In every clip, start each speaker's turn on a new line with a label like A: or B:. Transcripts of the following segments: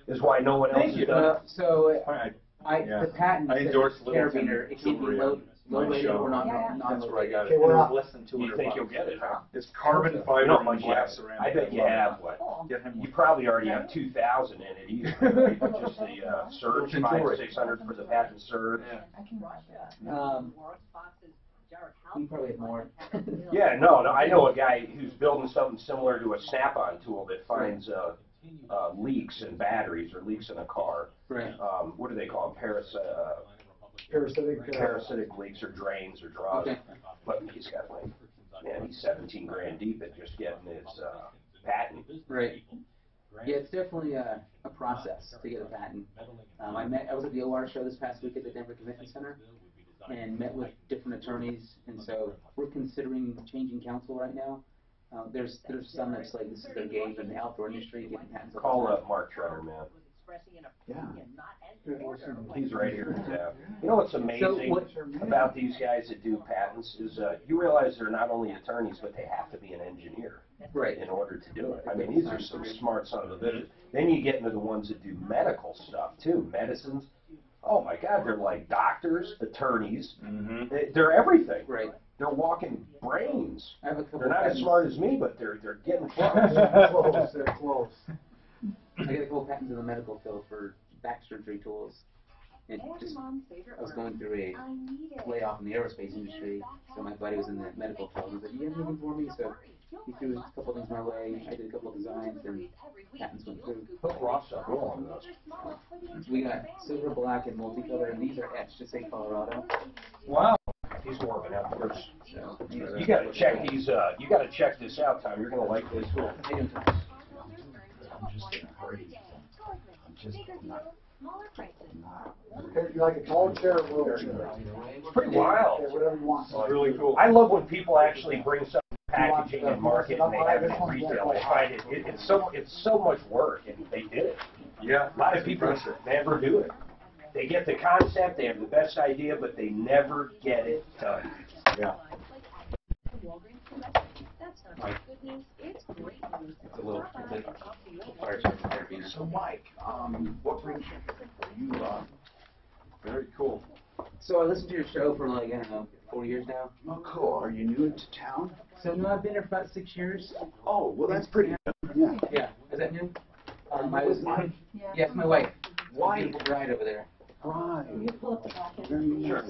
A: is why no one else
B: Thank
A: has
B: you.
A: done it.
C: So
B: Yeah.
C: the patent
B: I endorse
C: says
B: little
C: carabiner, it can be low rated or not
B: That's where I got
D: Okay,
B: it.
D: we're up.
B: Less than
A: You
B: 200
A: think
B: bucks.
A: you'll get it, huh?
B: It's carbon fiber
A: Not
B: and
A: much
B: black
A: yet.
B: ceramic.
A: I bet you have what?
B: Get him
A: You
B: one.
A: probably already have 2,000 in it either, right? Just the surge,
B: Little
A: 500,
B: jewelry.
A: 600 for the patent surge.
B: Yeah.
C: we probably have more.
A: Yeah, no, I know a guy who's building something similar to a snap-on tool that finds leaks in batteries or leaks in a car.
C: Right.
A: What do they call them?
D: Parasitic.
A: Parasitic leaks or drains or draws.
C: Okay.
A: But he's got like, man, he's 17 grand deep at just getting his patent.
C: Right. Yeah, it's definitely a process to get a patent. I was at the OR show this past week at the Denver Convention Center and met with different attorneys, and so we're considering changing counsel right now. There's some that's like this is their game in the outdoor industry, getting patents.
A: Call up Mark Tretter, man.
D: Yeah.
A: He's right here in town. You know what's amazing about these guys that do patents is you realize they're not only attorneys, but they have to be an engineer in order to do it. I mean, these are some smart sons of bitches. Then you get into the ones that do medical stuff too, medicines. Oh my God, they're like doctors, attorneys. They're everything.
C: Right.
A: They're walking brains.
C: I have a couple
A: They're not as
C: patents.
A: smart as me, but they're getting close.
D: Close, they're close.
C: I got a couple patents in the medical field for back surgery tools. And just, I was going through a layoff in the aerospace industry, so my buddy was in the medical field. He was like, "You have anything for me?" So he threw a couple things my way. I did a couple of designs, and patents went through.
A: Hook Ross up real on those.
C: We got silver, black, and multicolor, and these are etched to say Colorado.
B: Wow.
A: He's more of an outdoors.
C: So
A: You got to check these. You got to check this out, Tom. You're gonna like this tool.
C: I do.
D: I'm just in a hurry. I'm just not. Okay, you like a tall chair or a little chair?
A: It's pretty wild.
D: Okay, whatever you want.
B: It's really cool.
A: I love when people actually bring some packaging and market and they have it in retail. I find it's so much work, and they did it.
B: Yeah.
A: A lot of people never do it. They get the concept, they have the best idea, but they never get it done.
B: Yeah.
C: It's a little fire charge carabiner.
D: So, Mike, what brings you?
B: Very cool.
C: So I listened to your show for like, I don't know, 4 years now.
D: Oh, cool. Are you new into town?
C: So no, I've been here for about 6 years.
D: Oh, well, that's pretty good. Yeah.
C: Yeah, is that new? I
D: With
C: was
D: Mike?
C: Yes, my wife.
D: Why?
C: Beautiful bride over there.
D: Right. Very nice.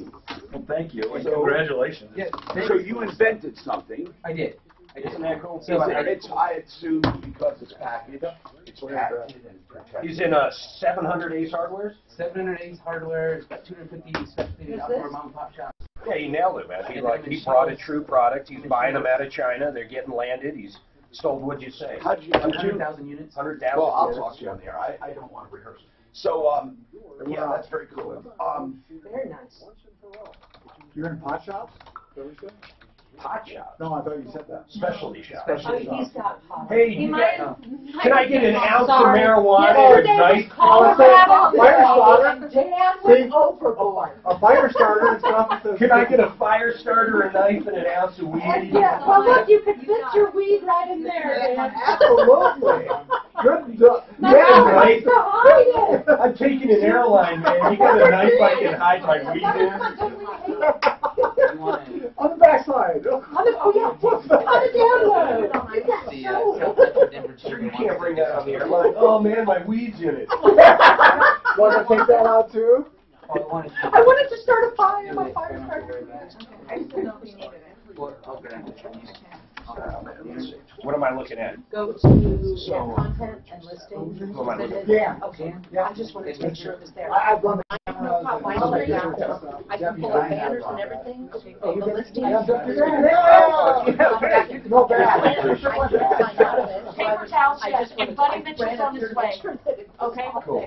B: Well, thank you. And
D: So-
B: congratulations.
C: Yeah,
D: So you invented something.
C: I did.
A: Isn't that cool?
C: So
D: I assume because it's packaged, it's patented and protected.
A: He's in 700 Ace Hardwares?
C: 708 hardware, it's got 250 specialty outdoor mom and pop shops.
A: Yeah, he nailed it, man. He brought a true product. He's buying them out of China. They're getting landed. He's sold, what'd you say?
D: How'd you?
C: 100,000 units.
A: 100,000.
D: Well, I'll talk to you on there. I don't want to rehearse. So, yeah, that's very cool.
E: Very nice.
D: You're in pot shops?
A: Pot shop.
D: No, I thought you said that.
A: Specialty shop.
C: Specialty
E: He's got pot.
A: Hey, you got, can I get an ounce of
E: Sorry.
A: marijuana
E: Yesterday
A: and a
E: was
A: knife?
E: Colorado,
D: Fire starter.
E: and Dan went overboard.
D: A fire starter and stuff.
A: Can I get a fire starter, a knife, and an ounce of weed?
E: Yeah, well, look, you could fit your weed right in there, Dan.
D: Absolutely. Good.
E: No,
A: Yeah, right.
E: to hide it.
A: I'm taking an airline, man. You got a knife I can hide my weed in?
D: On the backside.
E: Oh, yeah, on the download. You got so.
A: Sure, you can't bring that on the airline. Oh, man, my weed's in it.
D: Want to take that out too?
E: I wanted to start a fire. My fire starter.
A: What am I looking at?
E: Go to content and listings.
A: Who am I looking at?
D: Yeah.
E: Okay. I just wanted to make sure it was there.
D: I've run
E: I can pull up banners and everything. Okay, go to the listings.
D: No bad.
E: Paper towels, yes, and Buddy Mitchell's on his way. Okay?
D: Cool.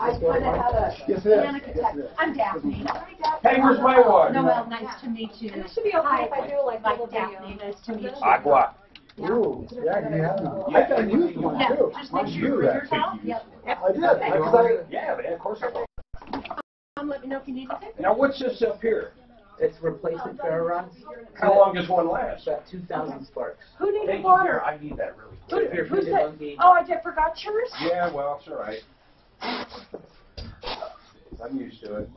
E: I kind of had a
D: Yes, it is.
E: panic attack. I'm Daphne. Hi, Daphne.
A: Hey, where's my water?
E: Noel, nice to meet you. It should be okay if I do like Daphne. Nice to meet you.
A: Agua.
D: Ooh, yeah, you have one. I used one
E: Yeah,
D: too.
E: just make sure you bring your towel. Yep.
D: I did. Because
A: Yeah, man, of course I will.
E: Let me know if you need anything.
A: Now, what's this up here?
C: It's replacement ferro rods.
A: How long does one last?
C: About 2,000 sparks.
E: Who needed
A: Thank you,
E: water?
A: I need that really
C: So if you're
E: Who's
C: feeling
E: that?
C: funky,
E: Oh, I forgot yours.
A: Yeah, well, it's all right. I'm used to it.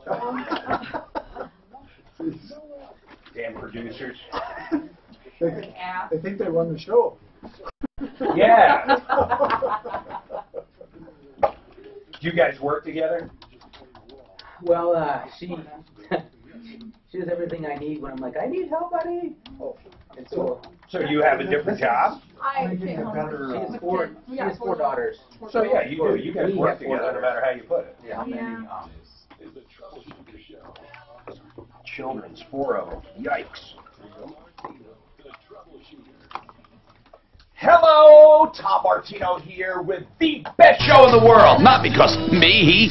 A: Damn producers.
D: They think they run the show.
A: Yeah. Do you guys work together?
C: Well, she does everything I need when I'm like, I need help, buddy. Oh, and so
A: you have a different job?
C: she has four daughters.
A: So yeah, you do. You guys work together no matter how you put it.
C: Yeah.
A: Children's 4-0. Yikes.
F: Hello, Tom Martino here with the best show in the world. Not because me,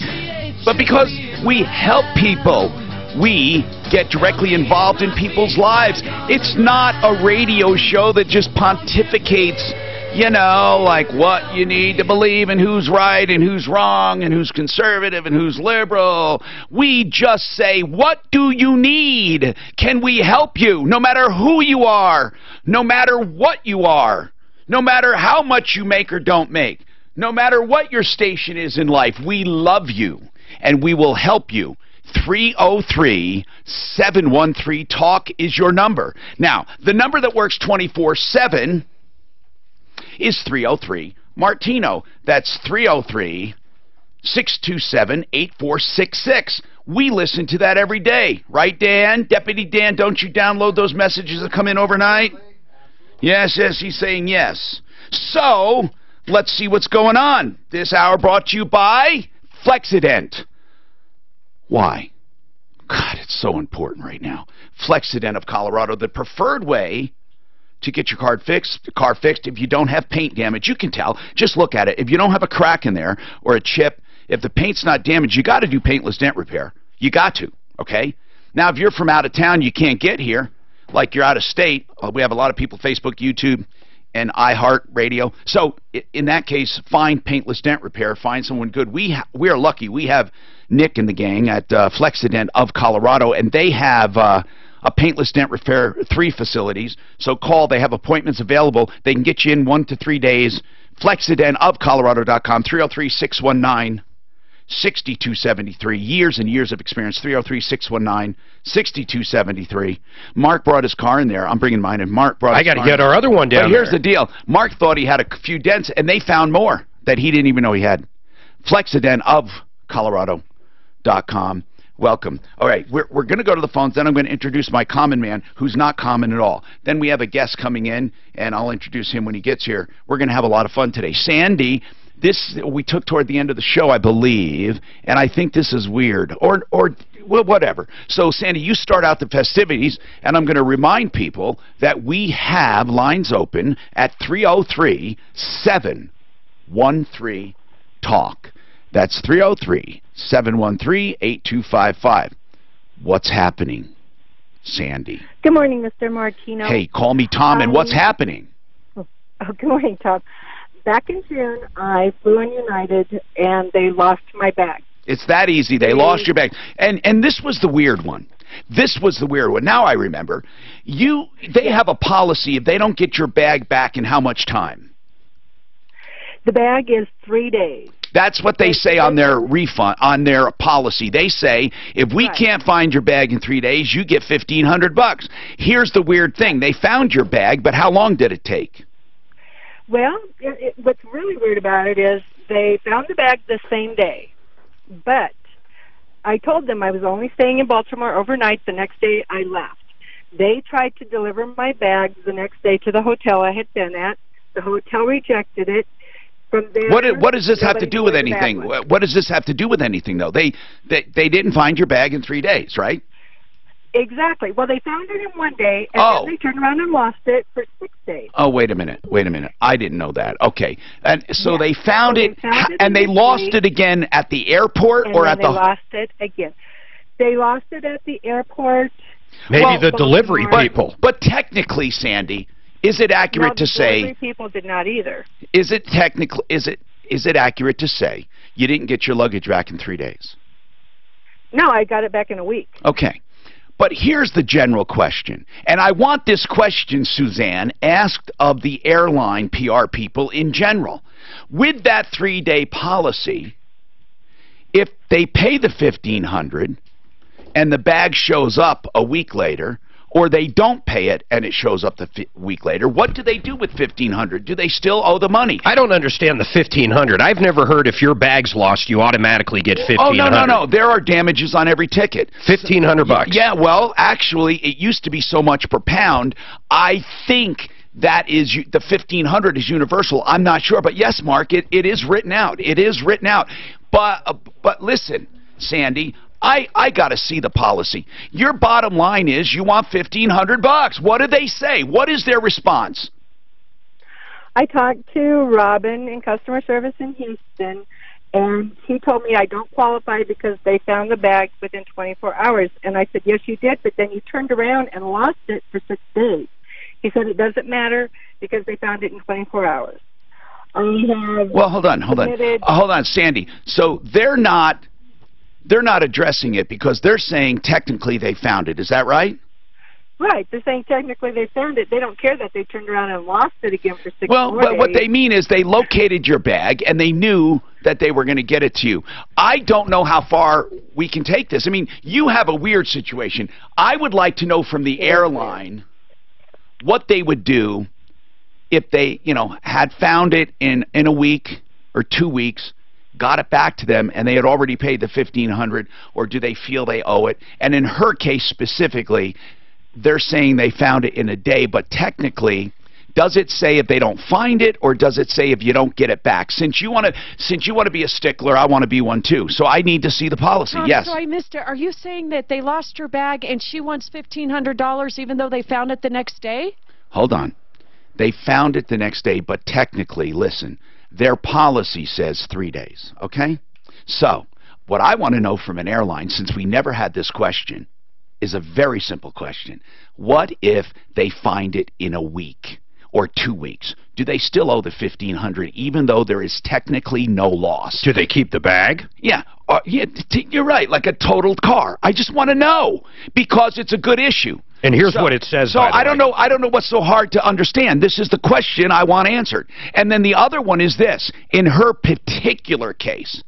F: but because we help people. We get directly involved in people's lives. It's not a radio show that just pontificates, you know, like what you need to believe and who's right and who's wrong and who's conservative and who's liberal. We just say, what do you need? Can we help you? No matter who you are, no matter what you are, no matter how much you make or don't make, no matter what your station is in life, we love you and we will help you. 303-713-TALK is your number. Now, the number that works 24/7 is 303-MARTINO. That's 303-627-8466. We listen to that every day. Right, Dan? Deputy Dan, don't you download those messages that come in overnight? Yes, he's saying yes. So, let's see what's going on. This hour brought to you by Flexident. Why? God, it's so important right now. Flexident of Colorado, the preferred way to get your car fixed. If you don't have paint damage, you can tell. Just look at it. If you don't have a crack in there or a chip, if the paint's not damaged, you got to do paintless dent repair. You got to, okay? Now, if you're from out of town, you can't get here, like you're out of state. We have a lot of people, Facebook, YouTube, and iHeart Radio. So in that case, find paintless dent repair. Find someone good. We are lucky. We have Nick and the gang at Flexident of Colorado, and they have a paintless dent repair 3 facilities. So call. They have appointments available. They can get you in 1 to 3 days. FlexidentofColorado.com, 303-619-6273. Years and years of experience. 303-619-6273. Mark brought his car in there. I'm bringing mine in. Mark brought his car. I got to get our other one down. But here's the deal. Mark thought he had a few dents, and they found more that he didn't even know he had. Flexident of Colorado.com. Welcome. All right, we're going to go to the phones. Then I'm going to introduce my common man, who's not common at all. Then we have a guest coming in, and I'll introduce him when he gets here. We're going to have a lot of fun today. Sandy, this we took toward the end of the show, I believe, and I think this is weird, or well, whatever. So, Sandy, you start out the festivities, and I'm going to remind people that we have lines open at 303-713-TALK. That's 303-713-8255. What's happening, Sandy?
G: Good morning, Mr. Martino.
F: Hey, call me Tom, and what's happening?
G: Oh, good morning, Tom. Back in June, I flew on United, and they lost my bag.
F: It's that easy. They lost your bag. And this was the weird one. This was the weird one. Now I remember. They have a policy if they don't get your bag back in how much time?
G: The bag is 3 days.
F: That's what they say on their refund, on their policy. They say, if we can't find your bag in 3 days, you get $1,500. Here's the weird thing. They found your bag, but how long did it take?
G: Well, what's really weird about it is they found the bag the same day. But I told them I was only staying in Baltimore overnight. The next day I left. They tried to deliver my bag the next day to the hotel I had been at. The hotel rejected it. From there,
F: what does this have to do with anything? What does this have to do with anything, though? They didn't find your bag in 3 days, right?
G: Exactly. Well, they found it in 1 day, and then they turned around and lost it for 6 days.
F: Oh, wait a minute. I didn't know that. Okay. And so they found it, and they lost it again at the airport or at the...
G: they lost it again. They lost it at the airport.
F: Maybe the delivery people. But technically, Sandy... Is it accurate to say...
G: No, the people did not either.
F: Is it accurate to say you didn't get your luggage back in 3 days?
G: No, I got it back in a week.
F: Okay. But here's the general question. And I want this question, Suzanne, asked of the airline PR people in general. With that 3-day policy, if they pay the $1,500 and the bag shows up a week later, or they don't pay it and it shows up the week later, what do they do with $1,500? Do they still owe the money?
H: I don't understand the $1,500. I've never heard if your bag's lost, you automatically get $1,500.
F: Oh, no. There are damages on every ticket.
H: $1,500.
F: Yeah, well, actually, it used to be so much per pound. I think that is the $1,500 is universal. I'm not sure, but yes, Mark, it is written out. It is written out. But listen, Sandy, I got to see the policy. Your bottom line is you want $1,500. What do they say? What is their response?
G: I talked to Robin in customer service in Houston, and he told me I don't qualify because they found the bag within 24 hours. And I said, yes, you did, but then you turned around and lost it for 6 days. He said it doesn't matter because they found it in 24 hours.
F: Well, hold on, Sandy. So they're not addressing it because they're saying technically they found it. Is that right?
G: Right. They're saying technically they found it. They don't care that they turned around and lost it again for 6
F: Well,
G: more
F: but
G: days.
F: what they mean is they located your bag and they knew that they were going to get it to you. I don't know how far we can take this. I mean, you have a weird situation. I would like to know from the airline what they would do if they, had found it in a week or 2 weeks, got it back to them, and they had already paid the $1,500, or do they feel they owe it? And in her case specifically, they're saying they found it in a day, but technically, does it say if they don't find it, or does it say if you don't get it back? Since you want to be a stickler, I want to be one too. So I need to see the policy. Yes.
E: So I missed it. Are you saying that they lost her bag and she wants $1,500 even though they found it the next day?
F: Hold on. They found it the next day, but technically, listen, their policy says 3 days, okay? So what I want to know from an airline, since we never had this question, is a very simple question. What if they find it in a week or 2 weeks? Do they still owe the $1,500 even though there is technically no loss?
H: Do they keep the bag?
F: Yeah, you're right, like a totaled car. I just want to know because it's a good issue.
H: And here's what it says.
F: So I don't know what's so hard to understand. This is the question I want answered. And then the other one is this. In her particular case,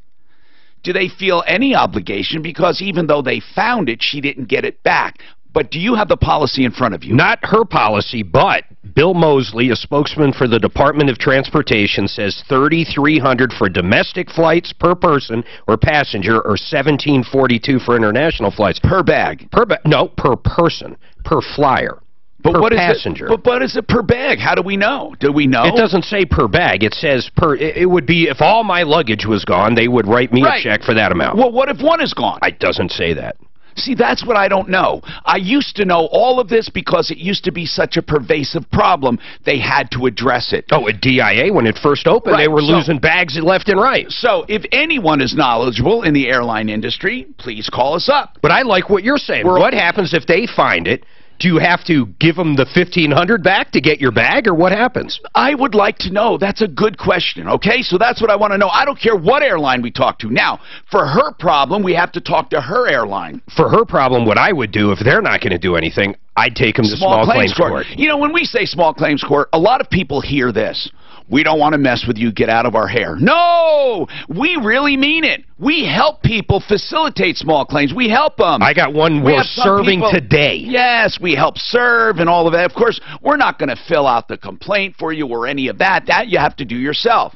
F: do they feel any obligation because even though they found it, she didn't get it back? But do you have the policy in front of you?
H: Not her policy, but Bill Mosley, a spokesman for the Department of Transportation, says $3,300 for domestic flights per person or passenger, or $1,742 for international flights.
F: Per bag?
H: No, per person, per flyer.
F: But
H: per
F: what
H: passenger.
F: Is it? But what is it per bag? How do we know? Do we know?
H: It doesn't say per bag. It says per. It would be if all my luggage was gone, they would write me a check for that amount.
F: Well, what if one is gone?
H: It doesn't say that.
F: See, that's what I don't know. I used to know all of this because it used to be such a pervasive problem, they had to address it.
H: Oh, at DIA, when it first opened, they were losing bags left and right.
F: So if anyone is knowledgeable in the airline industry, please call us up.
H: But I like what you're saying. What happens if they find it? Do you have to give them the $1,500 back to get your bag, or what happens?
F: I would like to know. That's a good question, okay? So that's what I want to know. I don't care what airline we talk to. Now, for her problem, we have to talk to her airline.
H: For her problem, what I would do, if they're not going to do anything, I'd take them to small claims court.
F: You know, when we say small claims court, a lot of people hear this. We don't want to mess with you. Get out of our hair. No! We really mean it. We help people facilitate small claims. We help them.
H: I got one we're serving today.
F: Yes, we help serve and all of that. Of course, we're not going to fill out the complaint for you or any of that. That you have to do yourself.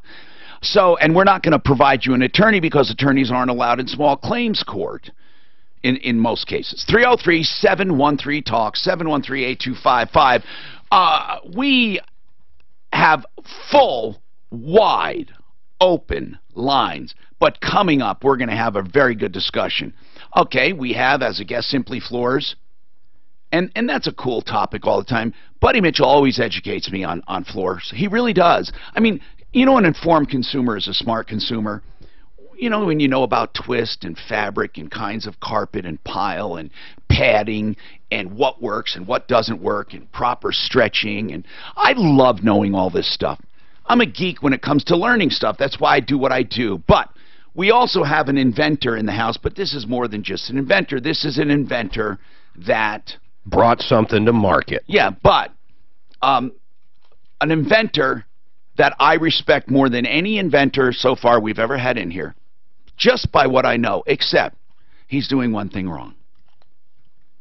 F: So, and we're not going to provide you an attorney because attorneys aren't allowed in small claims court in most cases. 303-713-TALK, 713-8255. We have full, wide, open lines. But coming up, we're going to have a very good discussion. Okay, we have as a guest Simply Floors, and that's a cool topic all the time. Buddy Mitchell always educates me on floors. He really does. I mean, you know, an informed consumer is a smart consumer. You know, when you know about twist and fabric and kinds of carpet and pile and padding and what works and what doesn't work and proper stretching, and I love knowing all this stuff. I'm a geek when it comes to learning stuff. That's why I do what I do. But we also have an inventor in the house, but this is more than just an inventor. This is an inventor that
H: brought something to market.
F: Yeah, but an inventor that I respect more than any inventor so far we've ever had in here. just by what I know, except he's doing one thing wrong.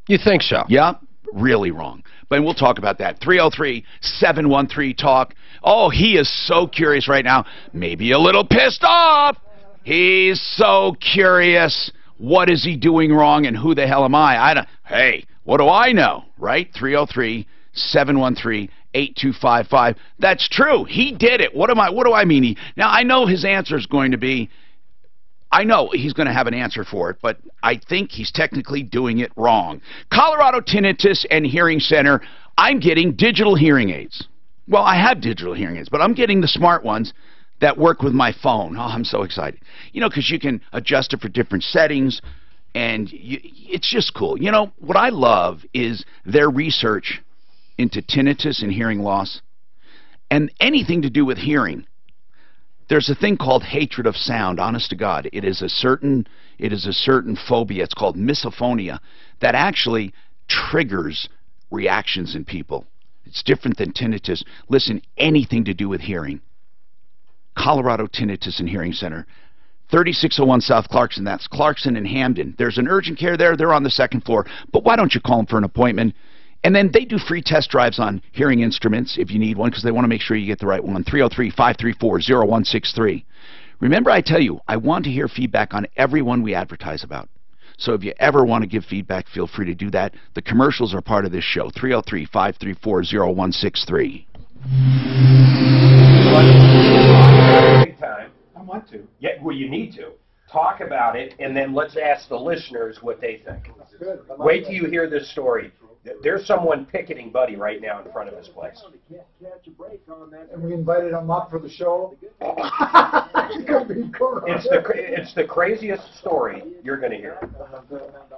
H: You think so?
F: Yeah, really wrong. But we'll talk about that. 303-713-TALK. Oh, he is so curious right now. Maybe a little pissed off. He's so curious. What is he doing wrong, and who the hell am I? Hey, what do I know, right? 303-713-8255. That's true. He did it. What do I mean? Now, I know his answer is going to be, I know he's going to have an answer for it, but I think he's technically doing it wrong. Colorado Tinnitus and Hearing Center, I'm getting digital hearing aids. Well, I have digital hearing aids, but I'm getting the smart ones that work with my phone. Oh, I'm so excited. You know, because you can adjust it for different settings, and it's just cool. You know, what I love is their research into tinnitus and hearing loss and anything to do with hearing. There's a thing called hatred of sound, honest to God. It is a certain phobia. It's called misophonia that actually triggers reactions in people. It's different than tinnitus. Listen, anything to do with hearing. Colorado Tinnitus and Hearing Center, 3601 South Clarkson. That's Clarkson and Hamden. There's an urgent care there. They're on the second floor. But why don't you call them for an appointment? And then they do free test drives on hearing instruments if you need one, because they want to make sure you get the right one. 303-534-0163. Remember, I tell you, I want to hear feedback on everyone we advertise about. So if you ever want to give feedback, feel free to do that. The commercials are part of this show. 303-534-0163.
A: Big time.
D: I want to.
A: Yeah, well, you need to. Talk about it, and then let's ask the listeners what they think.
D: Good.
A: Wait till you hear this story. There's someone picketing Buddy right now in front of his place.
D: And we invited him up for the show. It's gonna be cool.
A: It's the craziest story you're going to hear.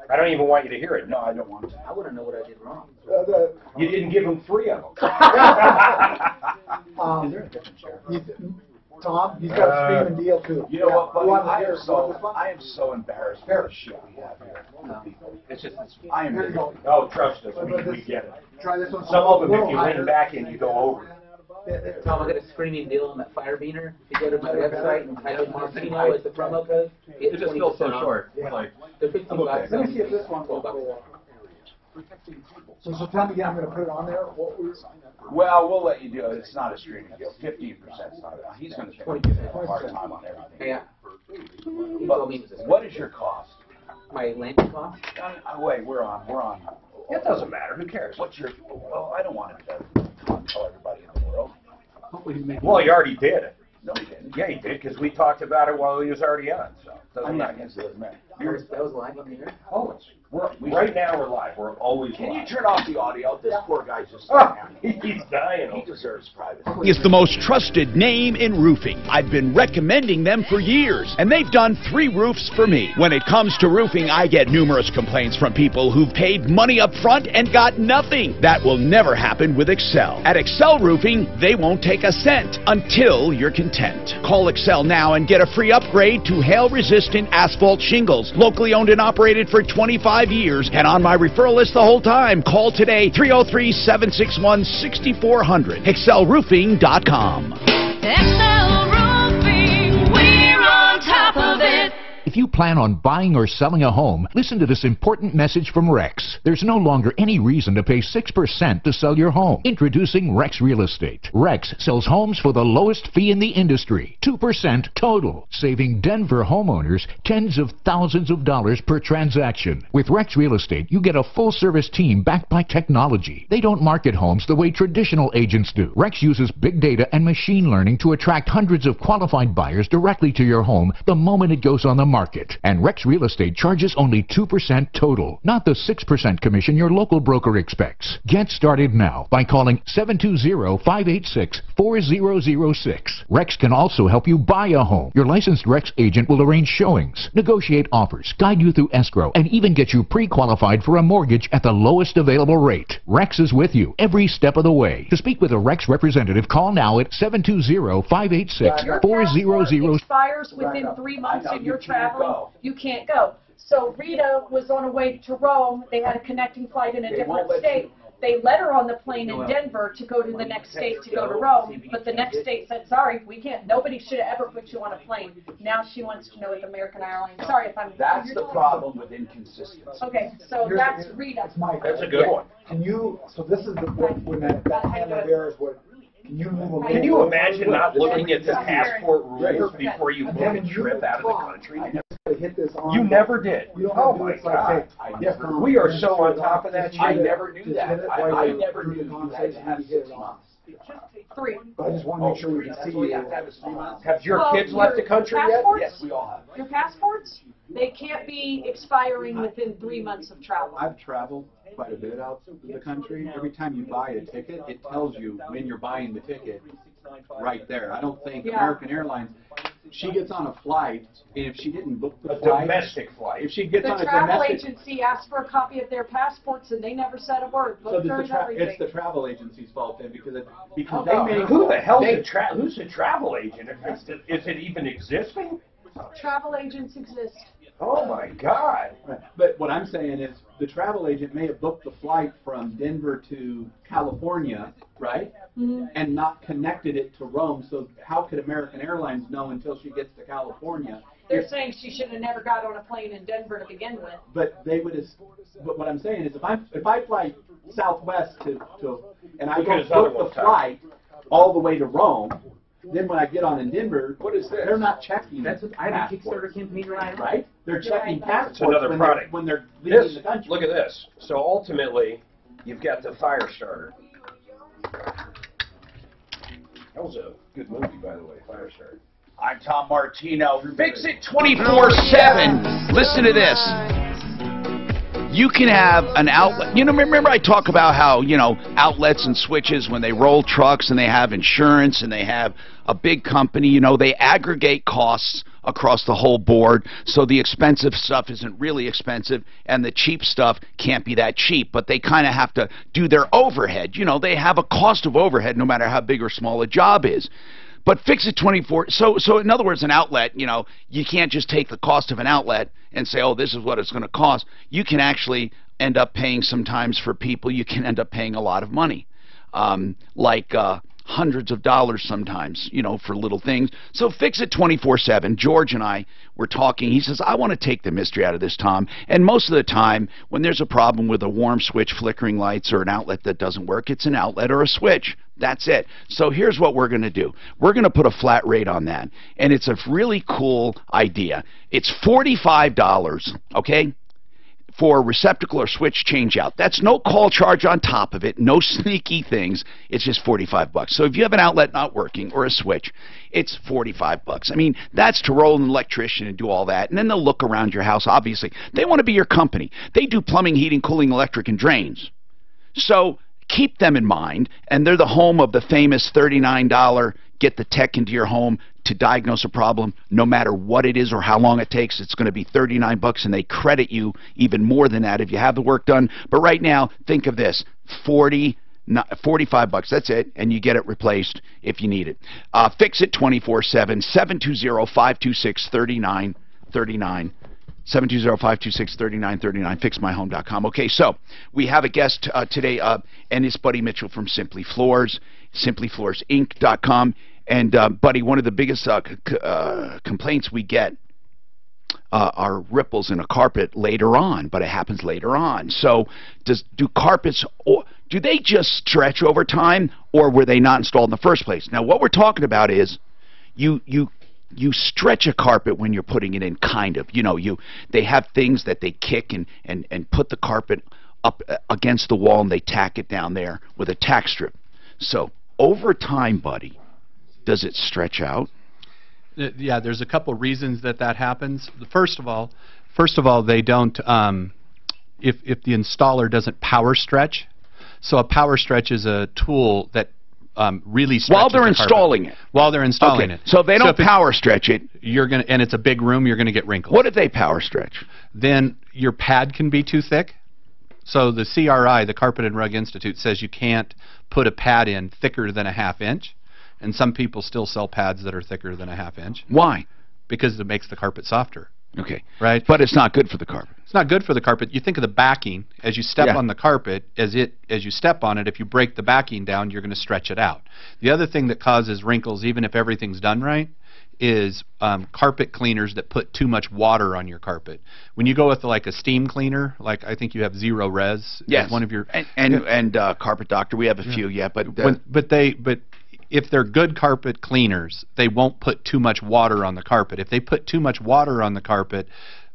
A: I don't even want you to hear it.
B: No, I don't want to.
C: I want to know what I did wrong.
A: You didn't give him 3 of them.
D: Tom, he's got a screaming deal too.
B: You know what, buddy?
D: I
B: am so embarrassed by the shit we have here. It's just, I am.
A: Oh, trust us, we get it.
D: Try this one.
A: Some of them, if you lean back and you go over.
C: Tom, I got a screaming deal on that fire beaner. If you go to my website and type in Martino as the promo code, you get 20% off.
B: Like,
C: They're $15.
D: Let me see if this one will go. So tell me again, I'm going to put it on there.
B: well, we'll let you do it. It's not a streaming deal. 15% is not enough. He's going to spend a hard time on everything.
C: Yeah.
B: But what is your cost?
C: My landing cost?
B: Wait, we're on.
A: It doesn't matter. Who cares?
B: What's your? Well, I don't want to tell everybody in the world.
A: Well, you already did it.
B: No, he didn't.
A: Yeah, he did, because we talked about it while he was already on. So
B: I'm not against it.
C: That was live on the air?
A: Oh, right now we're live. We're always live.
B: Can you turn off the audio? This poor guy's just
A: He's dying.
B: He deserves privacy.
F: Is the most trusted name in roofing. I've been recommending them for years, and they've done 3 roofs for me. When it comes to roofing, I get numerous complaints from people who've paid money up front and got nothing. That will never happen with Excel. At Excel Roofing, they won't take a cent until you're content. Call Excel now and get a free upgrade to hail-resistant asphalt shingles. Locally owned and operated for 25 years and on my referral list the whole time. Call today, 303-761-6400. ExcelRoofing.com.
I: Excel Roofing, we're on top of it.
J: If you plan on buying or selling a home, listen to this important message from Rex. There's no longer any reason to pay 6% to sell your home. Introducing Rex Real Estate. Rex sells homes for the lowest fee in the industry, 2% total, saving Denver homeowners tens of thousands of dollars per transaction. With Rex Real Estate, you get a full-service team backed by technology. They don't market homes the way traditional agents do. Rex uses big data and machine learning to attract hundreds of qualified buyers directly to your home the moment it goes on the market. And Rex Real Estate charges only 2% total, not the 6% commission your local broker expects. Get started now by calling 720-586-4006. Rex can also help you buy a home. Your licensed Rex agent will arrange showings, negotiate offers, guide you through escrow, and even get you pre-qualified for a mortgage at the lowest available rate. Rex is with you every step of the way. To speak with a Rex representative, call now at 720-586-4006.
E: Expires within 3 months and you're traveling, you can't go. So Rita was on her way to Rome. They had a connecting flight in a different state. They let her on the plane in Denver to go to the next state to go to Rome, but the next state said, sorry, we can't, nobody should have ever put you on a plane. Now she wants to know with American Airlines. Sorry if I'm...
B: That's the problem with inconsistency.
E: Okay, so that's Rita.
A: That's a good one.
D: Can you, so this is the, when that handler there is what, can you move them?
A: Can you imagine not looking at the passport rules before you book a trip out of the country?
D: Hit this on.
A: You never did.
D: You don't
A: Oh
D: have to do
A: my
D: it, like,
A: God.
D: hey, yes,
A: We are so on top of that.
B: I
A: shit.
B: never knew that. I never knew you had to have 6 months.
E: 3.
D: But I just want to make sure we can see
B: That's all you
D: you.
B: have to have is 3 months.
A: Have your kids left the country yet?
E: Passports?
B: Yes, we all have.
E: Your passports? They can't be expiring within 3 months of travel.
K: I've traveled quite a bit out of the country. Every time you buy a ticket, it tells you when you're buying the ticket right there. I don't think American Airlines, she gets on a flight, and if she didn't book the flight,
A: Domestic flight.
K: if she gets
E: The
K: on a
E: travel
K: domestic,
E: agency asked for a copy of their passports and they never said a word.
K: so
E: Looked
K: it's
E: through
K: it's
E: everything.
K: the travel agency's fault then because
A: Oh,
K: they make
A: who the hell who's a travel agent? Is it even existing?
E: Travel agents exist.
A: Oh my God.
K: Right. But what I'm saying is the travel agent may have booked the flight from Denver to California, right?
E: Mm-hmm.
K: And not connected it to Rome. So how could American Airlines know until she gets to California?
E: They're saying she should have never got on a plane in Denver to begin with.
K: But they would have. But what I'm saying is, if I fly Southwest to and I go book the flight all the way to Rome, then when I get on in Denver,
B: What is this?
K: they're not checking.
C: That's what I have a Kickstarter campaign
K: right? They're checking
E: Right.
K: passports
A: It's another
K: when
A: product.
K: they're leaving
A: This,
K: the country.
A: look at this. So ultimately, you've got the fire starter. That was a good movie, by the way, Firestarter.
B: I'm Tom Martino.
F: Fix It 24/7. Listen to this. You can have an outlet. You know, remember I talk about how, you know, outlets and switches, when they roll trucks and they have insurance and they have a big company, you know, they aggregate costs across the whole board, so the expensive stuff isn't really expensive and the cheap stuff can't be that cheap, but they kind of have to do their overhead. You know, they have a cost of overhead no matter how big or small a job is. But Fix It 24, so in other words, an outlet, you know, you can't just take the cost of an outlet and say, oh, this is what it's going to cost. You can actually end up paying sometimes for people, you can end up paying a lot of money, like hundreds of dollars sometimes, you know, for little things. So Fix It 24/7. George and I were talking. He says, I want to take the mystery out of this, Tom. And most of the time, when there's a problem with a warm switch, flickering lights, or an outlet that doesn't work, it's an outlet or a switch. That's it. So here's what we're going to do. We're going to put a flat rate on that. And it's a really cool idea. It's $45, okay, for a receptacle or switch change out. That's no call charge on top of it, no sneaky things. It's just $45. So if you have an outlet not working or a switch, it's $45. I mean, that's to roll an electrician and do all that. And then they'll look around your house, obviously. They want to be your company. They do plumbing, heating, cooling, electric, and drains. So keep them in mind, and they're the home of the famous $39 get the tech into your home to diagnose a problem. No matter what it is or how long it takes, it's going to be $39, and they credit you even more than that if you have the work done. But right now, think of this, $45, that's it, and you get it replaced if you need it. Fix It 24/7, 720-526-3939. 720-526-3939, fixmyhome.com. Okay, so we have a guest today, and it's Buddy Mitchell from Simply Floors, simplyfloorsinc.com. And, Buddy, one of the biggest complaints we get are ripples in a carpet later on, but it happens later on. So do carpets, do they just stretch over time, or were they not installed in the first place? Now, what we're talking about is you stretch a carpet when you're putting it in, kind of. You know, they have things that they kick and put the carpet up against the wall, and they tack it down there with a tack strip. So over time, Buddy, does it stretch out?
L: Yeah, there's a couple reasons that happens. First of all, they don't. If the installer doesn't power stretch, so a power stretch is a tool that really stretches
F: while they're
L: the
F: installing it.
L: While they're installing it.
F: So if they don't power stretch it,
L: and it's a big room, you're gonna get wrinkles.
F: What if they power stretch?
L: Then your pad can be too thick. So the CRI, the Carpet and Rug Institute, says you can't put a pad in thicker than a ½ inch. And some people still sell pads that are thicker than a ½ inch.
F: Why?
L: Because it makes the carpet softer.
F: Okay.
L: Right?
F: But it's not good for the carpet.
L: It's not good for the carpet. You think of the backing as you step on the carpet. As you step on it, if you break the backing down, you're going to stretch it out. The other thing that causes wrinkles, even if everything's done right, is carpet cleaners that put too much water on your carpet. When you go with like a steam cleaner, like I think you have Zero Res.
F: Yes.
L: One of your
F: and Carpet Doctor, we have a few. Yeah, but
L: if they're good carpet cleaners, they won't put too much water on the carpet. If they put too much water on the carpet,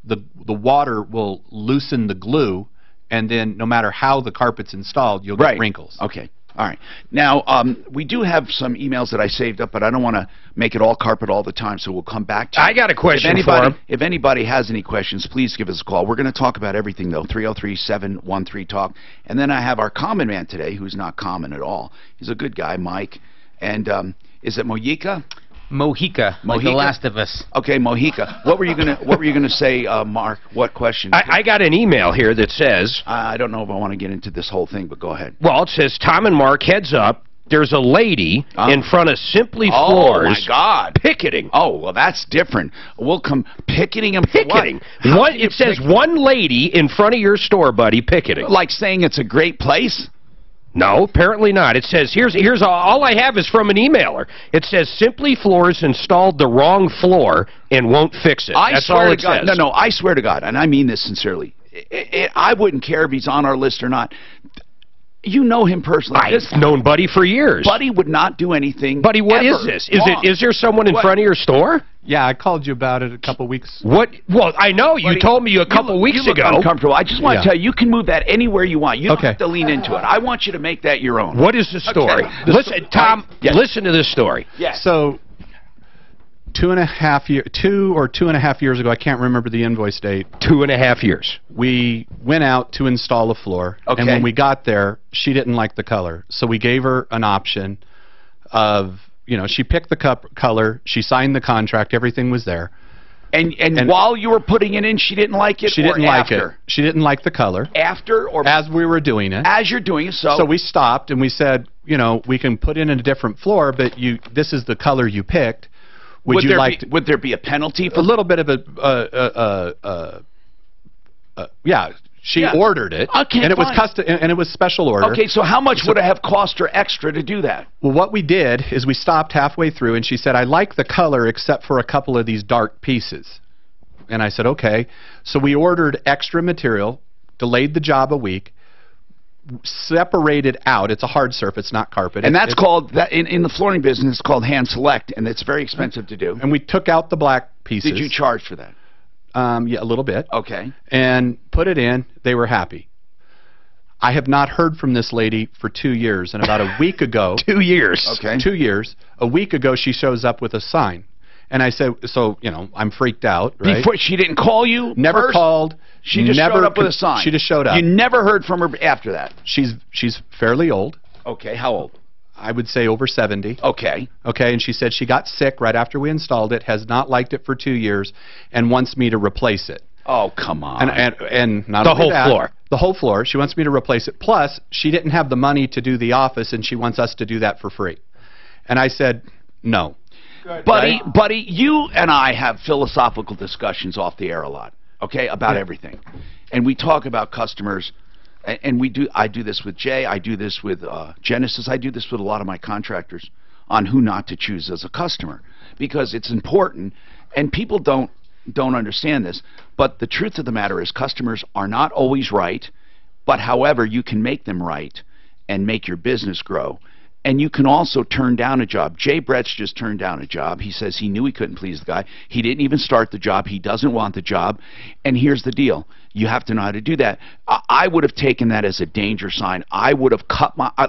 L: the water will loosen the glue, and then no matter how the carpet's installed, you'll get wrinkles.
F: Okay. All right. Now, we do have some emails that I saved up, but I don't want to make it all carpet all the time, so we'll come back to it.
H: I got a question for him.
F: If anybody has any questions, please give us a call. We're going to talk about everything, though, 303-713-TALK. And then I have our common man today, who's not common at all. He's a good guy, Mike. And is it Mojica?
M: Mojica, like The Last of Us.
F: Okay, Mojica. What were you gonna say, Mark? What question?
H: I got an email here that says...
F: I don't know if I want to get into this whole thing, but go ahead.
H: Well, it says, Tom and Mark, heads up. There's a lady in front of Simply Floors.
F: Oh, my God.
H: Picketing.
F: Oh, well, that's different. We'll come picketing them.
H: Picketing. It says one lady in front of your store, buddy, picketing.
F: Like saying it's a great place?
H: No, apparently not. It says, here's all I have is from an emailer. It says, Simply Floors installed the wrong floor and won't fix it. That's all it says.
F: No, I swear to God, and I mean this sincerely. I wouldn't care if he's on our list or not. You know him personally.
H: I've known Buddy for years.
F: Buddy would not do anything.
H: Buddy, what is this? Is there someone in front of your store?
L: Yeah, I called you about it a couple weeks.
H: What? Well, I know. You told me a couple weeks ago.
F: Uncomfortable. I just want to tell you, you can move that anywhere you want. You don't have to lean into it. I want you to make that your own.
H: What is the story? Listen, Tom, listen to this story.
F: Yes.
L: So, 2 or 2.5 years ago, I can't remember the invoice date.
H: 2.5 years.
L: We went out to install a floor, and when we got there, she didn't like the color. So we gave her an option of, she picked the color, she signed the contract, everything was there.
F: And while you were putting it in, she didn't like it,
L: she didn't like it. She didn't like the color.
F: After or
L: as we were doing it.
F: As you're doing it, so
L: we stopped and we said, we can put in a different floor, but this is the color you picked. Would
F: there be a penalty for
L: a little bit of she ordered it, and it was custom, and it was special order.
F: Okay, so how much would it have cost her extra to do that?
L: Well, what we did is we stopped halfway through, and she said, "I like the color except for a couple of these dark pieces." And I said, "Okay." So we ordered extra material, delayed the job a week, separated out. It's a hard surface, not carpet.
F: And that's called, in the flooring business, it's called hand select, and it's very expensive to do.
L: And we took out the black pieces.
F: Did you charge for that?
L: Yeah, a little bit.
F: Okay.
L: And put it in. They were happy. I have not heard from this lady for 2 years, and about a week ago...
H: 2 years.
F: Okay.
L: 2 years. A week ago, she shows up with a sign. And I said, I'm freaked out, right?
F: Before, she didn't call you?
L: Never
F: first?
L: Called.
F: She just showed up with a sign.
L: She just showed up.
F: You never heard from her after that?
L: She's fairly old.
F: Okay, how old?
L: I would say over 70.
F: Okay.
L: Okay, and she said she got sick right after we installed it, has not liked it for 2 years, and wants me to replace it.
F: Oh, come on.
L: And not
H: the
L: only
H: whole
L: that,
H: floor.
L: The whole floor. She wants me to replace it. Plus, she didn't have the money to do the office, and she wants us to do that for free. And I said, no.
F: Good. Buddy, you and I have philosophical discussions off the air a lot, okay, about everything. And we talk about customers, and I do this with Jay, I do this with Genesis, I do this with a lot of my contractors on who not to choose as a customer, because it's important, and people don't understand this, but the truth of the matter is customers are not always right, but however, you can make them right and make your business grow. And you can also turn down a job. Jay Brett's just turned down a job. He says he knew he couldn't please the guy. He didn't even start the job. He doesn't want the job. And here's the deal. You have to know how to do that. I would have taken that as a danger sign. I would have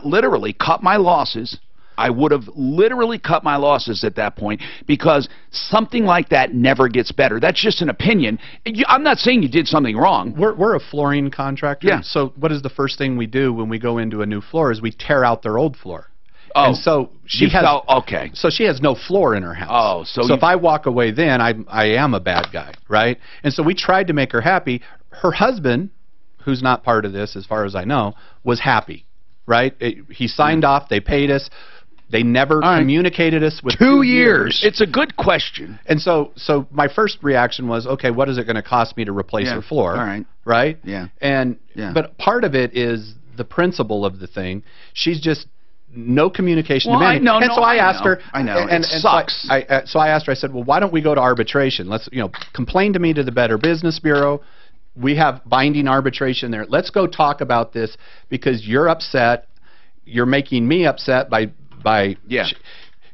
F: literally cut my losses. I would have literally cut my losses at that point, because something like that never gets better. That's just an opinion. I'm not saying you did something wrong.
L: We're a flooring contractor.
F: Yeah.
L: So what is the first thing we do when we go into a new floor is we tear out their old floor.
F: Oh,
L: and so she has
F: okay.
L: So she has no floor in her house.
F: Oh, so
L: if I walk away, then I am a bad guy, right? And so we tried to make her happy. Her husband, who's not part of this as far as I know, was happy, right? He signed off. They paid us. They never communicated us with
F: 2 years. It's a good question.
L: And so my first reaction was, okay, what is it going to cost me to replace her floor?
F: All right.
L: Right?
F: Yeah.
L: But part of it is the principle of the thing. She's just no communication
F: Well,
L: demanded.
F: I know,
L: and so I asked her.
F: I know.
L: And
F: it sucks.
L: So I asked her. I said, well, why don't we go to arbitration? Let's complain to me to the Better Business Bureau. We have binding arbitration there. Let's go talk about this because you're upset. You're making me upset by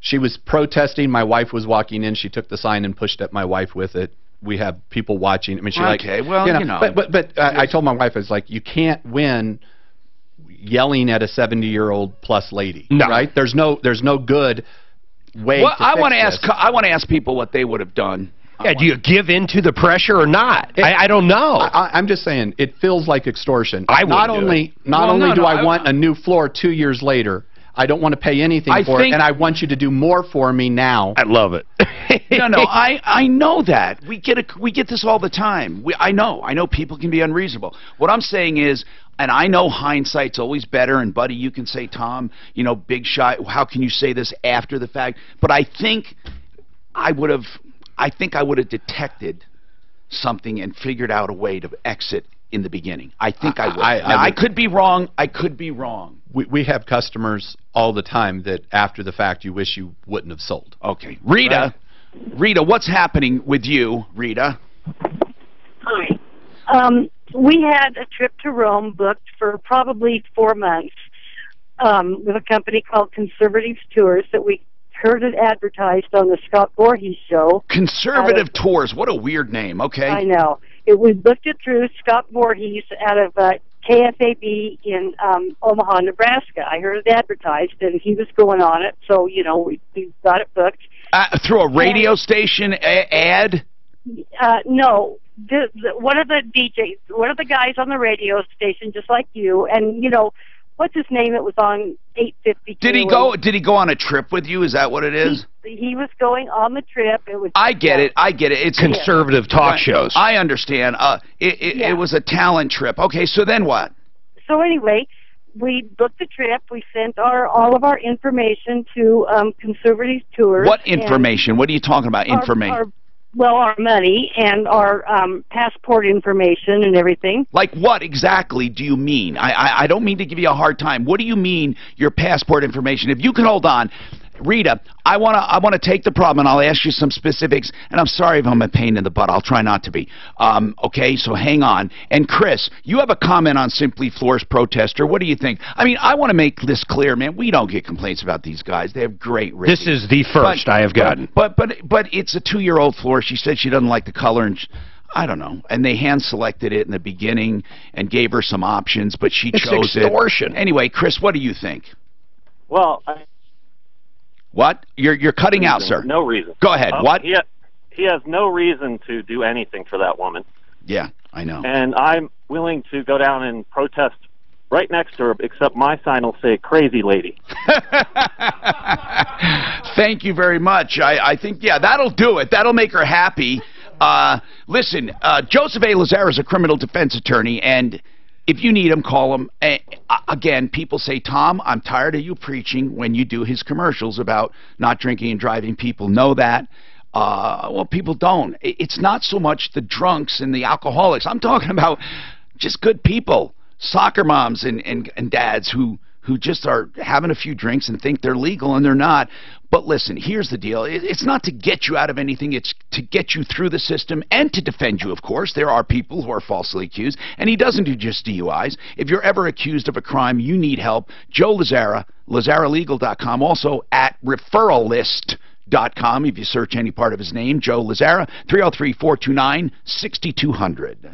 L: she was protesting. My wife was walking in. She took the sign and pushed at my wife with it. We have people watching. I mean, But I told my wife, I was like, you can't win yelling at a 70-year-old plus lady.
F: No.
L: Right? There's no good way.
F: Well,
L: to
F: I
L: want
F: to ask people what they would have done.
H: Yeah, do you give in to the pressure or not? I don't know.
L: I'm just saying it feels like extortion.
H: Not
L: only do I want a new floor 2 years later, I don't want to pay anything for it, and I want you to do more for me now.
H: I love it.
F: No, I know that. We get this all the time. I know people can be unreasonable. What I'm saying is, and I know hindsight's always better, and buddy, you can say, Tom, big shot, how can you say this after the fact? But I think I would have detected something and figured out a way to exit in the beginning. I think I would. I could be wrong. I could be wrong.
L: We have customers all the time that after the fact you wish you wouldn't have sold.
F: Okay. Rita, what's happening with you, Rita?
G: Hi. We had a trip to Rome booked for probably 4 months with a company called Conservative Tours that we heard it advertised on the Scott Voorhees show.
F: Conservative Tours. What a weird name. Okay.
G: I know. We booked it through Scott Voorhees out of KFAB in Omaha, Nebraska. I heard it advertised, and he was going on it, so, we got it booked.
F: Through a radio station ad?
G: No. One of the DJs, one of the guys on the radio station, just like you, and, what's his name? It was on 852.
F: Did he go on a trip with you? Is that what it is?
G: He was going on the trip. It was.
F: I get it. It's
H: conservative talk shows.
F: I understand. It was a talent trip. Okay, so then what?
G: So anyway, we booked the trip. We sent all of our information to Conservative Tours.
F: What information? What are you talking about? Information.
G: Our money and our passport information and everything.
F: Like what exactly do you mean? I don't mean to give you a hard time. What do you mean your passport information? If you can hold on, Rita, I wanna take the problem and I'll ask you some specifics. And I'm sorry if I'm a pain in the butt. I'll try not to be. Okay, so hang on. And Chris, you have a comment on Simply Floors protester. What do you think? I mean, I want to make this clear, man. We don't get complaints about these guys. They have great ratings.
H: This is the first I have gotten.
F: But it's a 2-year-old floor. She said she doesn't like the color, and I don't know. And they hand-selected it in the beginning and gave her some options, but she chose it.
H: It's extortion.
F: Anyway, Chris, what do you think?
N: Well,
F: what? You're cutting out, sir.
N: No reason.
F: Go ahead. What?
N: He has no reason to do anything for that woman.
F: Yeah, I know.
N: And I'm willing to go down and protest right next to her, except my sign will say "crazy lady."
F: Thank you very much. I think, that'll do it. That'll make her happy. Listen, Joseph A. Lazara is a criminal defense attorney, and if you need him, call him. Again, people say, Tom, I'm tired of you preaching when you do his commercials about not drinking and driving. People know that. Well, people don't. It's not so much the drunks and the alcoholics. I'm talking about just good people, soccer moms and dads who just are having a few drinks and think they're legal and they're not. But listen, here's the deal. It's not to get you out of anything. It's to get you through the system and to defend you, of course. There are people who are falsely accused, and he doesn't do just DUIs. If you're ever accused of a crime, you need help. Joe Lazara, LazaraLegal.com, also at referrallist.com. If you search any part of his name, Joe Lazara, 303-429-6200.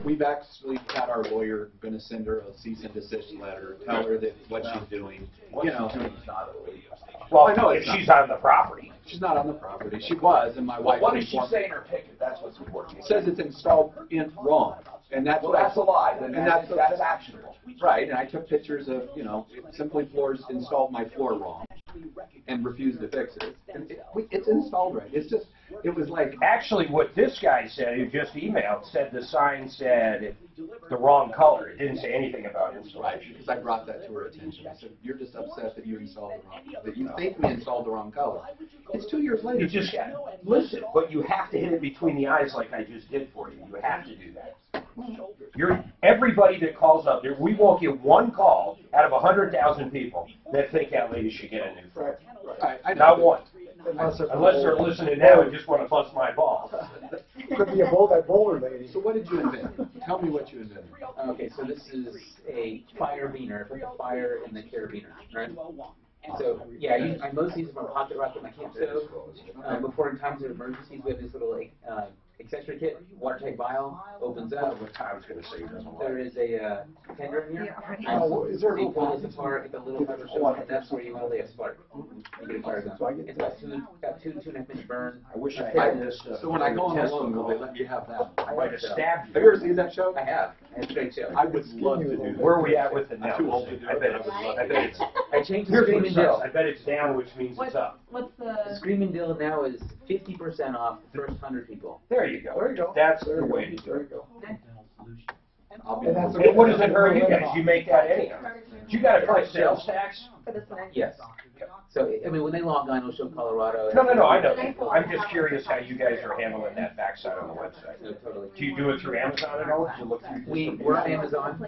K: We've actually had our lawyer going to send her a cease and desist letter, tell her that what she's doing,
B: Well, I know if she's not on the property.
K: She's not on the property. She was, and my wife.
B: What does she say in her ticket? That's what's important.
K: It says it's installed in wrong, and that's
B: that's a lie. Then that's actionable.
K: Right, and I took pictures of Simply Floors installed my floor wrong and refused to fix it. And it's installed right. It's just. It was like
B: actually what this guy said, who just emailed, said the sign said
A: the wrong color. It didn't say anything about installation.
K: Because I brought that to her attention. I said, you're just upset that you installed the wrong, that you think we installed the wrong color. It's 2 years later.
A: You just listen, but you have to hit it between the eyes like I just did for you. You have to do that. Everybody that calls up there, we won't get one call out of 100,000 people that think that lady should get a new phone. Not one. Unless they're listening now and just want to bust my balls.
D: Could be a bowler lady.
K: So what did you invent? Tell me what you invented.
C: Okay, so this is a fire-beaner. It's like a fire in the carabiner, right? So, yeah, I mostly use it from pocket rocket my camp stove. Before in times of emergencies, we have this little accessory kit, watertight vial, opens up.
A: What Tom's going to say doesn't work.
C: There is a tender in here.
D: Is there
C: you pull this apart, get the little fiber shell, and that's where you want to lay a spark. You get a fire gun. It's got 2.5 minute burn.
A: I wish I had this.
K: So when I go on the phone, will they let me have that?
A: I might have stabbed you.
K: Have you ever seen that show?
C: I have. It's a great show.
K: I would love to do that.
A: Where are we at with it now?
K: I'm too old to do it.
A: I bet it's.
C: I changed the Screaming Dill.
A: I bet it's down, which means it's up.
E: What's
C: The Screaming Dill now is 50% off the first 100 people.
A: There you go.
D: There you go.
A: That's the way to do
D: There you
A: it.
D: go.
A: And what does it hurt you guys? You make that anyhow. You got to pay sales tax?
C: Yes. So, I mean, when they log on, it'll show Colorado.
A: No, I know. I'm just curious how you guys are handling that backside on the website.
C: No, totally.
A: Do you do it through Amazon at all? Do you look through
C: We're on Amazon.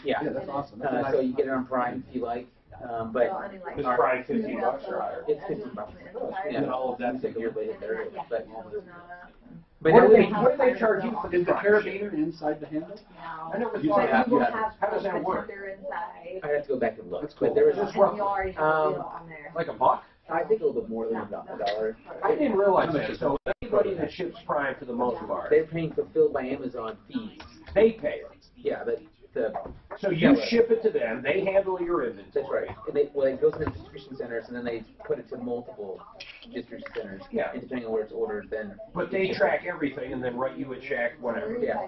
C: Yeah,
K: that's awesome.
C: So you get it on Prime if you like. But
A: is Prime $15 or higher?
C: It's $15. Yeah,
K: And all of that
C: take a year later.
A: What do they charge you for the
K: Is the carabiner inside the handle?
A: I know it's
K: Yeah.
A: How does that work?
C: I have to go back and look.
K: That's cool.
C: But there is
A: Just roughly. Like $1?
C: I think a little bit more than $1.
A: I didn't realize that. So anybody that ships Prime for the most part,
C: They're paying fulfilled by Amazon fees.
A: they pay it.
C: Yeah, but
A: So you ship it to them, they handle your inventory.
C: that's right. And it goes to the distribution centers, and then they put it to multiple distribution centers.
A: Yeah.
C: And depending on where it's ordered, then.
A: But they track everything and then write you a check, whatever.
C: Yeah.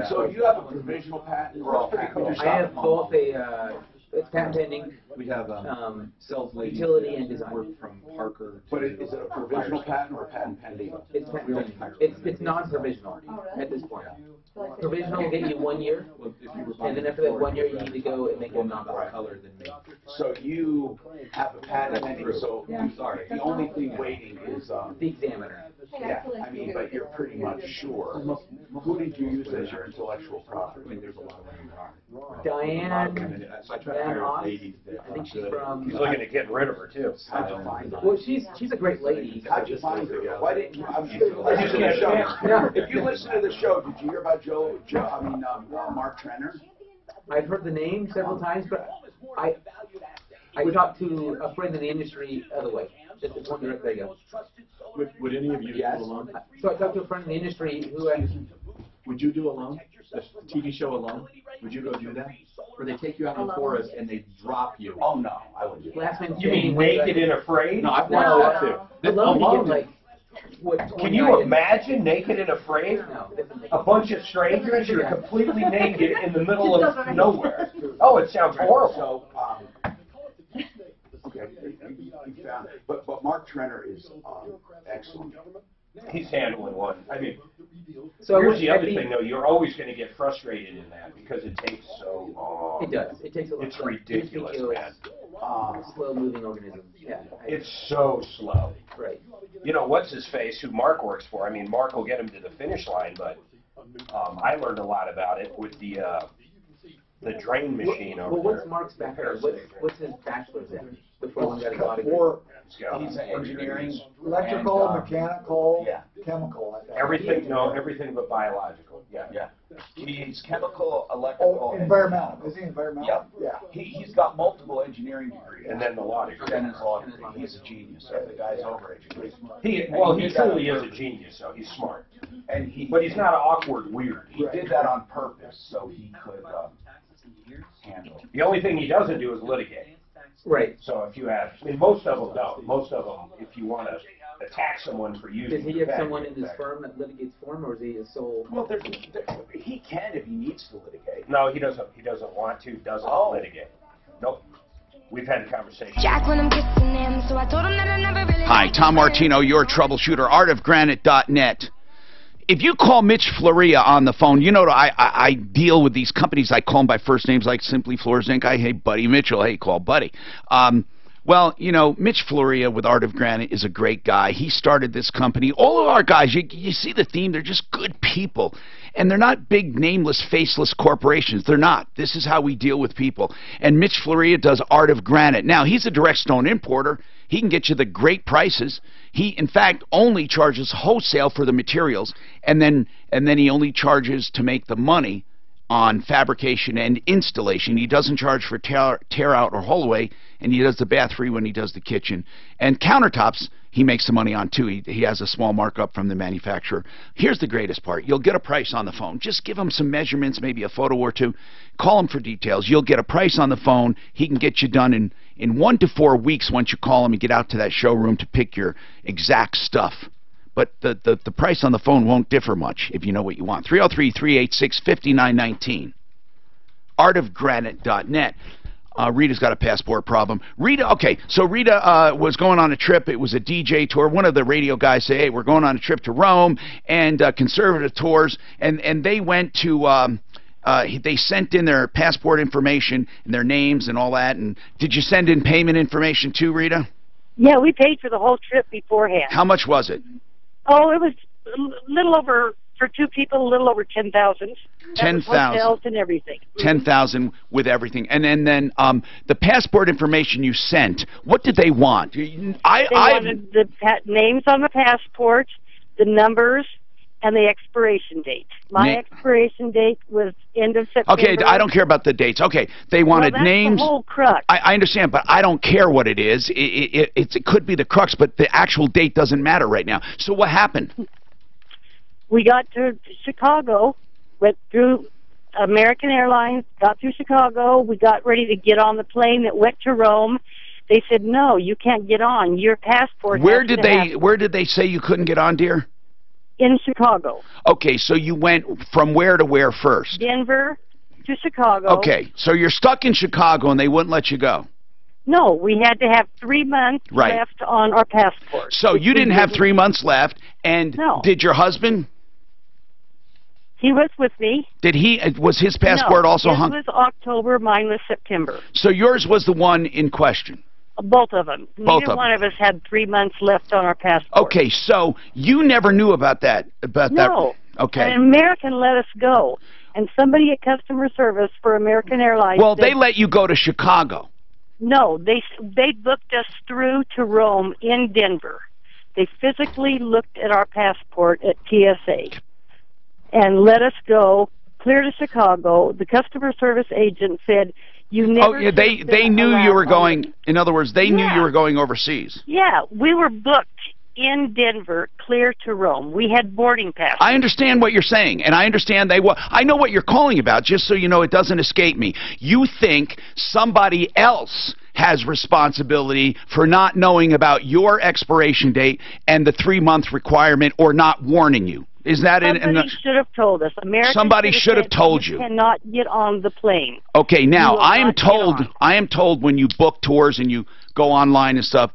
B: So you have a provisional patent or all patent?
C: I have both it's patent pending.
K: We have sales lady
C: utility and design.
K: Work from Parker.
B: But is it a provisional patent or a patent pending?
C: It's patent pending. It's non-provisional at this point. Provisional will get you 1 year, and then after that 1 year, you need to go and make a
K: color than me.
B: So you have a patent pending, so sorry, the only thing waiting is
C: the examiner.
B: yeah, I mean, but you're pretty much sure. Who did you use as your intellectual property?
K: I mean, there's a lot of women there are.
C: Diane.
K: So I try to hire ladies that
C: I think she's from.
A: He's looking at getting rid of her too.
B: How'd you find her?
C: Well, she's a great lady.
B: How'd you find her? Why didn't you? I'm sure
A: I just can't
B: show.
C: Yeah.
B: If you listen to the show, did you hear about Mark Trenner?
C: I've heard the name several times, but I talked to a friend in the industry other way. Just one direct. There you go.
K: Would any of you do a loan?
C: So I talked to a friend in the industry who.
K: Would you do a loan? A TV show alone? Would you go do that? Or they take you out in the forest and they drop you?
B: Oh no, I wouldn't do that.
C: Last man
A: You mean Naked and Afraid?
K: No, I've watched that too.
C: Alone, you get like.
A: Can you imagine Naked and Afraid?
C: No,
A: a bunch of strangers, you're completely naked in the middle of nowhere. Oh, it sounds horrible.
B: So, okay, you found it. But Mark Trenner is excellent.
A: He's handling one. I mean,
C: so
A: here's the other thing, though. You're always going to get frustrated in that because it takes so long.
C: It does. It takes a long
A: It's ridiculous, man.
C: Slow-moving organism. Yeah.
A: It's so slow.
C: Right.
A: You know, what's his face, who Mark works for? I mean, Mark will get him to the finish line, but I learned a lot about it with the drain machine over there.
C: Well, what's Mark's background? What's his bachelor's in? Before one got his audit.
B: He's engineering,
D: electrical,
B: and,
D: mechanical,
B: yeah.
D: chemical. I think.
A: Everything but biological. Yeah.
B: Yeah. He's chemical, electrical,
D: environmental. Is he environmental?
B: Yeah. He's got multiple engineering degrees.
A: And then the law degree.
B: He's a genius. The guy's over-educated.
A: He truly is a genius, so he's smart. But he's not awkward weird.
B: He did that on purpose so he could handle it.
A: The only thing he doesn't do is litigate.
C: Right.
A: So if you have, I mean, most of them don't. Most of them, if you want to attack someone for using.
C: Does he have someone in his firm that litigates for him, or is he a sole?
B: Well, he can if he needs to litigate.
A: No, he doesn't. He doesn't want to. Doesn't litigate. Nope. We've had a conversation.
I: Jack when I'm kissing him, so I told him that I never really.
F: Hi, Tom Martino, your troubleshooter, artofgranite.net. if you call Mitch Floria on the phone, you know, I deal with these companies. I call them by first names, like Simply Floors Inc. Hey, Buddy Mitchell. Hey, call Buddy. Well, you know, Mitch Floria with Art of Granite is a great guy. He started this company. All of our guys, you see the theme, they're just good people. And they're not big, nameless, faceless corporations. They're not. This is how we deal with people. And Mitch Floria does Art of Granite. Now, he's a direct stone importer. He can get you the great prices. He, in fact, only charges wholesale for the materials, and then he only charges to make the money on fabrication and installation. He doesn't charge for tear out or haul away, and he does the bathroom when he does the kitchen. And countertops, he makes some money on too. He has a small markup from the manufacturer. Here's the greatest part. You'll get a price on the phone. Just give him some measurements, maybe a photo or two. Call him for details. You'll get a price on the phone. He can get you done in 1 to 4 weeks once you call him and get out to that showroom to pick your exact stuff. But the price on the phone won't differ much if you know what you want. 303-386-5919. artofgranite.net. Rita's got a passport problem. Rita, okay, so Rita was going on a trip. It was a DJ tour. One of the radio guys said, hey, we're going on a trip to Rome and conservative tours. And they went to, they sent in their passport information and their names and all that. And did you send in payment information too, Rita?
G: Yeah, we paid for the whole trip beforehand.
F: How much was it?
G: Oh, it was a little over, for 2 people, a little over 10,000.
F: 10,000.
G: Hotels and everything.
F: 10,000 with everything. And then the passport information you sent, what did they want?
G: They wanted the names on the passport, the numbers, and the expiration date. My expiration date was end of September.
F: Okay, I don't care about the dates. Okay, they wanted
G: that's
F: names.
G: The whole crux.
F: I understand, but I don't care what it is. It could be the crux, but the actual date doesn't matter right now. So what happened?
G: We got to Chicago, went through American Airlines, got through Chicago. We got ready to get on the plane that went to Rome. They said, no, you can't get on. Your passport.
F: Where did they say you couldn't get on, dear?
G: In Chicago.
F: Okay, so you went from where to where first?
G: Denver to Chicago.
F: Okay, so you're stuck in Chicago and they wouldn't let you go.
G: No, we had to have 3 months left on our passport.
F: So you didn't have 3 months left, and did your husband?
G: He was with me.
F: Did he? Was his passport also hung?
G: His was October, mine was September.
F: So yours was the one in question?
G: Both of them. Neither one of us had 3 months left on our passport.
F: Okay, so you never knew about that?
G: No.
F: Okay.
G: An American let us go, and somebody at customer service for American Airlines.
F: Well, they let you go to Chicago.
G: No, they booked us through to Rome in Denver. They physically looked at our passport at TSA and let us go clear to Chicago. The customer service agent said, you never...
F: Oh, yeah, they knew you were going... In other words, they knew you were going overseas.
G: Yeah, we were booked in Denver, clear to Rome. We had boarding passes.
F: I understand what you're saying, and I understand I know what you're calling about, just so you know it doesn't escape me. You think somebody else has responsibility for not knowing about your expiration date and the 3-month requirement or not warning you. Is that
G: somebody should have told us.
F: Somebody should have told you.
G: Cannot get on the plane.
F: Okay, now I am told when you book tours and you go online and stuff,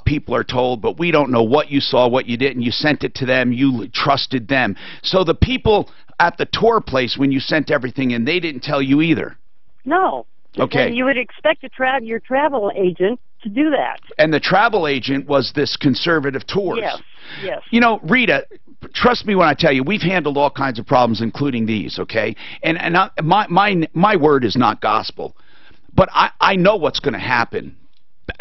F: people are told, but we don't know what you saw, what you didn't. You sent it to them. You trusted them. So the people at the tour place, when you sent everything in, they didn't tell you either.
G: No.
F: Okay.
G: And you would expect your travel agent to do that.
F: And the travel agent was this Conservative Tours.
G: Yes, yes.
F: You know, Rita, trust me when I tell you, we've handled all kinds of problems, including these, okay? And my word is not gospel. But I know what's going to happen.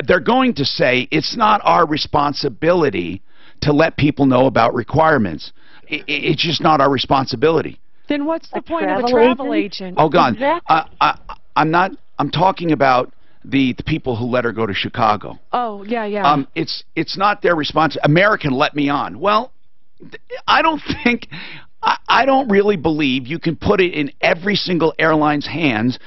F: They're going to say it's not our responsibility to let people know about requirements. It's just not our responsibility.
E: Then what's the point of a travel agent?
F: Oh, God.
E: Exactly.
F: I'm talking about the people who let her go to Chicago.
E: Oh, yeah.
F: It's not their responsibility. American let me on. Well, I don't really believe you can put it in every single airline's hands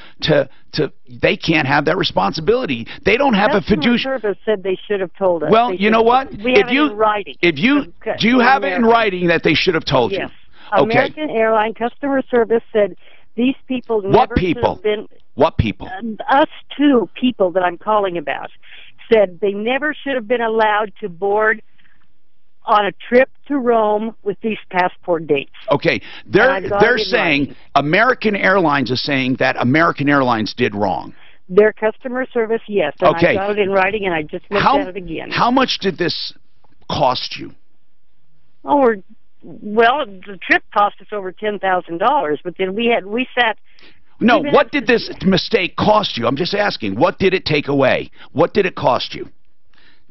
F: they can't have that responsibility. They don't have a fiduciary.
G: Service said they should have told us.
F: Well, you know what?
G: We have it in writing.
F: Do you have it in writing that they should have told you?
G: Yes.
F: Okay.
G: American Airline customer service said these people never should have been.
F: What people?
G: Us two people that I'm calling about said they never should have been allowed to board on a trip to Rome with these passport dates.
F: Okay, they're saying American Airlines is saying that American Airlines did wrong.
G: Their customer service, yes, and
F: Okay.
G: I got it in writing, and I just looked at it again.
F: How much did this cost you?
G: Oh, well, the trip cost us over $10,000, but then we sat.
F: No, what did this mistake cost you? I'm just asking. What did it take away? What did it cost you?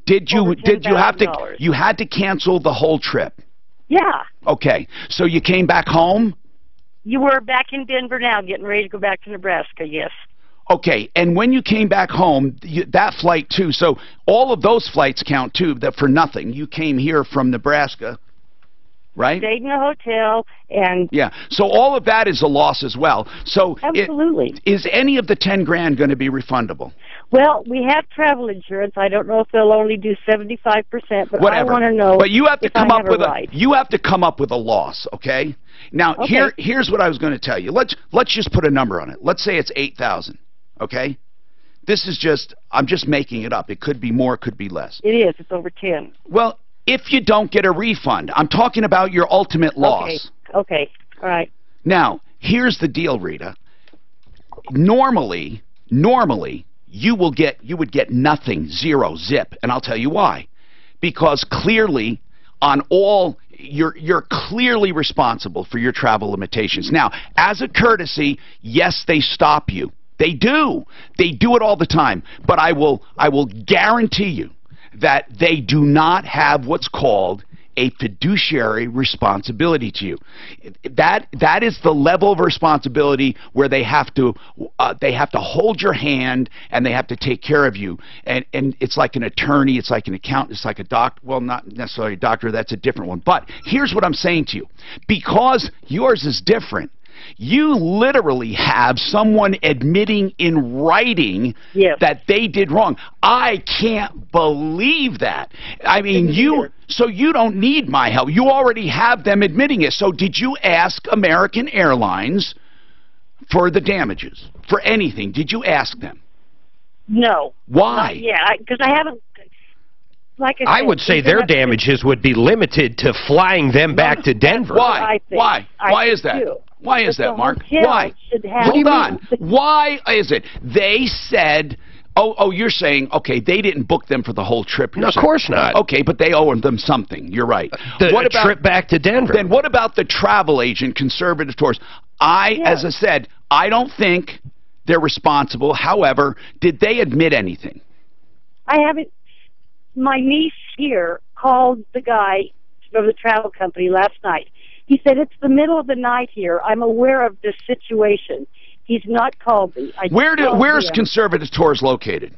F: Did you have to you had to cancel the whole trip?
G: Yeah.
F: Okay. So you came back home?
G: You were back in Denver now, getting ready to go back to Nebraska, yes.
F: Okay, and when you came back home, that flight too, so all of those flights count too, that for nothing. You came here from Nebraska, right?
G: Stayed in a hotel, and...
F: Yeah, so all of that is a loss as well. So
G: absolutely.
F: Is any of the 10 grand going to be refundable?
G: Well, we have travel insurance. I don't know if they'll only do 75%, but
F: Whatever.
G: I want to know.
F: But you have to come up with
G: you
F: have to come up with a loss, okay? Now here's what I was going to tell you. Let's just put a number on it. Let's say it's 8,000. Okay? This is I'm just making it up. It could be more, it could be less.
G: It is. It's over 10.
F: Well, if you don't get a refund, I'm talking about your ultimate loss.
G: Okay. All right.
F: Now, here's the deal, Rita. Normally, you would get nothing, zero, zip, and I'll tell you why. Because clearly, you're clearly responsible for your travel limitations. Now, as a courtesy, yes, they stop you. They do. They do it all the time. But I will guarantee you that they do not have what's called a fiduciary responsibility to you. That is the level of responsibility where they have to hold your hand and they have to take care of you. And it's like an attorney, it's like an accountant, it's like a doctor. Well, not necessarily a doctor, that's a different one. But here's what I'm saying to you. Because yours is different, you literally have someone admitting in writing that they did wrong. I can't believe that. I mean, so you don't need my help. You already have them admitting it. So did you ask American Airlines for the damages, for anything? Did you ask them?
G: No.
F: Why?
G: Because I haven't. Like I
H: would say their damages would be limited to flying them back to Denver.
F: Why? Why is that? Why is that, Mark? Why? Hold on. Why is it? They said, oh, you're saying, okay, they didn't book them for the whole trip.
H: No, of course not.
F: Okay, but they owe them something. You're right.
H: The trip back to Denver.
F: Then what about the travel agent, Conservative Tours? As I said, I don't think they're responsible. However, did they admit anything?
G: I haven't. My niece here called the guy from the travel company last night. He said, it's the middle of the night here. I'm aware of this situation. He's not called me.
F: Where's Conservative Tours located?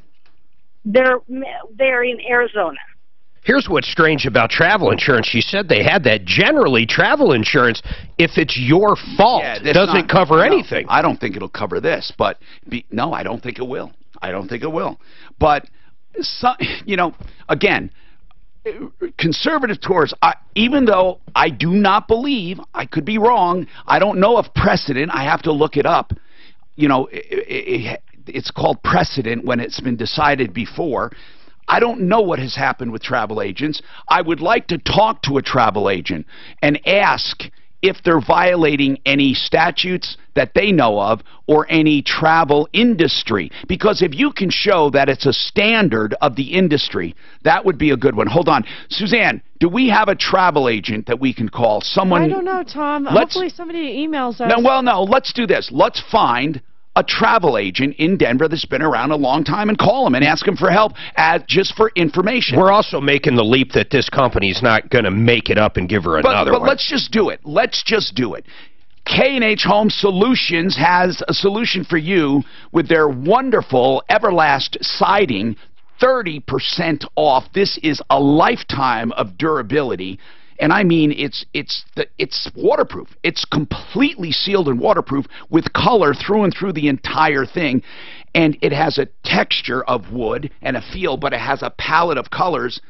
G: They're in Arizona.
H: Here's what's strange about travel insurance. She said they had that. Generally, travel insurance, if it's your fault, doesn't cover anything.
F: I don't think it'll cover this, but no, I don't think it will. I don't think it will. But, again, Conservative Tours, even though I do not believe, I could be wrong, I don't know of precedent, I have to look it up. It's called precedent when it's been decided before. I don't know what has happened with travel agents. I would like to talk to a travel agent and ask if they're violating any statutes that they know of or any travel industry. Because if you can show that it's a standard of the industry, that would be a good one. Hold on. Suzanne, do we have a travel agent that we can call? Someone.
O: I don't know, Tom. Hopefully somebody emails us.
F: No, let's do this. Let's find a travel agent in Denver that's been around a long time and call them and ask them for help just for information.
H: We're also making the leap that this company's not going to make it up and give her another one.
F: But let's just do it. Let's just do it. K&H Home Solutions has a solution for you with their wonderful Everlast siding, 30% off. This is a lifetime of durability. And I mean, it's waterproof. It's completely sealed and waterproof with color through and through the entire thing. And it has a texture of wood and a feel, but it has a palette of colors.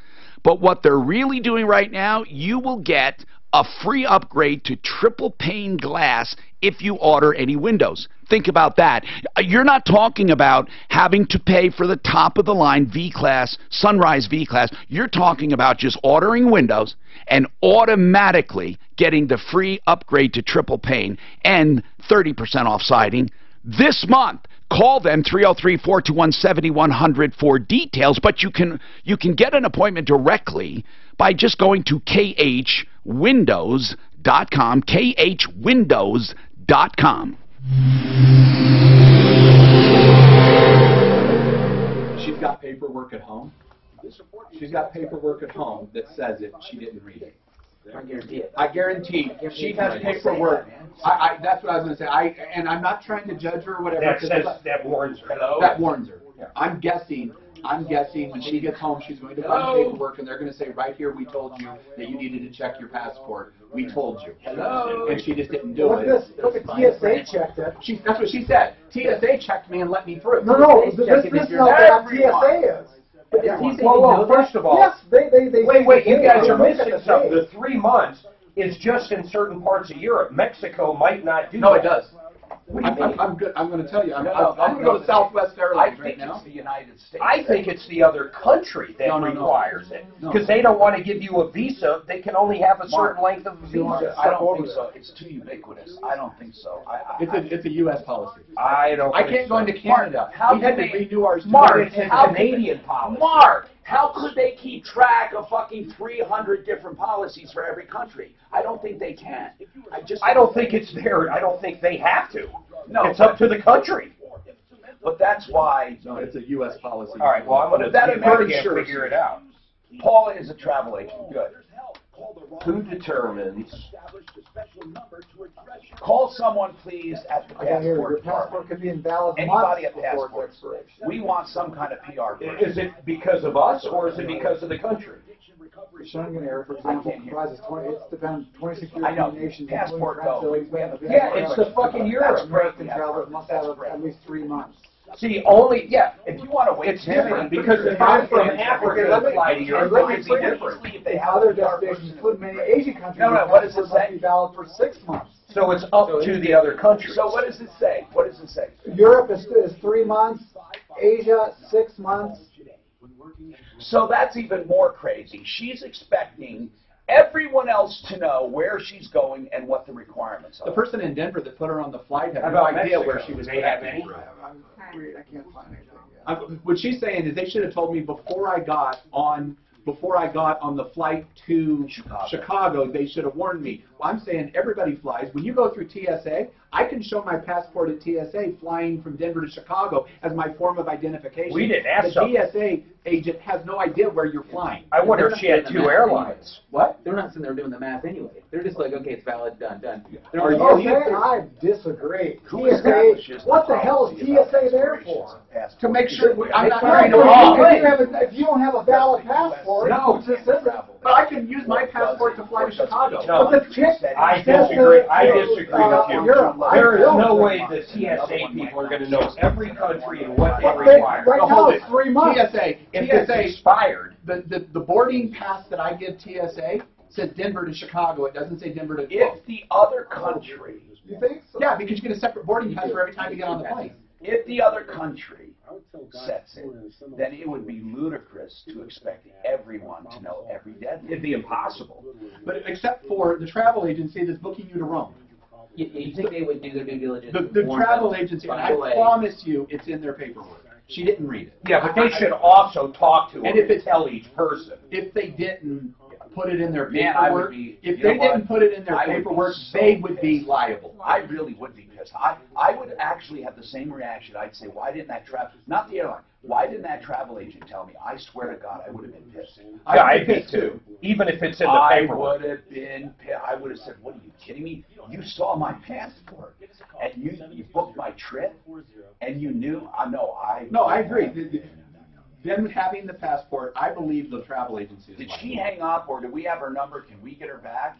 F: But what they're really doing right now, you will get a free upgrade to triple pane glass if you order any windows. Think about that. You're not talking about having to pay for the top-of-the-line V-Class, Sunrise V-Class. You're talking about just ordering windows and automatically getting the free upgrade to triple pane and 30% off siding this month. Call them 303-421-7100 for details, but you can get an appointment directly by just going to khwindows.com, khwindows.com.
K: She's got paperwork at home. She's got paperwork at home that says it. She didn't read it.
C: I guarantee it.
K: I guarantee she has paperwork. That's what I was going to say. And I'm not trying to judge her or whatever.
A: That warns her.
K: That warns her. Yeah. I'm guessing when she gets home, she's going to find paperwork, and they're going to say, right here, we told you that you needed to check your passport. We told you. Hello. And she just didn't do it.
D: Look at TSA checked it.
K: That's what she said. TSA checked me and let me through.
D: No, this is how bad TSA is.
A: Well, first of all,
D: yes, they
A: wait, you guys are missing something. The 3 months is just in certain parts of Europe. Mexico might not do that.
K: No, it does. I'm good. I'm going to tell you. I'm going to go to Southwest Airlines right now.
B: It's the United States.
A: I think it's the other country that requires it. Because they don't want to give you a visa. They can only have a certain length of visa.
B: I don't think so. It's too ubiquitous. I don't think so.
K: It's a U.S. policy.
A: I
K: can't go into Canada.
B: How
K: can they renew ours?
A: Mark, it's a Canadian policy.
B: Mark, how could they keep track of fucking 300 different policies for every country? I don't think they can.
A: I don't think it's there. I don't think they have to.
B: No,
A: it's up to the country.
B: But that's why.
K: No, it's a U.S. policy.
A: All right. Well, I'm going to figure it out.
B: Paula is a travel agent. Good.
A: Who determines?
B: Call someone, please, at the passport.
D: Your passport could be invalid.
B: Anybody at passport. We want some kind of PR.
A: Is it because of us or is it because of the country?
D: Schengen area, for example, comprises 26
B: European
D: nations.
B: Passport
A: it's the fucking Europe.
D: American travelers must have at least 3 months.
A: See, if you want to wait, it's different because if I'm from Africa and fly to Europe, it might be different.
D: Other destinations, including many Asian countries,
B: what does it say?
D: Be valid for 6 months.
A: So it's up to the other countries.
B: So what does it say? What does it say?
D: Europe is 3 months. Asia 6 months.
B: So that's even more crazy. She's expecting everyone else to know where she's going and what the requirements are.
K: The person in Denver that put her on the flight had no idea where she was going.
A: They have any?
D: I can't find anything yet.
K: What she's saying is they should have told me before I got on the flight to Chicago, they should have warned me. Well, I'm saying everybody flies. When you go through TSA, I can show my passport at TSA flying from Denver to Chicago as my form of identification.
A: We didn't ask
K: the TSA agent has no idea where you're flying.
A: I wonder if she had 2 airlines.
K: What?
C: They're not sitting there doing the math anyway. They're just like, okay, it's valid, done.
D: I disagree. TSA, what the hell is TSA there for?
K: To make sure I'm not
D: carrying
K: the wrong.
D: If you don't have a valid passport,
K: but I can use my passport to fly to Chicago.
A: No, I disagree. with you. There is no way the TSA people are going to know every country and what they require.
D: Right now it's 3 months.
K: TSA
A: expired.
K: The boarding pass that I give TSA says Denver to Chicago. It doesn't say Denver to.
B: If the other country.
D: You think so?
K: Yeah, because you get a separate boarding pass for every time you get on the plane.
B: If the other country sets it, then it would be ludicrous to expect everyone to know every deadline.
A: It'd be impossible.
K: But except for the travel agency that's booking you to Rome.
C: You think they would do their due diligence?
K: The travel agency, and I promise you, it's in their paperwork. She didn't read it.
A: Yeah, but they should also talk to her and tell each person.
K: If they didn't put it in their paperwork, they would be liable.
B: I really would be pissed. I would actually have the same reaction. I'd say, why didn't that not the airline, why didn't that travel agent tell me? I swear to God, I would have been pissed.
A: Yeah, I'd be too. Even if it's in the paperwork.
B: I would have said, what are you kidding me? You saw my passport, and you booked my trip, and you knew. No,
K: I agree. Them having the passport, I believe the travel agency.
B: Did she hang up, or do we have her number? Can we get her back?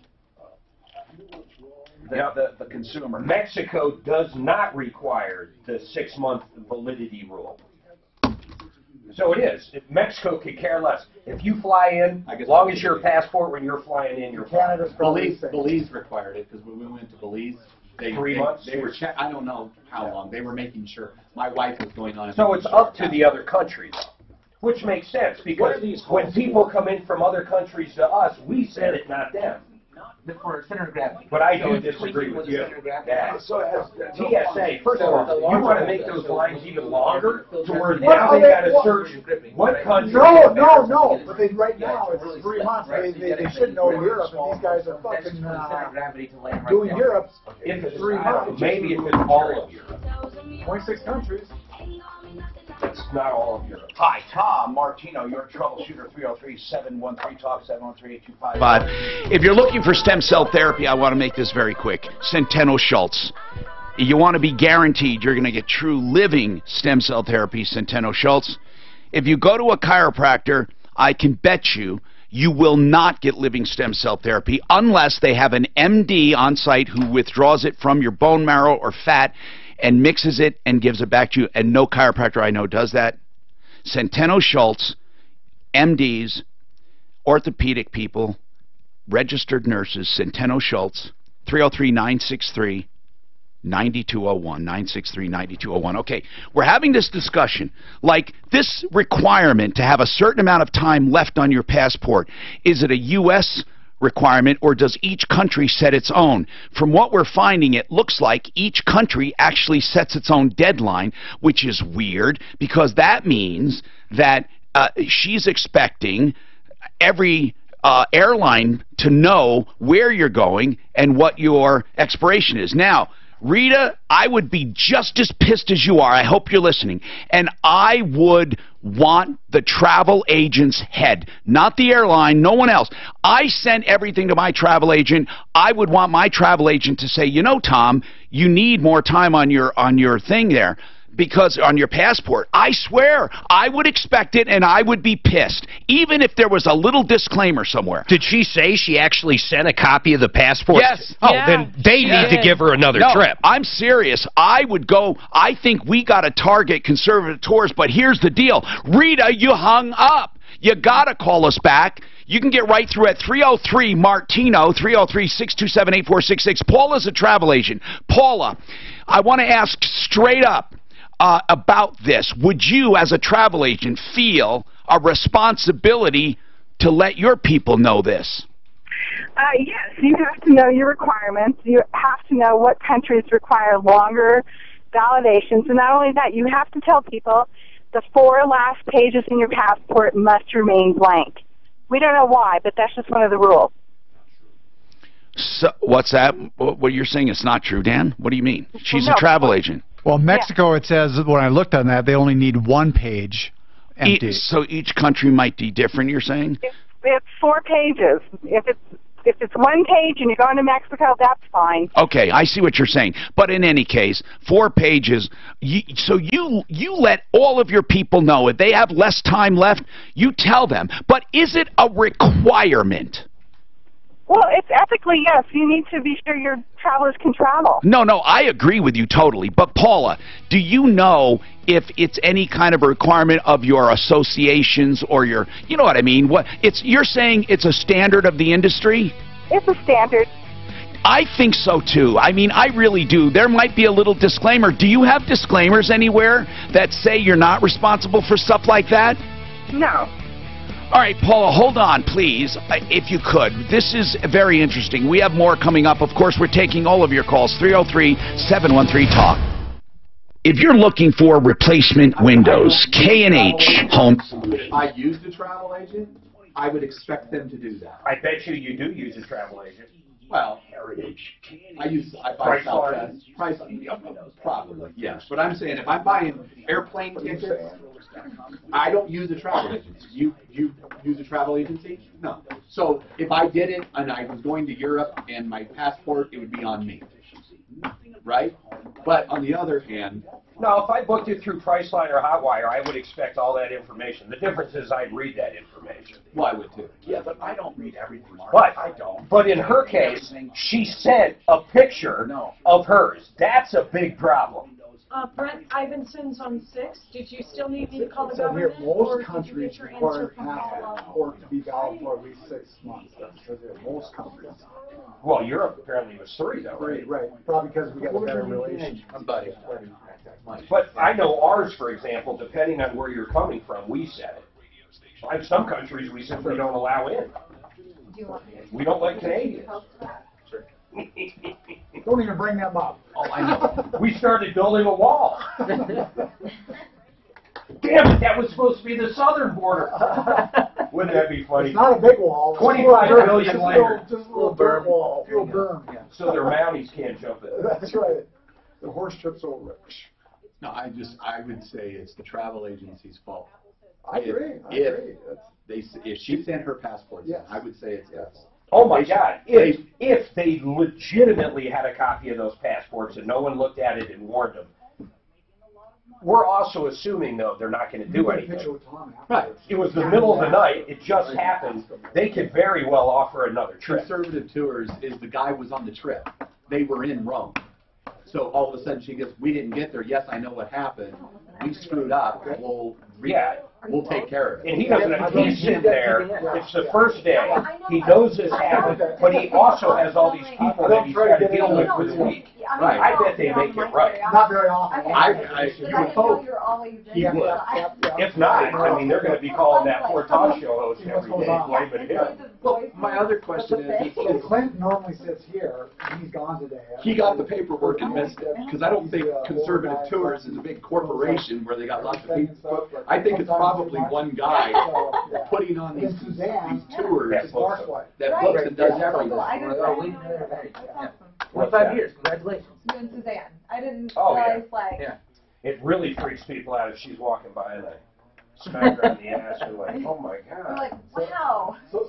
B: The consumer.
A: Mexico does not require the 6-month validity rule. So it is. Mexico could care less. If you fly in, as long as your passport when you're flying in, you're flying.
K: Belize required it because when we went to Belize,
A: 3 months?
K: They were I don't know how long. They were making sure. My wife was going on.
A: So it's up to the other country, though. Which makes sense, because when people come in from other countries to us, we set it, not them.
C: For center of gravity.
A: But I do disagree with you. Yeah. So TSA, first of all, you want to make those lines even longer to where now they got to search what country.
D: No. But right now it's 3 months. They should know Europe, and these guys are fucking doing Europe.
A: If it's 3 months, maybe if it's all of Europe.
D: 26 countries.
A: That's not all of Europe.
B: Hi, Tom Martino, your troubleshooter, 303-713-TALK, 713-825.
F: If you're looking for stem cell therapy, I want to make this very quick. Centeno Schultz. You want to be guaranteed you're going to get true living stem cell therapy, Centeno Schultz. If you go to a chiropractor, I can bet you will not get living stem cell therapy unless they have an MD on site who withdraws it from your bone marrow or fat and mixes it and gives it back to you, and no chiropractor I know does that. Centeno Schultz, MDs, orthopedic people, registered nurses, Centeno Schultz, 303-963-9201, 963-9201. Okay, we're having this discussion. Like, this requirement to have a certain amount of time left on your passport, is it a U.S. requirement, or does each country set its own? From what we're finding, it looks like each country actually sets its own deadline, which is weird, because that means that she's expecting every airline to know where you're going and what your expiration is. Now, Rita, I would be just as pissed as you are. I hope you're listening. And I would want the travel agent's head, not the airline, no one else. I sent everything to my travel agent. I would want my travel agent to say, you know, Tom, you need more time on your thing there, because on your passport. I swear, I would expect it, and I would be pissed, even if there was a little disclaimer somewhere.
H: Did she say she actually sent a copy of the passport?
F: Yes.
H: Oh, then they need to give her another trip.
F: I'm serious. I would go. I think we got to target conservative tours, but here's the deal. Rita, you hung up. You got to call us back. You can get right through at 303-MARTINO, 303-627-8466. Paula's a travel agent. Paula, I want to ask straight up, about this. Would you, as a travel agent, feel a responsibility to let your people know this?
G: Yes, you have to know your requirements. You have to know what countries require longer validations. And not only that, you have to tell people the 4 last pages in your passport must remain blank. We don't know why, but that's just one of the rules.
F: So, what's that? What you're saying is not true, Dan? What do you mean? She's a travel agent.
K: Well, Mexico, it says, when I looked on that, they only need 1 page empty.
F: So each country might be different, you're saying?
G: It's 4 pages. If it's 1 page and you're going to Mexico, that's fine.
F: Okay, I see what you're saying. But in any case, 4 pages. So you let all of your people know if they have less time left, you tell them. But is it a requirement?
G: Well, it's ethically, yes. You need to be sure your travelers can travel.
F: No, I agree with you totally. But, Paula, do you know if it's any kind of a requirement of your associations or your, you know what I mean? You're saying it's a standard of the industry?
G: It's a standard.
F: I think so, too. I mean, I really do. There might be a little disclaimer. Do you have disclaimers anywhere that say you're not responsible for stuff like that?
G: No.
F: All right, Paula, hold on, please, if you could. This is very interesting. We have more coming up. Of course, we're taking all of your calls, 303-713-TALK. If you're looking for replacement windows, K&H Home...
K: If I used a travel agent, I would expect them to do that.
A: I bet you do use a travel agent.
K: Well, I buy Southwest. Probably, yes. But I'm saying if I'm buying airplane tickets, I don't use a travel agency. You use a travel agency? No. So if I did it and I was going to Europe and my passport, it would be on me. Right? But on the other hand...
A: No, if I booked it through Priceline or Hotwire, I would expect all that information. The difference is I'd read that information.
B: Well, I would too. Yeah, but I don't read everything, Mark.
A: But
B: I don't.
A: But in her case, she sent a picture of hers. That's a big problem.
E: Brent Ivenson's on 6. Did you still need me to call the
D: So here,
E: government? or
D: most
E: did you
D: countries
E: get your
D: require
E: answer from Colorado?
D: passport to be valid for at least 6 months. That's because most countries.
A: Well, Europe apparently was 3 though, right?
D: Right. Probably because we got a better relationship.
B: Buddy.
A: But I know ours, for example, depending on where you're coming from, we set it. Like some countries, we simply don't allow in. We don't like Canadians.
D: Don't even bring them up.
B: Oh, I know.
A: We started building a wall. Damn it, that was supposed to be the southern border. Wouldn't that be funny?
D: It's not a big wall.
A: 25 billion later.
D: Just a little berm wall. Little berm.
A: So their Mounties can't jump it.
D: That's right. The horse trips over it.
K: No, I would say it's the travel agency's fault.
D: I agree.
K: If she sent her passport,
D: yes.
K: I would say it's yes.
A: Oh my God! If they legitimately had a copy of those passports and no one looked at it and warned them, we're also assuming though they're not going to do anything.
K: Right.
A: It was the middle of the night. It just happened. They could very well offer another trip.
K: Conservative Tours is the guy was on the trip. They were in Rome. So all of a sudden she goes, we didn't get there. Yes, I know what happened. We screwed up. We'll take care of it.
A: And he doesn't. He's in there. It's the first day. He knows this happened, but he also has all these people that he's got to deal with for the week.
K: Right.
A: I bet they make it right.
D: Not very often.
K: You would hope he would.
A: If not, I mean, they're going to be calling that poor talk show host every day, blaming him.
K: Well, my other question is,
D: So Clint normally sits here. He's gone today.
K: he got the paperwork and missed it because I don't think Conservative Tours is a big corporation where they got lots of people. I think it's probably one guy putting on these tours that books and does everything.
C: 25 years. Congratulations.
P: You and Suzanne. I didn't
A: Oh, yeah.
P: realize, like...
C: Yeah.
A: It really freaks people out if she's walking by and I smack her on the ass and like, oh my
P: We're
A: God.
P: like, wow.
D: So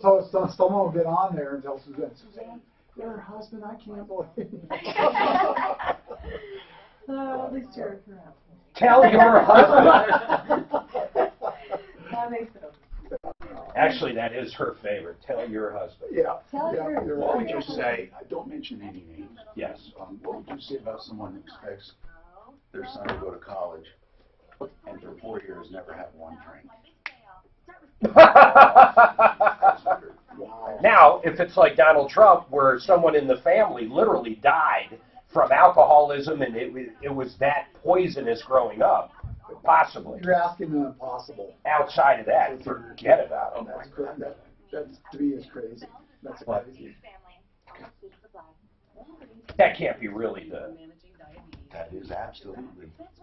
D: someone will get on there and tell Suzanne, you're her husband, I can't believe.
P: At least you're around.
A: Tell your husband.
P: That makes it okay.
A: Actually, that is her favorite. Tell your husband.
D: Yeah.
P: Tell your
B: What would you say, don't mention any names,
A: Yes.
B: what would you say about someone who expects their son to go to college and for 4 years never have one drink?
A: Now, if it's like Donald Trump, where someone in the family literally died from alcoholism and it was that poisonous growing up, possibly.
D: You're asking the impossible.
A: Outside of that, forget about it.
D: That's crazy. That's to me is crazy. That's crazy.
A: That can't be really
B: That is absolutely.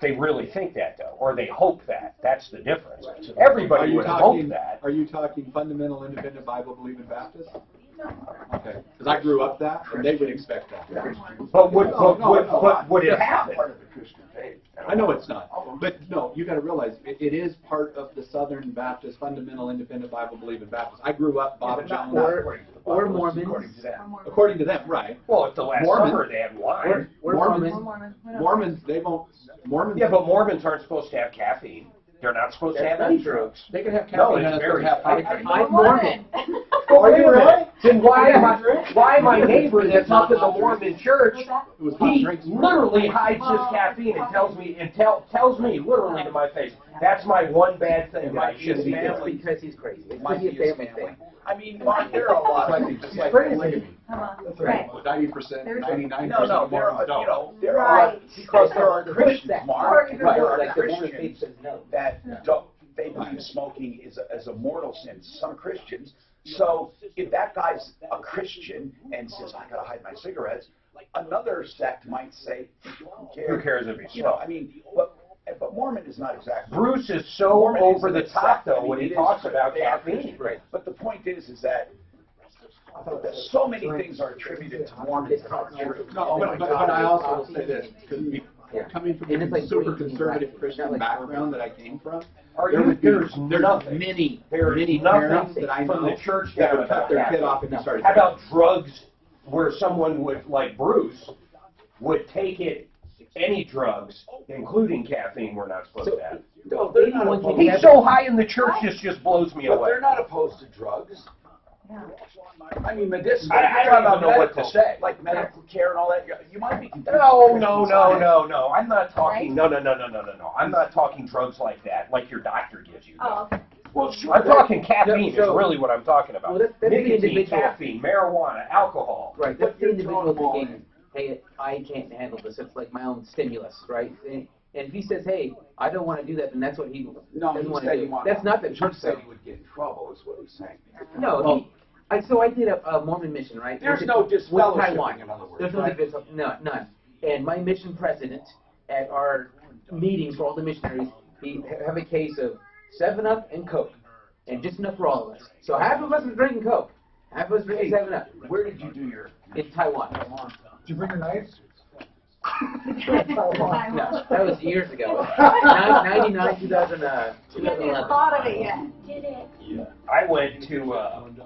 A: They really think that though, or they hope that. That's the difference. Everybody would hope that.
K: Are you talking fundamental independent Bible believing Baptist? Okay, because I grew up that, and they would expect that.
A: But would it happen?
K: I know it's not, but no, you got to realize it is part of the Southern Baptist, fundamental independent Bible believing Baptist. I grew up Bob Jones.
C: Or Mormons.
K: According to them, right?
A: Well, if the last summer they had wine.
K: Mormons, they won't. Mormons.
A: Yeah, but Mormons aren't supposed to have caffeine. They're not supposed to have any drugs.
K: They can have caffeine.
A: No,
K: and
A: it's
K: they're
A: very.
K: have
C: I'm Mormon.
A: Are you really? Then why my neighbor that's up in the Mormon church, he literally hides his caffeine and tells me literally to my face, that's my one bad thing that I shouldn't be doing.
C: Because he's crazy. It
B: might be
C: a family thing.
B: I mean, there are a lot of things.
K: It's like
D: crazy.
K: That's right. 90%, 99%
B: No,
K: of Mormons don't.
B: you know, there are, because there are Christians, Mark,
C: Right.
B: there are
C: Like the Mormon
B: Christians
C: faith says no.
B: that don't, they believe smoking is a mortal sin, some Christians. So if that guy's a Christian and says, I gotta hide my cigarettes, another sect might say,
A: Who cares if he
B: You know,
A: smokes?
B: I mean, but Mormon is not exactly.
A: Bruce is so
B: Mormon
A: over
B: is
A: the
B: an
A: top,
B: exact-
A: though,
B: I mean,
A: when he
B: it is
A: talks
B: true.
A: about
B: They are
A: caffeine.
B: Christian. Right. But the point is that so many things are attributed to Mormons that aren't true.
K: No, but I also will say this, because coming from a super conservative Christian background that I came from, there's many parents that I know
A: from the church
K: that would cut their kid off if he started.
A: How about drugs, where someone would, like Bruce, would take it, any drugs, including caffeine, we're not supposed to have.
B: No, they're not opposed.
A: He's so high in the church, this just blows me
B: But
A: away.
B: they're not opposed to drugs. I mean, medicinal. I don't even know what to say. Like medical care and all that. You might be confused.
A: No. I'm not talking. No. I'm not talking drugs like that, like your doctor gives you.
P: Oh, okay.
A: Well, sure. I'm talking caffeine is really what I'm talking about.
C: Well, that's
A: Nicotine, caffeine, marijuana, alcohol.
C: Right. That's the individual thinking, hey, I can't handle this. It's like my own stimulus, right? And if he says, hey, I don't want to do that, then that's what he doesn't want to do. That's not the truth.
B: Said he would get in trouble, is what he's saying.
C: No. So I did a Mormon mission, right?
B: There's no disfellowshipping,
C: Taiwan.
B: in other words.
C: There's no disfellowshipping, none. And my mission president at our meetings for all the missionaries, he have a case of 7-Up and Coke, and just enough for all of us. So half of us are drinking Coke, half of us drinking 7-Up.
B: Where did you do your?
C: In Taiwan.
D: Did you bring your knives?
C: No, that was years ago. 99, 2011.
P: You haven't even thought of it yet. Did it?
A: Yeah. I went to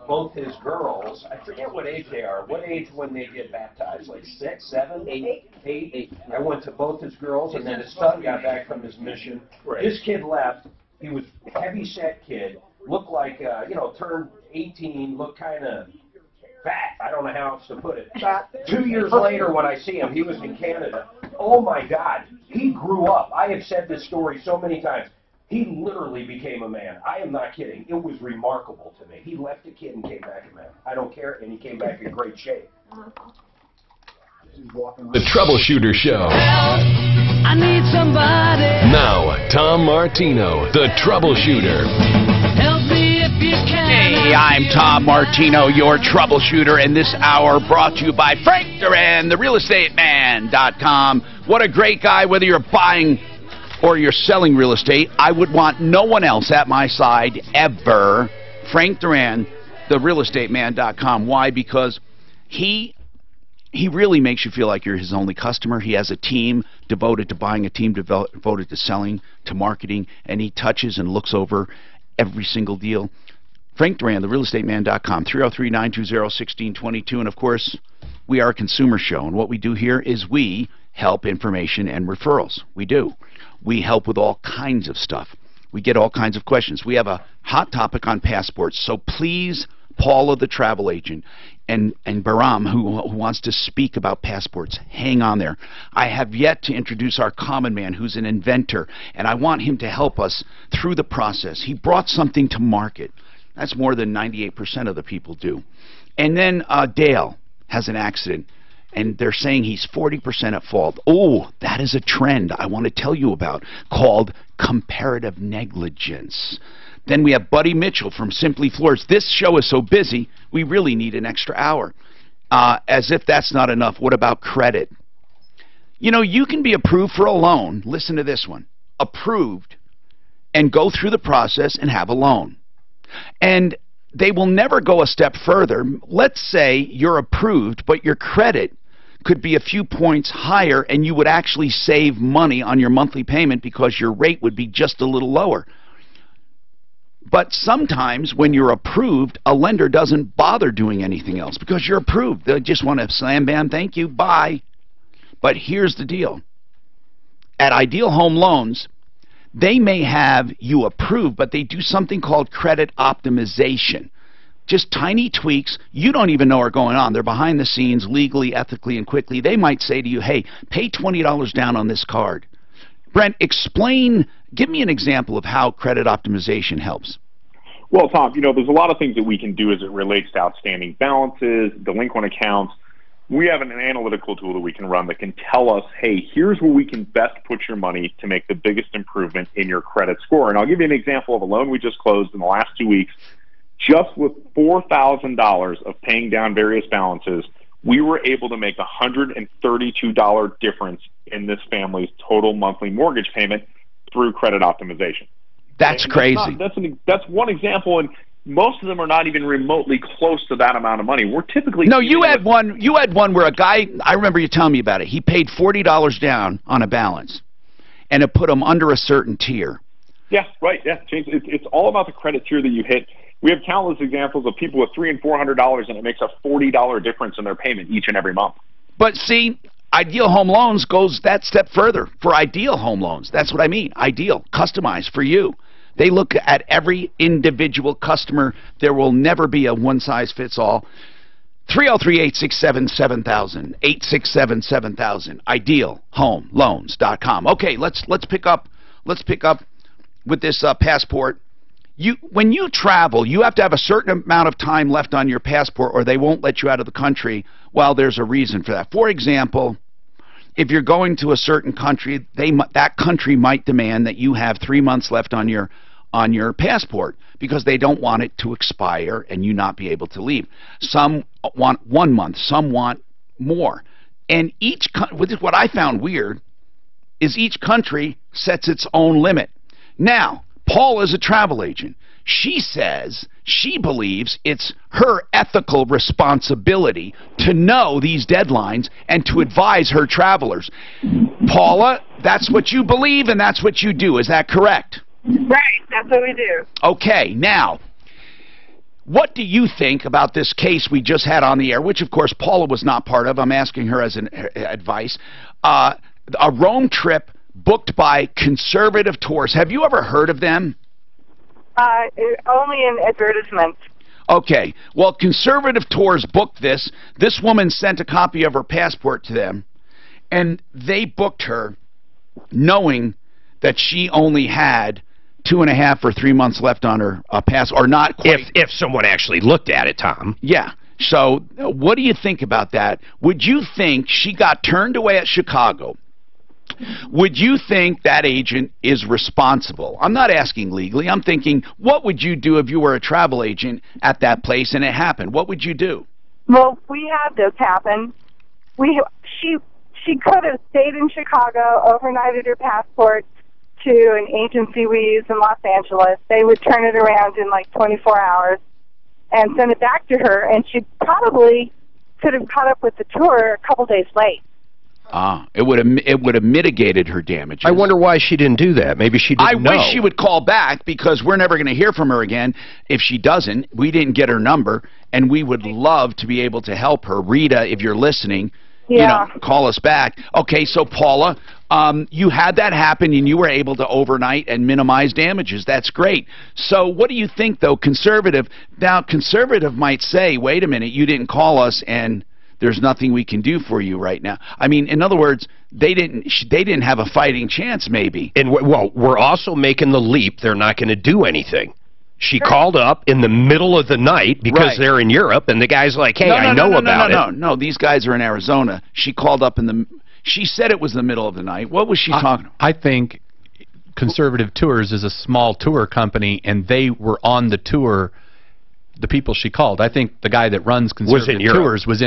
A: both his girls. I forget what age they are. What age when they get baptized? Like 6, 7, 8? I went to both his girls, and then his son got back from his mission.
B: Right.
A: His kid left. He was a heavy-set kid. Looked like, turned 18, looked kind of fat. I don't know how else to put it. 2 years later, when I see him, he was in Canada. Oh, my God. He grew up. I have said this story so many times. He literally became a man. I am not kidding. It was remarkable to me. He left a kid and came back a man. I don't care, and he came back in great shape.
Q: The Troubleshooter Show.
I: I need somebody.
Q: Now, Tom Martino, the Troubleshooter.
I: Help me if you can.
F: Hey, I'm Tom Martino, your troubleshooter, and this hour brought to you by Frank Duran, therealestateman.com. What a great guy, whether you're buying or you're selling real estate. I would want no one else at my side ever. Frank Duran, therealestateman.com. Why? Because he really makes you feel like you're his only customer. He has a team devoted to buying, a team devoted to selling, to marketing, and he touches and looks over every single deal. Frank Duran, therealestateman.com, 303-920-1622. And, of course, we are a consumer show, and what we do here is we help information and referrals. We do. We help with all kinds of stuff. We get all kinds of questions. We have a hot topic on passports, so please, Paula, the travel agent, and Baram, who wants to speak about passports, hang on there. I have yet to introduce our common man, who's an inventor, and I want him to help us through the process. He brought something to market. That's more than 98% of the people do. And then Dale has an accident, and they're saying he's 40% at fault. Oh, that is a trend I want to tell you about called comparative negligence. Then we have Buddy Mitchell from Simply Floors. This show is so busy, we really need an extra hour. As if that's not enough, what about credit? You know, you can be approved for a loan. Listen to this one. Approved and go through the process and have a loan. And they will never go a step further. Let's say you're approved, but your credit could be a few points higher and you would actually save money on your monthly payment because your rate would be just a little lower. But sometimes when you're approved, a lender doesn't bother doing anything else because you're approved. They just want to slam, bam, thank you, bye. But here's the deal. At Ideal Home Loans, they may have you approved, but they do something called credit optimization. Just tiny tweaks you don't even know are going on. They're behind the scenes, legally, ethically, and quickly. They might say to you, hey, pay $20 down on this card. Brent, give me an example of how credit optimization helps.
R: Well, Tom, there's a lot of things that we can do as it relates to outstanding balances, delinquent accounts. We have an analytical tool that we can run that can tell us, hey, here's where we can best put your money to make the biggest improvement in your credit score. And I'll give you an example of a loan we just closed in the last 2 weeks. Just with $4,000 of paying down various balances, we were able to make a $132 difference in this family's total monthly mortgage payment through credit optimization.
F: That's crazy.
R: That's one example, and most of them are not even remotely close to that amount of money. We're typically
F: you had one where a guy, I remember you telling me about it. He paid $40 down on a balance, and it put him under a certain tier.
R: Yeah, right. Yeah, James, it's all about the credit tier that you hit. We have countless examples of people with $300 and $400, and it makes a $40 difference in their payment each and every month.
F: But see, Ideal Home Loans goes that step further for Ideal Home Loans. That's what I mean. Ideal, customized for you. They look at every individual customer. There will never be a one-size-fits-all. 303-867-7000, 867-7000, idealhomeloans.com. Okay, let's pick up with this passport. When you travel, you have to have a certain amount of time left on your passport or they won't let you out of the country while there's a reason for that. For example, if you're going to a certain country, that country might demand that you have 3 months left on your passport because they don't want it to expire and you not be able to leave. Some want 1 month, some want more. And what I found weird is each country sets its own limit. Now, Paul is a travel agent. She says she believes it's her ethical responsibility to know these deadlines and to advise her travelers. Paula, that's what you believe and that's what you do. Is that correct?
G: Right, that's what we do.
F: Okay, now, what do you think about this case we just had on the air, which of course Paula was not part of? I'm asking her as an advice. A Rome trip booked by Conservative Tours. Have you ever heard of them?
G: Only in advertisements.
F: Okay. Well, Conservative Tours booked this. This woman sent a copy of her passport to them, and they booked her knowing that she only had 2.5 or 3 months left on her pass, or not quite.
H: If someone actually looked at it, Tom.
F: Yeah. So what do you think about that? Would you think she got turned away at Chicago? Would you think that agent is responsible? I'm not asking legally. I'm thinking, what would you do if you were a travel agent at that place and it happened? What would you do?
G: Well, we had this happen. She could have stayed in Chicago, overnighted her passport to an agency we use in Los Angeles. They would turn it around in like 24 hours and send it back to her, and she probably could have caught up with the tour a couple days late.
F: It would have mitigated her damages.
H: I wonder why she didn't do that. Maybe she didn't know.
F: I wish she would call back because we're never going to hear from her again if she doesn't. We didn't get her number, and we would love to be able to help her. Rita, if you're listening, call us back. Okay, so Paula, you had that happen and you were able to overnight and minimize damages. That's great. So what do you think, though, Conservative? Now, Conservative might say, wait a minute, you didn't call us and there's nothing we can do for you right now. I mean, in other words, they didn't have a fighting chance, maybe.
H: And well, we're also making the leap. They're not going to do anything. She called up in the middle of the night because they're in Europe, and the guy's like, hey, I know about it.
F: No, these guys are in Arizona. She called up she said it was the middle of the night. What was she talking about?
L: I think Conservative Tours is a small tour company, and they were on the tour, the people she called. I think the guy that runs Conservative Tours was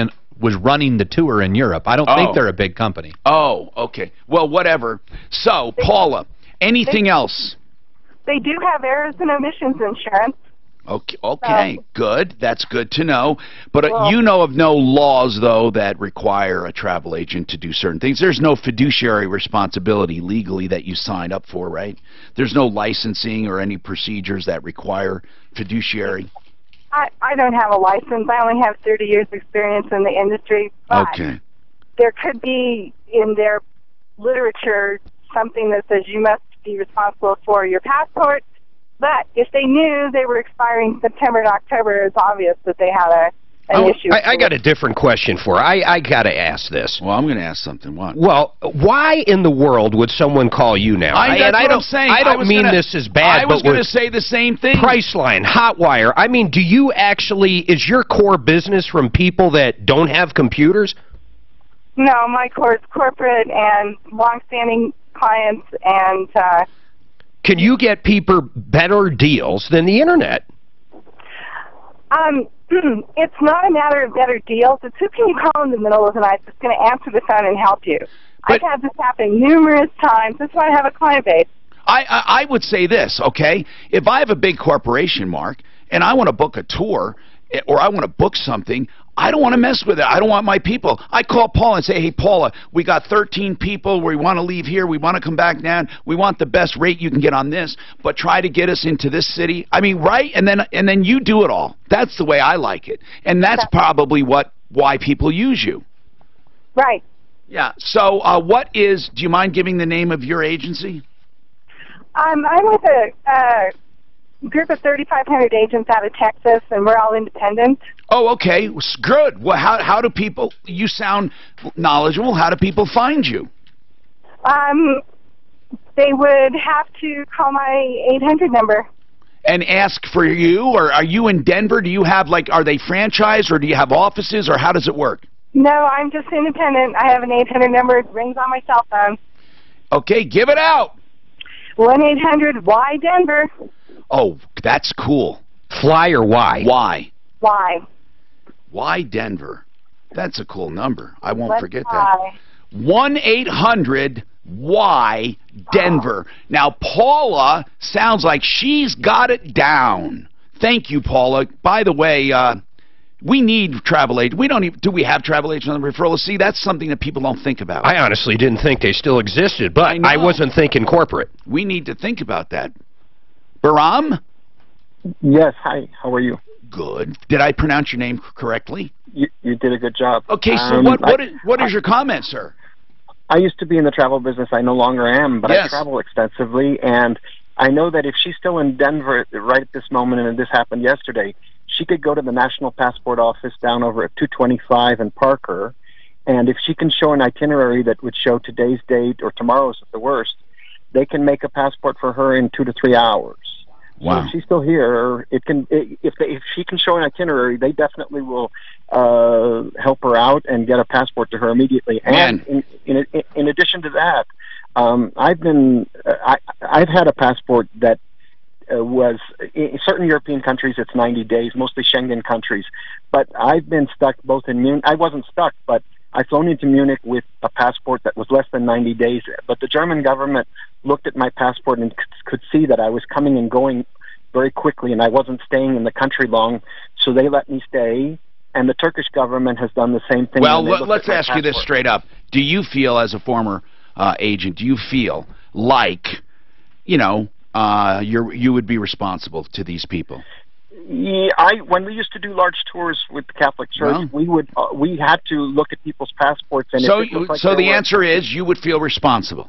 L: running the tour in Europe. I don't think they're a big company.
F: Oh, okay. Well, whatever. So, Paula, anything else?
G: They do have errors and omissions insurance.
F: Okay, good. That's good to know. But you know of no laws, though, that require a travel agent to do certain things. There's no fiduciary responsibility legally that you sign up for, right? There's no licensing or any procedures that require fiduciary.
G: I don't have a license. I only have 30 years experience in the industry. But there could be in their literature something that says you must be responsible for your passport. But if they knew they were expiring September and October, it's obvious that they had an issue.
H: I got a different question for her. I got to ask this.
F: Well, I'm going to ask something. What?
H: Well, why in the world would someone call you now?
F: I don't
H: mean this is bad.
F: I was going to say the same thing.
H: Priceline, Hotwire. I mean, do you actually, is your core business from people that don't have computers?
G: No, my core is corporate and long-standing clients and...
H: Can you get people better deals than the Internet?
G: It's not a matter of better deals. It's who can you call in the middle of the night that's going to answer the phone and help you. I've had this happen numerous times. That's why I have a client base.
F: I would say this, okay? If I have a big corporation, Mark, and I want to book a tour or I want to book something, I don't want to mess with it. I don't want my people. I call Paula and say, hey, Paula, we got 13 people. We want to leave here. We want to come back down. We want the best rate you can get on this, but try to get us into this city. I mean, right? And then you do it all. That's the way I like it. And that's probably why people use you.
G: Right.
F: Yeah. So do you mind giving the name of your agency?
G: I'm with a group of 3,500 agents out of Texas, and we're all independent.
F: Oh, okay. Good. Well, how do people, you sound knowledgeable, how do people find you?
G: They would have to call my 800 number.
F: And ask for you, or are you in Denver? Do you have, like, are they franchised, or do you have offices, or how does it work?
G: No, I'm just independent. I have an 800 number. It rings on my cell phone.
F: Okay, give it out.
G: 1-800-WHY-DENVER.
F: Oh, that's cool.
H: Fly or why?
F: Why?
G: Why?
F: Why Denver? That's a cool number. I won't
G: Let's
F: forget
G: fly.
F: that. 1-800-WHY Denver. Now, Paula sounds like she's got it down. Thank you, Paula. By the way, we need travel agents. We don't even, do we have travel agents on the referral? See, that's something that people don't think about.
H: I honestly didn't think they still existed, but I wasn't thinking corporate.
F: We need to think about that. Baram?
S: Yes, hi. How are you?
F: Good. Did I pronounce your name correctly?
S: You did a good job.
F: Okay, so what is your comment, sir?
S: I used to be in the travel business. I no longer am, but
F: Yes.
S: I travel extensively, and I know that if she's still in Denver right at this moment, and this happened yesterday, she could go to the National Passport Office down over at 225 in Parker, and if she can show an itinerary that would show today's date or tomorrow's at the worst, they can make a passport for her in 2 to 3 hours.
F: Wow.
S: So if she's still here, if she can show an itinerary, they definitely will help her out and get a passport to her immediately.
F: Man.
S: And in addition to that, I've had a passport that was in certain European countries. It's 90 days, mostly Schengen countries. But I've been stuck both in Munich. I wasn't stuck, but I flown into Munich with a passport that was less than 90 days. But the German government looked at my passport and could see that I was coming and going very quickly, and I wasn't staying in the country long, so they let me stay. And the Turkish government has done the same thing.
F: Well, let's ask you this straight up. Do you feel, as a former agent, do you feel like, you know, you would be responsible to these people?
S: Yeah, when we used to do large tours with the Catholic Church, we had to look at people's passports. And
F: so the answer is you would feel responsible.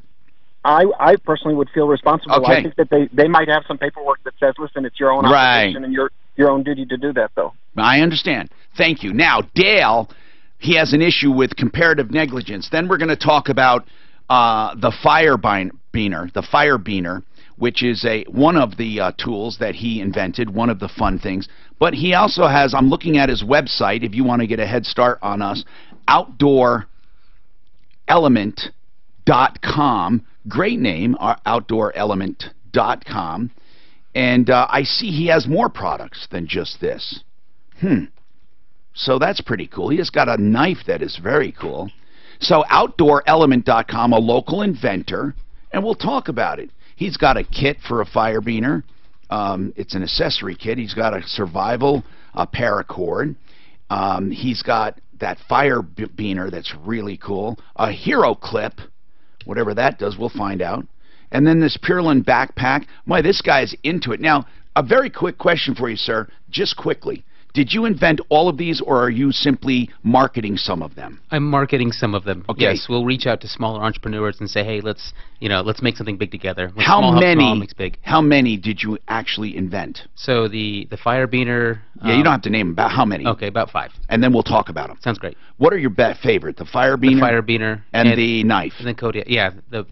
S: I personally would feel responsible.
F: Okay.
S: I think that they might have some paperwork that says, listen, it's your own obligation and your own duty to do that, though.
F: I understand. Thank you. Now, Dale, he has an issue with comparative negligence. Then we're going to talk about the fire beaner, which is one of the tools that he invented, one of the fun things. But he also has, I'm looking at his website, if you want to get a head start on us, OutdoorElement.com. Great name, OutdoorElement.com. And I see he has more products than just this. So that's pretty cool. He has got a knife that is very cool. So OutdoorElement.com, a local inventor, and we'll talk about it. He's got a kit for a fire beaner. It's an accessory kit. He's got a survival paracord. He's got that fire beaner that's really cool. A hero clip, whatever that does, we'll find out. And then this Purelin backpack. Boy, this guy's into it. Now, a very quick question for you, sir, just quickly. Did you invent all of these, or are you simply marketing some of them?
M: I'm marketing some of them.
F: Okay.
M: Yes, we'll reach out to smaller entrepreneurs and say, hey, let's make something big together. When
F: How
M: small
F: many?
M: Small makes big.
F: How many did you actually invent?
M: So the fire beaner.
F: Yeah, you don't have to name them. About how many?
M: Okay, about 5.
F: And then we'll talk about them.
M: Sounds great.
F: What are your favorite? The fire beaner.
M: The fire beaner
F: and the knife.
M: And then Kodiak. Yeah, the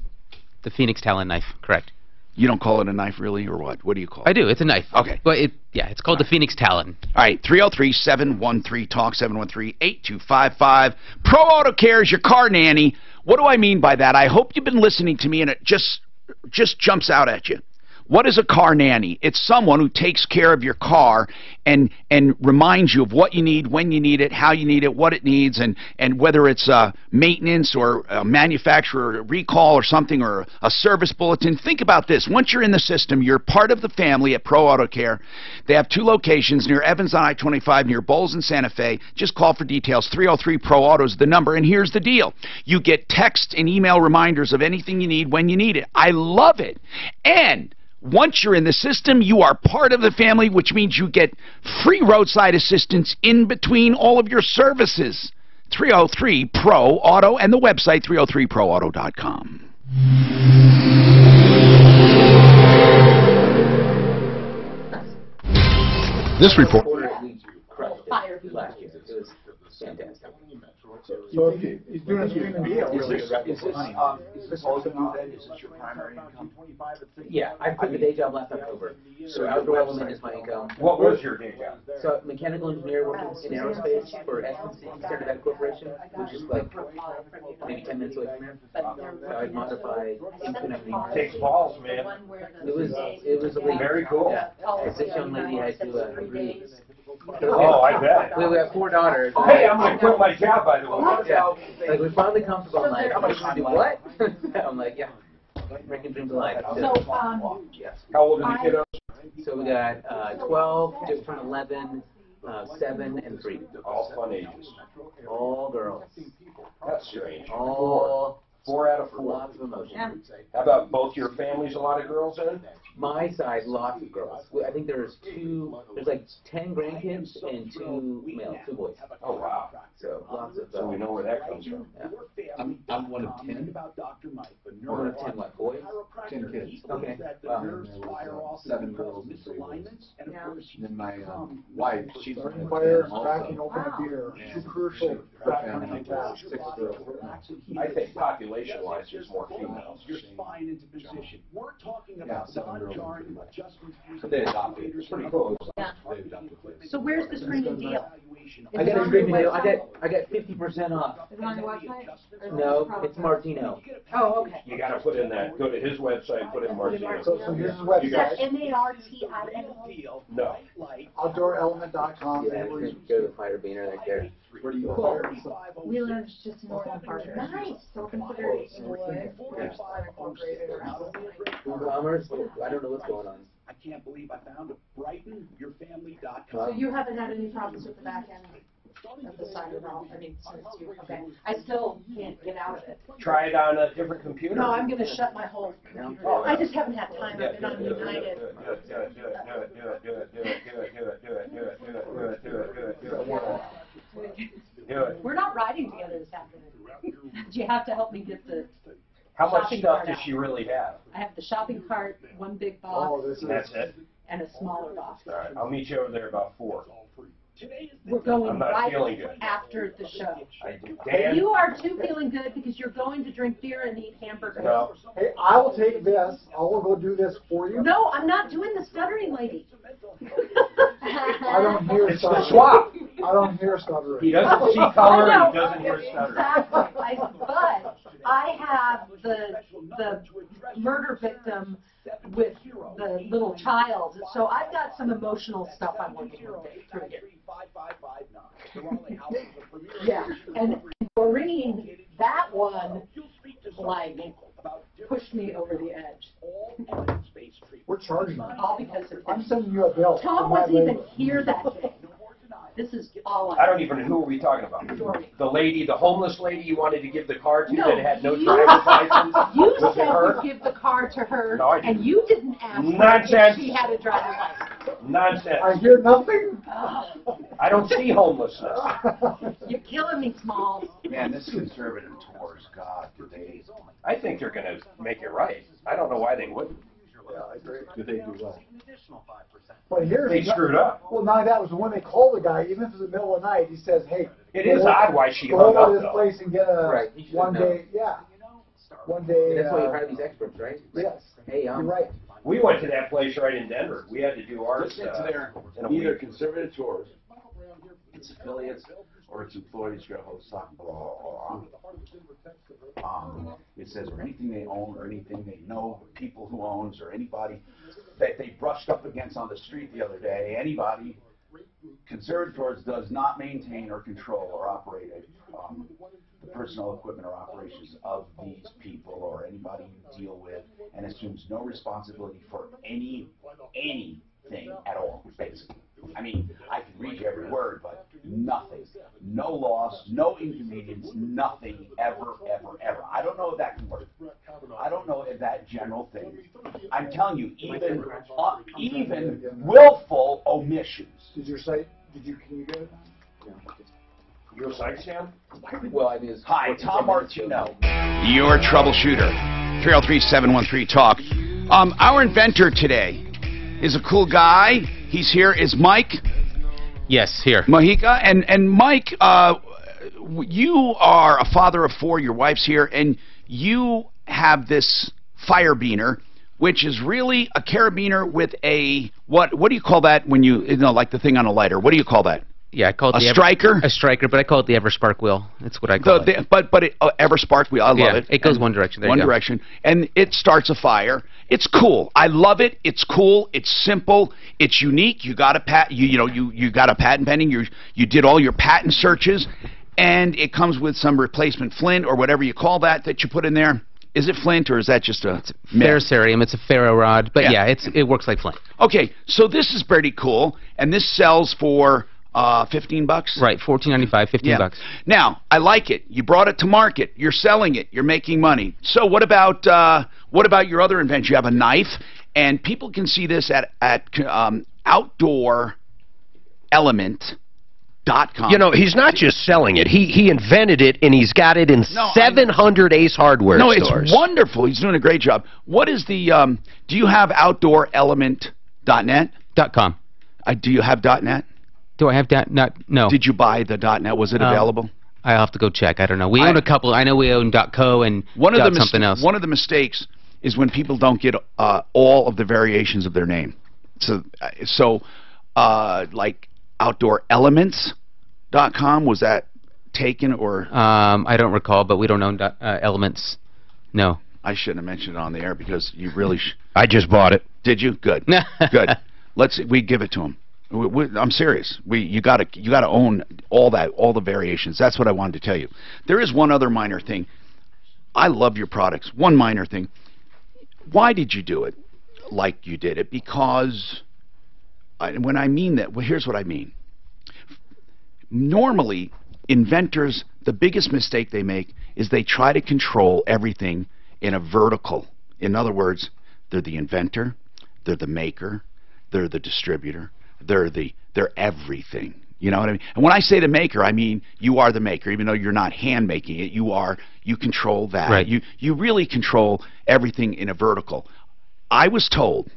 M: Phoenix Talon knife. Correct.
F: You don't call it a knife, really, or what? What do you call it?
M: I do. It's a knife.
F: Okay.
M: But it's called the Phoenix Talon.
F: All right, 303-713-TALK, 713-8255. Pro Auto Care is your car nanny. What do I mean by that? I hope you've been listening to me and it just jumps out at you. What is a car nanny? It's someone who takes care of your car and reminds you of what you need, when you need it, how you need it, what it needs, and whether it's maintenance or a manufacturer recall or something, or a service bulletin. Think about this. Once you're in the system, you're part of the family at Pro Auto Care. They have 2 locations near Evans on I-25, near Bowles and Santa Fe. Just call for details. 303-PRO-AUTO is the number. And here's the deal. You get text and email reminders of anything you need when you need it. I love it. And once you're in the system, you are part of the family, which means you get free roadside assistance in between all of your services. 303-PRO-AUTO and the website 303proauto.com.
J: This report.
C: We crushed it last year. It was fantastic.
D: So if he's doing a streaming deal.
B: Is this all you do then? Is this your primary income?
C: Yeah, I quit the day job last October. So outdoor element is my income.
A: What was your day job?
C: So mechanical engineer working in aerospace for SNC, Standard Corporation, which is like maybe 10 minutes away from here. So I'd modify infinitely.
A: Takes balls, man.
C: It was illegal.
A: Very cool.
C: Yeah. As this young lady had to agree.
A: Oh, I bet.
C: We have 4 daughters.
A: Hey, I'm going to quit my job, by the way.
C: Yeah. Like, we're finally comfortable. I'm like, I'm going to do what? I'm like, yeah. Making dreams alive.
E: So,
A: how old are the kiddos?
C: So we got 12, just turned 11, 7, and 3.
A: All fun ages.
C: All girls.
A: That's strange.
C: All
A: 4 out of 4.
C: Lots of emotion.
A: How about both your families? A lot of girls in?
C: My side, lots of girls. I think there's like 10 grandkids and 2 males, 2 boys.
A: Oh, wow.
C: So lots of.
A: So we know where that comes from.
C: Yeah.
K: I'm one of 10.
C: One of 10 what, boys?
K: 10 kids.
C: Okay.
K: Wow. 7 girls and 3 boys.
C: Yeah.
K: And then my wife, she's
D: Starting fire, cracking open a beer. Too crucial.
K: Her family, 6 girls.
A: I think population-wise, there's more females.
B: We're talking
K: Yeah, 7 girls.
B: So they adopted.
K: It's pretty cool.
E: Yeah.
K: They adopted.
E: So where's the streaming deal?
C: I got a streaming deal. I got 50% off.
E: Is it on your website?
C: No, it's Martino.
E: Oh, okay.
A: You got to put in that. Go to his website, put in Martino.
D: So here's his
E: Is
D: website.
E: that MARTINO?
A: No.
D: OutdoorElement.com.
C: Yeah, go to the Fire Beaner right there.
K: Where do you
E: Cool.
K: fire?
E: Wheeler's just north of Parker. Nice. So consider Inglewood.
C: Commerce, I don't know what's going on.
B: I can't believe I found it. BrightonYourFamily.com.
E: So you haven't had any problems with the back end of the site at all? I mean, since you, okay. I still can't get out of it.
A: Try it on a different computer.
E: No, I'm going to shut my whole computer down. I just haven't had time. I've been on United. We're not riding together this afternoon. You have to help me get the
A: How much
E: shopping
A: stuff
E: cart
A: does
E: out.
A: she really have?
E: I have the shopping cart, one big box,
A: That's it?
E: and a smaller box.
A: All right, I'll meet you over there about 4.
E: We're going
A: I'm not
E: right
A: feeling good.
E: after the show.
A: Dan?
E: You are too feeling good because you're going to drink beer and eat hamburgers.
A: No.
D: Hey, I will take this. I will go do this for you.
E: No, I'm not doing the stuttering lady.
D: I don't hear
A: It's
D: stuttering.
A: the swap.
D: I don't hear stuttering.
A: He doesn't see color,
E: I know.
A: he doesn't hear stuttering.
E: Exactly. But I have the murder victim with the little child, so I've got some emotional stuff I'm working through here. Yeah, and Doreen, that one, like, pushed me over the edge.
D: We're charging you.
E: All because of
D: I'm sending you a bill.
E: Tom
D: for my
E: wasn't even
D: labor.
E: here that day. This is all
A: I don't even know, who are we talking about? The lady, the homeless lady you wanted to give the car to
E: No,
A: that had no
E: you-
A: driver's license?
E: You
A: Was it
E: said
A: her?
E: to give the car to her,
A: No, I didn't.
E: and you didn't ask her
A: Nonsense.
E: if she had a driver's license.
A: Nonsense.
D: I hear nothing.
A: I don't see homelessness.
E: You're killing me, Smalls.
B: Man, this conservative tours, God, they.
A: I think they're going to make it right. I don't know why they wouldn't.
D: Yeah, I agree.
K: Did they do well?
D: But here's
A: They screwed up.
D: Well, not that was when they call the guy, even if it's the middle of the night, he says, "Hey,
A: It is odd why she
D: go
A: hung
D: over
A: up,
D: to this
A: though.
D: place and get a
C: Right, you should
D: one
C: know.
D: day, yeah, one day."
C: That's why you hire these experts, right?
D: Yes,
C: Hey,
D: you're right.
A: We went to that place right in Denver. We had to do ours
B: Listen to their
A: in a
B: either
A: week.
B: conservative tours, its affiliates, or its employees go host on blah, blah, blah. It says, or anything they own, or anything they know, people who owns, or anybody that they brushed up against on the street the other day, anybody, conservative tours does not maintain or control or operate the personal equipment or operations of these people or anybody you deal with, and assumes no responsibility for anything at all, basically. I mean, I can read you every word, but nothing. No loss, no inconvenience, nothing, ever, ever, ever. I don't know if that can work. I don't know if that general thing. I'm telling you, even willful omissions.
D: Did your site? Can you get it?
A: Your site, Sam?
C: Well, I mean,
B: Hi, Tom Martino.
F: Your troubleshooter. 303-713-TALK. Our inventor today is a cool guy. He's here. Is Mike.
M: Yes, here.
F: Mojica. And Mike, you are a father of 4. Your wife's here, and you have this fire beaner, which is really a carabiner with a what do you call that when you know, like the thing on a lighter? What do you call that?
M: Yeah, I call it
F: a striker.
M: A striker, but I call it the Everspark wheel. That's what I call it.
F: But Everspark wheel, I love it.
M: It goes one direction. There
F: one direction, and it starts a fire. It's cool. I love it. It's cool. It's simple. It's unique. You got a you got a patent pending. You did all your patent searches, and it comes with some replacement flint or whatever you call that you put in there. Is it flint or is that just a
M: ferrocerium? It's a ferro rod, but yeah, it works like flint.
F: Okay, so this is pretty cool, and this sells for $15.
M: Right, $14.95, $15.
F: Now, I like it. You brought it to market. You're selling it. You're making money. So what about your other invention? You have a knife, and people can see this at OutdoorElement.com.
H: You know, he's not just selling it. He invented it, and he's got it in 700 Ace Hardware stores.
F: No, it's wonderful. He's doing a great job. What is the, do you have OutdoorElement.net?
M: .com.
F: Do you have .net?
M: Do I have .net? No.
F: Did you buy the .net? Was it available?
M: I'll have to go check. I don't know. We own a couple. I know we own .co and something else.
F: One of the mistakes is when people don't get all of the variations of their name. So like OutdoorElements.com, was that taken or?
M: I don't recall, but we don't own Elements. No.
F: I shouldn't have mentioned it on the air because you really.
H: I just bought it.
F: Did you? Good. Good. We give it to him. I'm serious. You gotta own all the variations. That's what I wanted to tell you. There is one other minor thing. I love your products. One minor thing. Why did you do it like you did it? Because when I mean that, well, here's what I mean. Normally, inventors, the biggest mistake they make is they try to control everything in a vertical. In other words, they're the inventor, they're the maker, they're the distributor. They're everything. You know what I mean? And when I say the maker, I mean you are the maker, even though you're not hand making it. You control that.
M: Right.
F: You really control everything in a vertical. I was told,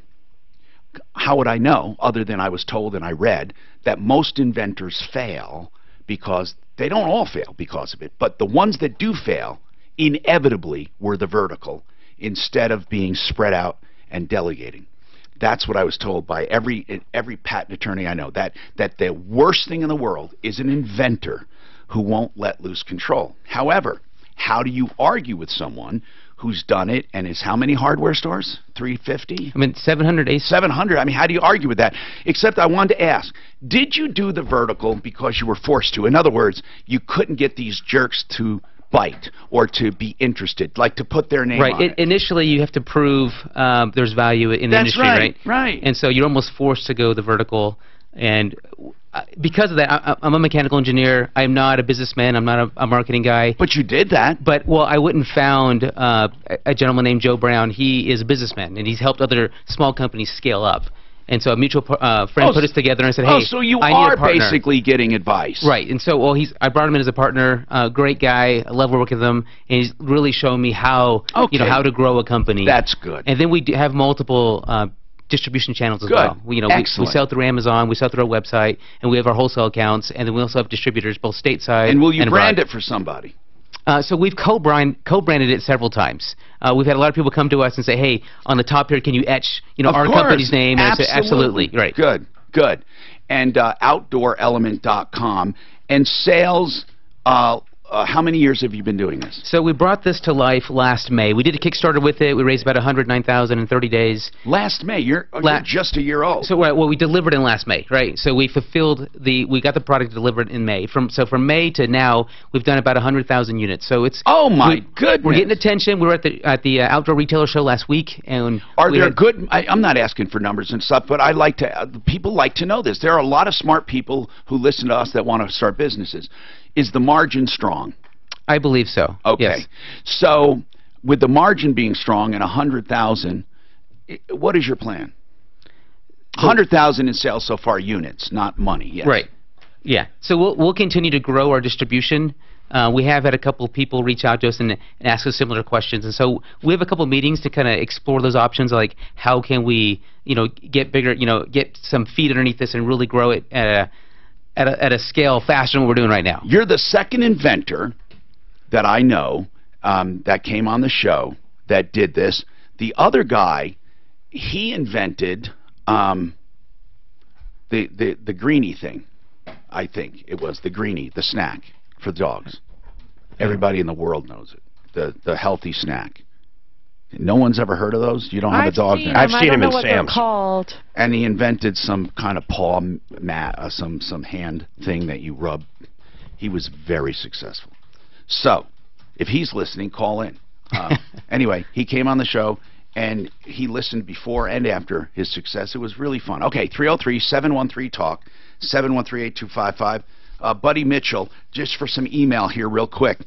F: how would I know, other than I was told and I read, that most inventors fail because they don't all fail because of it, but the ones that do fail inevitably were the vertical instead of being spread out and delegating. That's what I was told by every patent attorney I know, that the worst thing in the world is an inventor who won't let loose control. However, how do you argue with someone who's done it and is how many hardware stores? 350?
M: I mean, 700 Ace.
F: 700. I mean, how do you argue with that? Except I wanted to ask, did you do the vertical because you were forced to? In other words, you couldn't get these jerks to bite or to be interested, like to put their name on it.
M: Initially, you have to prove there's value in the industry, right?
F: Right.
M: And so you're almost forced to go the vertical. And because of that, I'm a mechanical engineer. I'm not a businessman. I'm not a marketing guy.
F: But you did that.
M: But, well, I wouldn't found a gentleman named Joe Brown. He is a businessman, and he's helped other small companies scale up. And so a mutual friend put us together and said, hey,
F: so you
M: I need
F: are
M: a partner.
F: basically getting advice.
M: Right. And so, well, I brought him in as a partner, great guy. I love working with him, and he's really shown me how, how to grow a company.
F: That's good.
M: And then we have multiple distribution channels as well. We sell through Amazon, we sell through our website, and we have our wholesale accounts, and then we also have distributors both stateside
F: and will you brand
M: abroad.
F: it for somebody?
M: So we've co-branded it several times. We've had a lot of people come to us and say, "Hey, on the top here, can you etch, our company's name?" And I say, "Absolutely, right."
F: Good, good. And OutdoorElement.com and sales. How many years have you been doing this?
M: So we brought this to life last May. We did a Kickstarter with it. We raised about $109,000 in 30 days.
F: Last May? You're just a year old.
M: So we delivered in last May, right? So we we got the product delivered in May. From May to now, we've done about 100,000 units. So it's
F: goodness.
M: We're getting attention. We were at the Outdoor Retailer Show last week, and
F: are there good? I'm not asking for numbers and stuff, but I like to. People like to know this. There are a lot of smart people who listen to us that want to start businesses. Is the margin strong?
M: I believe so.
F: Okay.
M: Yes.
F: So, with the margin being strong and 100,000, what is your plan? 100,000 in sales so far, units, not money. Yes.
M: Right. Yeah. So we'll continue to grow our distribution. We have had a couple of people reach out to us and ask us similar questions, and so we have a couple of meetings to kind of explore those options, like how can we, get bigger, get some feet underneath this and really grow it at at a scale faster than what we're doing right now.
F: You're the second inventor that I know that came on the show that did this. The other guy, he invented the greenie thing. I think it was the greenie, the snack for dogs. Everybody in the world knows it. The healthy snack. No one's ever heard of those? You don't have a dog now?
O: I've seen them in Sam's. Called.
F: And he invented some kind of paw mat, some hand thing that you rub. He was very successful. So, if he's listening, call in. Anyway, he came on the show, and he listened before and after his success. It was really fun. Okay, 303-713-TALK, 713-8255. Buddy Mitchell, just for some email here real quick.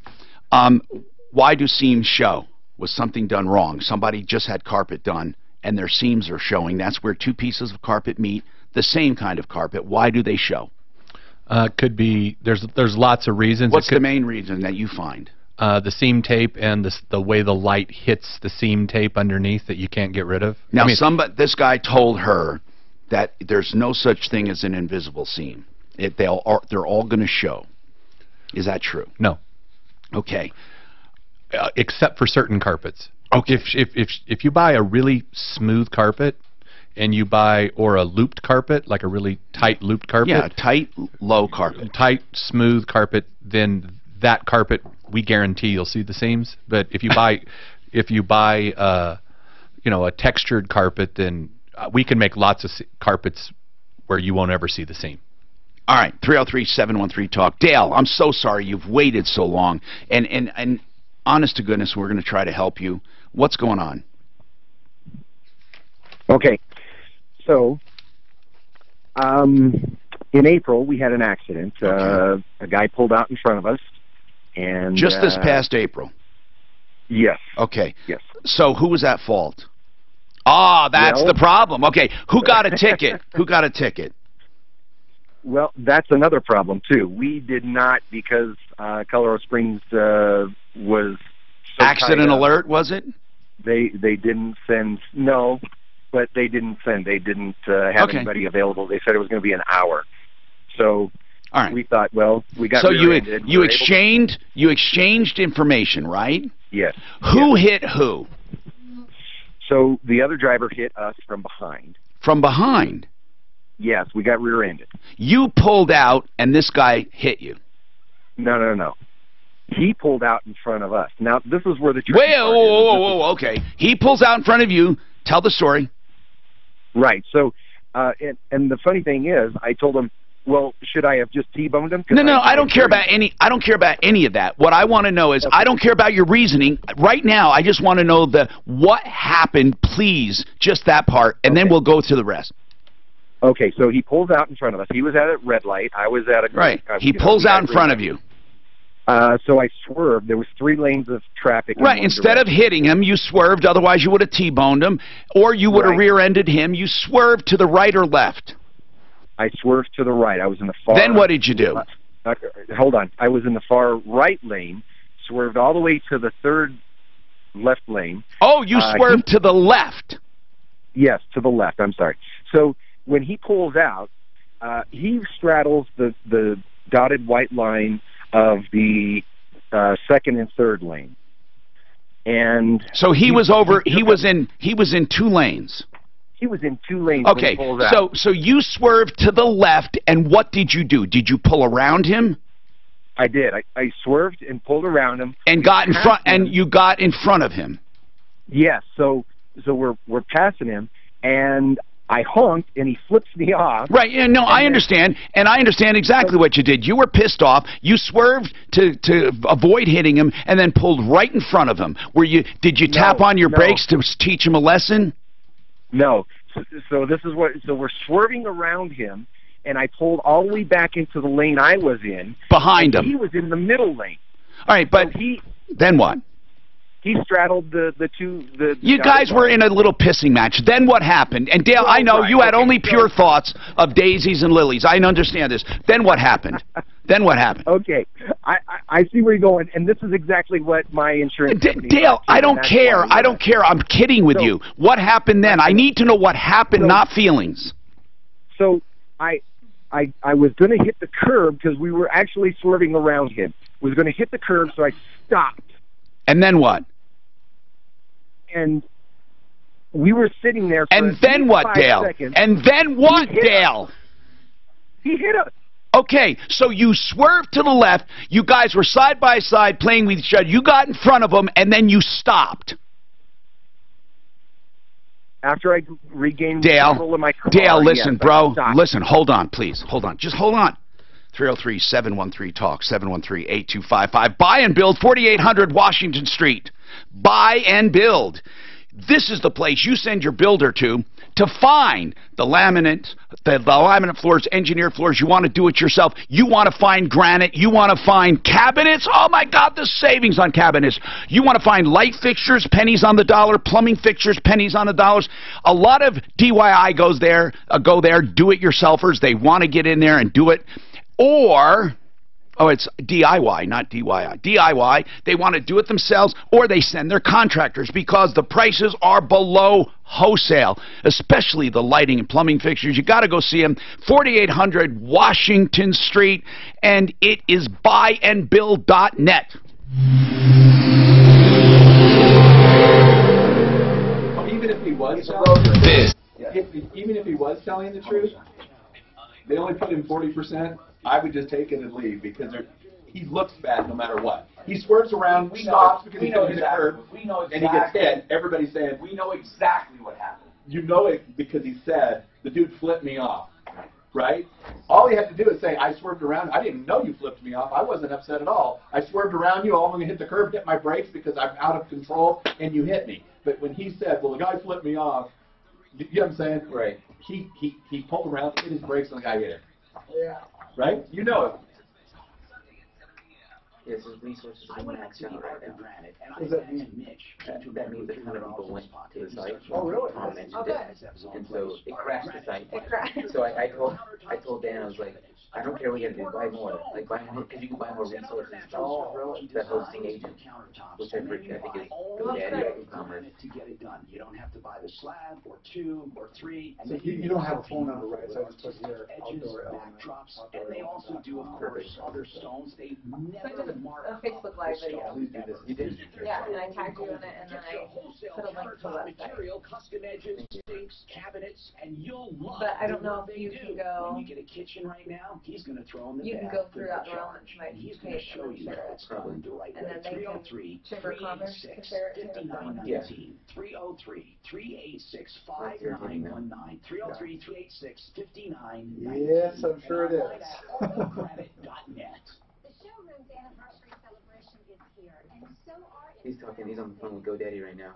F: Why do seams show? Was something done wrong? Somebody just had carpet done, and their seams are showing. That's where two pieces of carpet meet, the same kind of carpet. Why do they show?
L: Could be, there's lots of reasons.
F: What's the main reason that you find?
L: The seam tape and the way the light hits the seam tape underneath that you can't get rid of.
F: Now, this guy told her that there's no such thing as an invisible seam. They're all going to show. Is that true?
L: No.
F: Okay.
L: Except for certain carpets.
F: Okay.
L: If you buy a really smooth carpet, and you buy, or a looped carpet, like a really tight looped carpet.
F: Yeah, tight, low carpet.
L: Tight, smooth carpet, then that carpet, we guarantee you'll see the seams. But if you buy, a textured carpet, then we can make lots of carpets where you won't ever see the seam.
F: All right, 303-713-TALK. Dale, I'm so sorry you've waited so long. And honest to goodness, we're going to try to help you. What's going on?
S: Okay. So, in April, we had an accident. A guy pulled out in front of us. And
F: just this past April?
S: Yes.
F: Okay.
S: Yes.
F: So who was at fault? Ah, that's the problem. Okay. Who got a ticket? Who got a ticket?
S: Well, that's another problem, too. We did not, because Colorado Springs was so
F: accident alert, was it?
S: They didn't send, no, but they didn't send. They didn't have anybody available. They said it was going to be an hour. So
F: all right.
S: We thought, well, we got
F: so you exchanged information, right?
S: Yes.
F: Who hit who?
S: So the other driver hit us from behind.
F: From behind?
S: Yes, we got rear-ended.
F: You pulled out, and this guy hit you?
S: No. He pulled out in front of us. Now, this is where the
F: whoa, okay. He pulls out in front of you. Tell the story.
S: Right. So, and the funny thing is, I told him, well, should I have just T-boned him?
F: No, I don't care about any. I don't care about any of that. What I want to know is, I don't care about your reasoning right now. I just want to know what happened. Please, just that part, and then we'll go to the rest.
S: Okay, so he pulls out in front of us. He was at a red light. I was at a
F: right. He pulls out in front of you.
S: So I swerved. There was 3 lanes of traffic.
F: Right. Instead of hitting him, you swerved. Otherwise, you would have T-boned him, or you would have rear-ended him. You swerved to the right or left.
S: I swerved to the right. I was in the far...
F: Then what did you do?
S: Hold on. I was in the far right lane, swerved all the way to the 3rd left lane.
F: Oh, you swerved to the left.
S: Yes, to the left. I'm sorry. So when he pulls out, he straddles the dotted white line of the 2nd and 3rd lane. And
F: so he was over... He was in 2 lanes.
S: He was in 2 lanes.
F: Okay,
S: when he pulled out.
F: So you swerved to the left, and what did you do? Did you pull around him?
S: I did. I swerved and pulled around him.
F: And got in front. And you got in front of him.
S: Yes. So we're passing him, and I honked, and he flips me off.
F: Right. Yeah, no, I understand, and I understand exactly what you did. You were pissed off. You swerved to avoid hitting him, and then pulled right in front of him. Did you tap on your brakes to teach him a lesson?
S: No. So this is what. So we're swerving around him, and I pulled all the way back into the lane I was in.
F: Behind him.
S: He was in the middle lane.
F: All right, but
S: so
F: then what?
S: He straddled the two.
F: You guys were in a little pissing match. Then what happened? And Dale, I know you had only pure thoughts of daisies and lilies. I understand this. Then what happened? Then what happened?
S: Okay, I see where you're going, and this is exactly what my insurance company...
F: Dale, I don't care. I don't care. I'm kidding with you. What happened then? I need to know what happened, not feelings.
S: So I
T: I was going to hit the curb because we were actually swerving around him. Was going to hit the curb, so I stopped.
F: And then what?
T: And we were sitting there for
F: and then what, Dale?
T: seconds.
F: And then what, Dale?
T: He hit us.
F: Okay, so you swerved to the left. You guys were side by side playing with each other. You got in front of him, and then you stopped.
T: After I regained
F: Dale,
T: control of my car,
F: Dale, listen,
T: yes,
F: bro. Listen, hold on, please. Hold on. Just hold on. 303-713-TALK, 713-8255. Buy and build, 4800 Washington Street. Buy and build. This is the place you send your builder to find the laminate, the laminate floors, engineered floors. You want to do it yourself. You want to find granite. You want to find cabinets. Oh, my God, the savings on cabinets. You want to find light fixtures, pennies on the dollar, plumbing fixtures, pennies on the dollars. A lot of DIY go there, do-it-yourselfers. They want to get in there and do it. Or... oh, it's DIY, not DIY. DIY, they want to do it themselves, or they send their contractors because the prices are below wholesale, especially the lighting and plumbing fixtures. You got to go see them. 4800 Washington Street, and it is buyandbuild.net.
K: Even if he was even if he was telling the truth, they only put in 40%. I would just take it and leave because he looks bad no matter what. He swerves around, stops because he's going to hit a curb, and he gets hit. Everybody's saying,
B: We know exactly what happened.
K: you know it because he said, the dude flipped me off, right? All he had to do is say, I swerved around. I didn't know you flipped me off. I wasn't upset at all. I swerved around you. I'm going to hit the curb, hit my brakes because I'm out of control, and you hit me. But when he said, well, the guy flipped me off, you know what I'm saying?
C: Right.
K: He pulled around, hit his brakes, and the guy hit him.
D: Yeah.
K: Right? You know it.
C: Yes, his resources are maxed out right now.
D: What does that mean?
C: That means that 100 people went to the site.
D: Oh, really?
C: Tom mentioned it. And so it crashed the site.
E: It crashed.
C: So I told Dan, I was like, I don't care what you got to do, buy more. Like, buy more, because you can buy more resources from that hosting agent, which I think is GoDaddy or WooCommerce.
B: To get it done. You don't have to buy the slab or two or three.
D: So you don't have a phone number, right? So I just put here,
B: Edges,
D: outdoor element.
B: backdrops, and they also do, of course, other stones. They never mark
E: A Facebook Live video.
C: You did?
E: Yeah, and I tagged you in it, and then I put a link to the website.
B: material, custom edges, sinks, cabinets, and you'll love
E: But I don't
B: doing
E: know
B: what
E: if
B: they
E: you
B: do.
E: can go.
B: When you get a kitchen right now, he's going to throw in the
E: You can
B: bath
E: go
B: free
E: throughout
B: of
E: the elements,
B: charge.
E: might
B: And he's
E: pay
B: going to
E: for
B: show
E: it,
B: you
E: sure.
B: that it's done the right
E: And
B: way.
E: then they can
B: 303
E: Chamber of Commerce compare it to
B: 5919 303 386 5919 303 386 5919.
D: Yes, I'm sure it is.
C: He's on the phone with GoDaddy right now.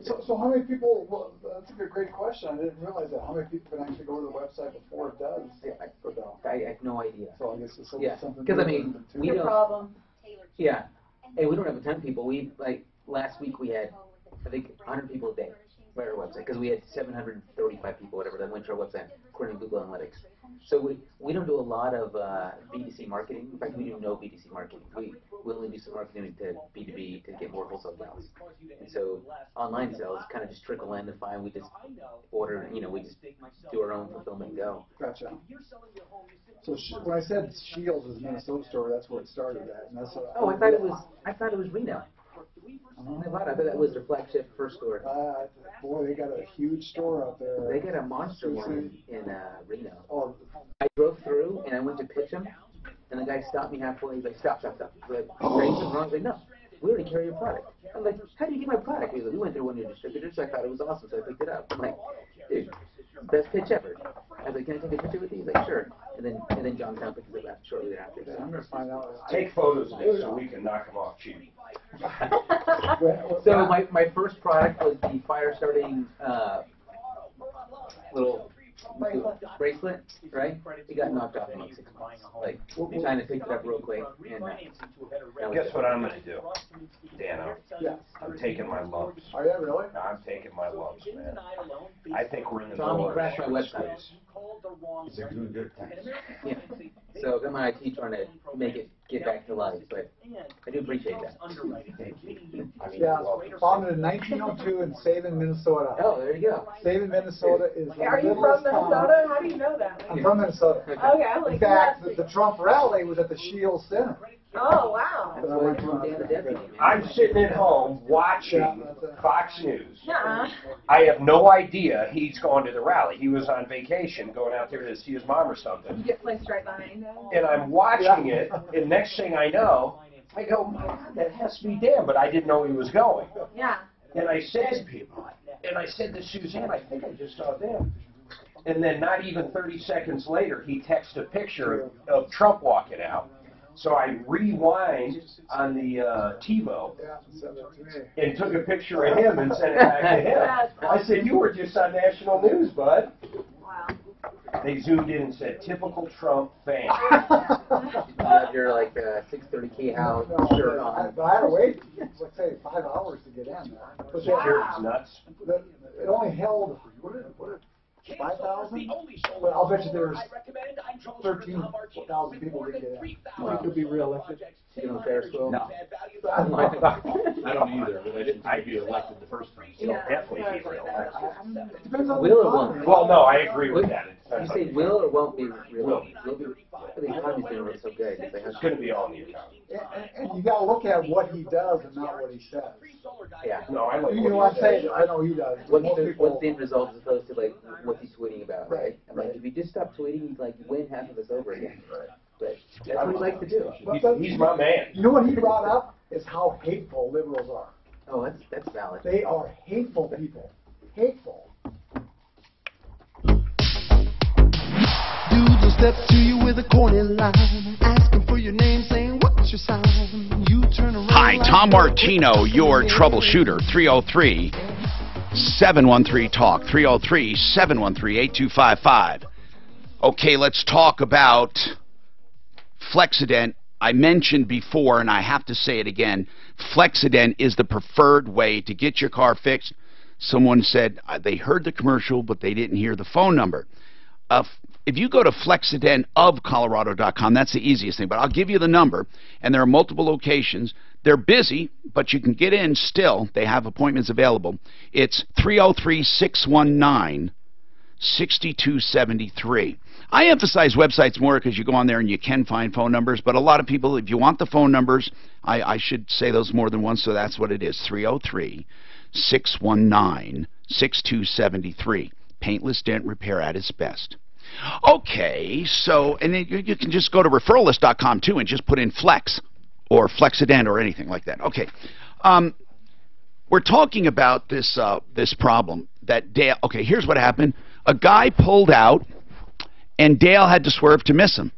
D: So how many people, well, that's a great question. I didn't realize that. How many people can actually go to the website before it does go down?
C: I have no idea.
D: So I guess it's something.
C: Yeah, because I mean, we
E: Your
C: don't.
E: problem.
C: Yeah, and we don't have a ton of people. We like last week we had I think 100 people a day right on our website because we had 735 people whatever that went to our website according to Google Analytics. So we don't do a lot of B2C marketing. In fact, we do no B2C marketing. We only do some marketing to B2B to get more wholesale sales. And so online sales kind of just trickle in and fine. We just order, we just do our own fulfillment and go.
D: Gotcha. So when I said Shields is a Minnesota store, that's where it started at. And that's what
C: I thought it was Reno. I thought that was their flagship first store.
D: Boy, they got a huge store out there.
C: They got a monster one in Reno.
D: Oh.
C: I drove through and I went to pitch them, and the guy stopped me halfway. He's like, "Stop!" He's like, "Are you something wrong?" I was like, "No, we already carry your product." I'm like, "How do you get my product?" He's like, "We went through one of your distributors. So I thought it was awesome, so I picked it up." I'm like, "Dude, best pitch ever." I was like, "Can I take a picture with you?" He's like, "Sure." And then Johnstown picked it up shortly thereafter. So
D: I'm gonna find out.
A: Take photos of it so we can knock them off cheap.
C: So my first product was the fire starting little bracelet, right? It got knocked off in like 6 months. Like, we kind of picked it up real quick. And
A: Guess what I'm going to do, Dano?
D: Yeah.
A: I'm taking my lumps.
D: Are you really?
A: I'm taking my lumps, man. I think we're in the
C: Tom,
A: middle
C: you
A: of
C: crashed my
A: a
C: website.
A: squeeze.
B: They're doing good things.
C: Yeah. So I'm IT trying to make it get back to life, but I do appreciate that.
B: Thank you.
A: I mean,
D: Yeah,
A: well,
D: founded in 1902 in Sabin, Minnesota.
C: Oh, there you go.
D: Sabin, Minnesota is the
P: Are you from
D: littlest town.
P: Minnesota? How do you know that?
D: I'm from Minnesota.
P: Okay, I'm like,
D: In fact, the Trump rally was at the Shield Center.
P: oh, wow.
D: So I went to
A: I'm sitting at home watching Fox News.
P: Nuh-uh.
A: I have no idea he's going to the rally. He was on vacation, going out there to see his mom or something.
P: You get placed right behind him.
A: And I'm watching it, and next thing I know, I go, my God, that has to be Dan, but I didn't know he was going.
P: Yeah.
A: And I said to Suzanne, I think I just saw Dan. And then not even 30 seconds later, he texted a picture of Trump walking out. So I rewind on the TiVo and took a picture of him and sent it back to him. I said, you were just on national news, bud.
P: Wow.
A: They zoomed in and said, typical Trump fan.
C: You have your like 630K house shirt on.
D: But I had to wait, let's say, 5 hours to get in there. But
A: Security's nuts.
D: It only held, what did 5,000? Well, I'll bet you there's 13,000 people that get in.
K: You could be reelected.
C: You know, Ferris wheel?
K: No. I don't either, but I didn't think he'd be elected the first time.
A: He'll definitely be reelected.
D: Depends on
C: Will
D: the
C: or won't?
D: economy.
A: Well, no, I agree with that.
C: You say will or won't be reelected? The economy's going to run so good.
A: It's going to be all in the economy.
D: And you got to look at what he does and not what he says.
C: Yeah.
A: No, I like
D: You know what I'm saying? I know he does.
C: What's
D: Most
C: the
D: people,
C: end result as opposed to like what's he tweeting about, right? I'm like, if you just stop tweeting, he'd like win half of us over again. But that's what he likes to do.
A: He's my man.
D: You know what he brought up is how hateful liberals are.
C: Oh, that's valid.
D: They are hateful people. Hateful.
I: Dudes will step to you with a corny line, asking for your name, saying what's your sign. You turn around.
F: Hi, Tom Martino, your troubleshooter. 303-713-TALK. 303-713-8255. Okay, let's talk about Flexident. I mentioned before, and I have to say it again, Flexident is the preferred way to get your car fixed. Someone said they heard the commercial, but they didn't hear the phone number. If you go to flexidentofcolorado.com, that's the easiest thing, but I'll give you the number, and there are multiple locations. They're busy, but you can get in still. They have appointments available. It's 303-619-6273. I emphasize websites more because you go on there and you can find phone numbers, but a lot of people, if you want the phone numbers, I should say those more than once, so that's what it is, 303-619-6273. Paintless dent repair at its best. Okay, so, and then you can just go to referralist.com too and just put in Flex or Flexident or anything like that. Okay, we're talking about this problem that Dale, okay, here's what happened. A guy pulled out and Dale had to swerve to miss him.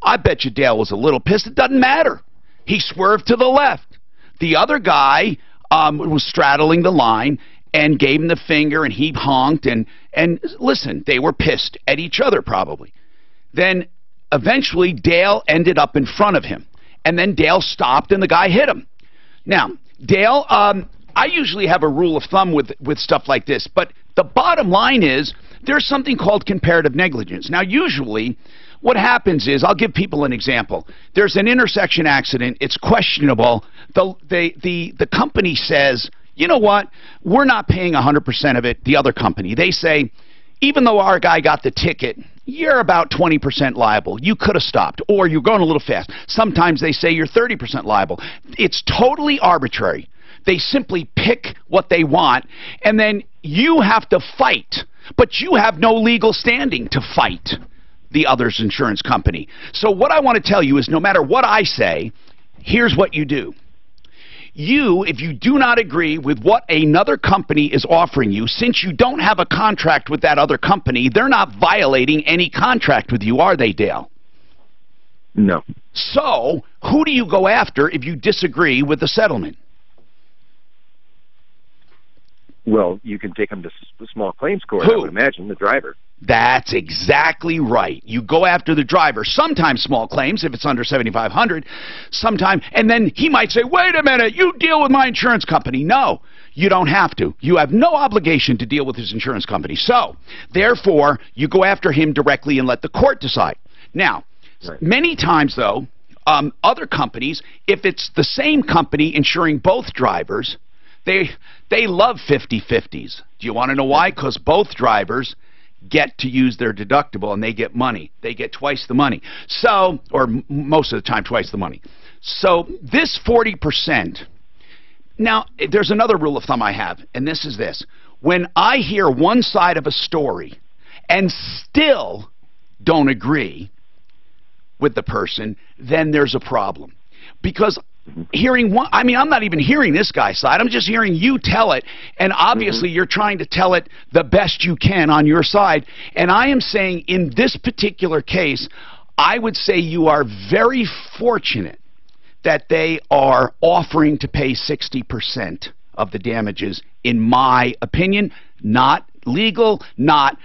F: I bet you Dale was a little pissed. It doesn't matter. He swerved to the left. The other guy was straddling the line and gave him the finger, and he honked, and listen, they were pissed at each other probably. Then eventually Dale ended up in front of him, and then Dale stopped and the guy hit him. Now, Dale, I usually have a rule of thumb with stuff like this, but the bottom line is there's something called comparative negligence. Now, usually what happens is, I'll give people an example. There's an intersection accident. It's questionable. The company says, you know what, we're not paying 100% of it, the other company. They say, even though our guy got the ticket, you're about 20% liable. You could have stopped, or you're going a little fast. Sometimes they say you're 30% liable. It's totally arbitrary. They simply pick what they want, and then you have to fight. But you have no legal standing to fight the other's insurance company. So what I want to tell you is, no matter what I say, here's what you do. You, if you do not agree with what another company is offering you, since you don't have a contract with that other company, they're not violating any contract with you, are they, Dale?
R: No.
F: So, who do you go after if you disagree with the settlement?
R: Well, you can take them to small claims court,
F: Who?
R: I would imagine, the driver.
F: That's exactly right. You go after the driver. Sometimes small claims, if it's under $7,500, sometime, and then he might say, wait a minute, you deal with my insurance company. No, you don't have to. You have no obligation to deal with his insurance company. So, therefore, you go after him directly and let the court decide. Now, many times, though, Other companies, if it's the same company insuring both drivers, they love 50-50s. Do you want to know why? Because both drivers get to use their deductible and they get money. They get twice the money. So, or most of the time twice the money. So this 40%, now there's another rule of thumb I have, and this is this. When I hear one side of a story and still don't agree with the person, then there's a problem. Because hearing one, I mean, I'm not even hearing this guy's side. I'm just hearing you tell it, and obviously you're trying to tell it the best you can on your side. And I am saying in this particular case, I would say you are very fortunate that they are offering to pay 60% of the damages, in my opinion. Not legal, not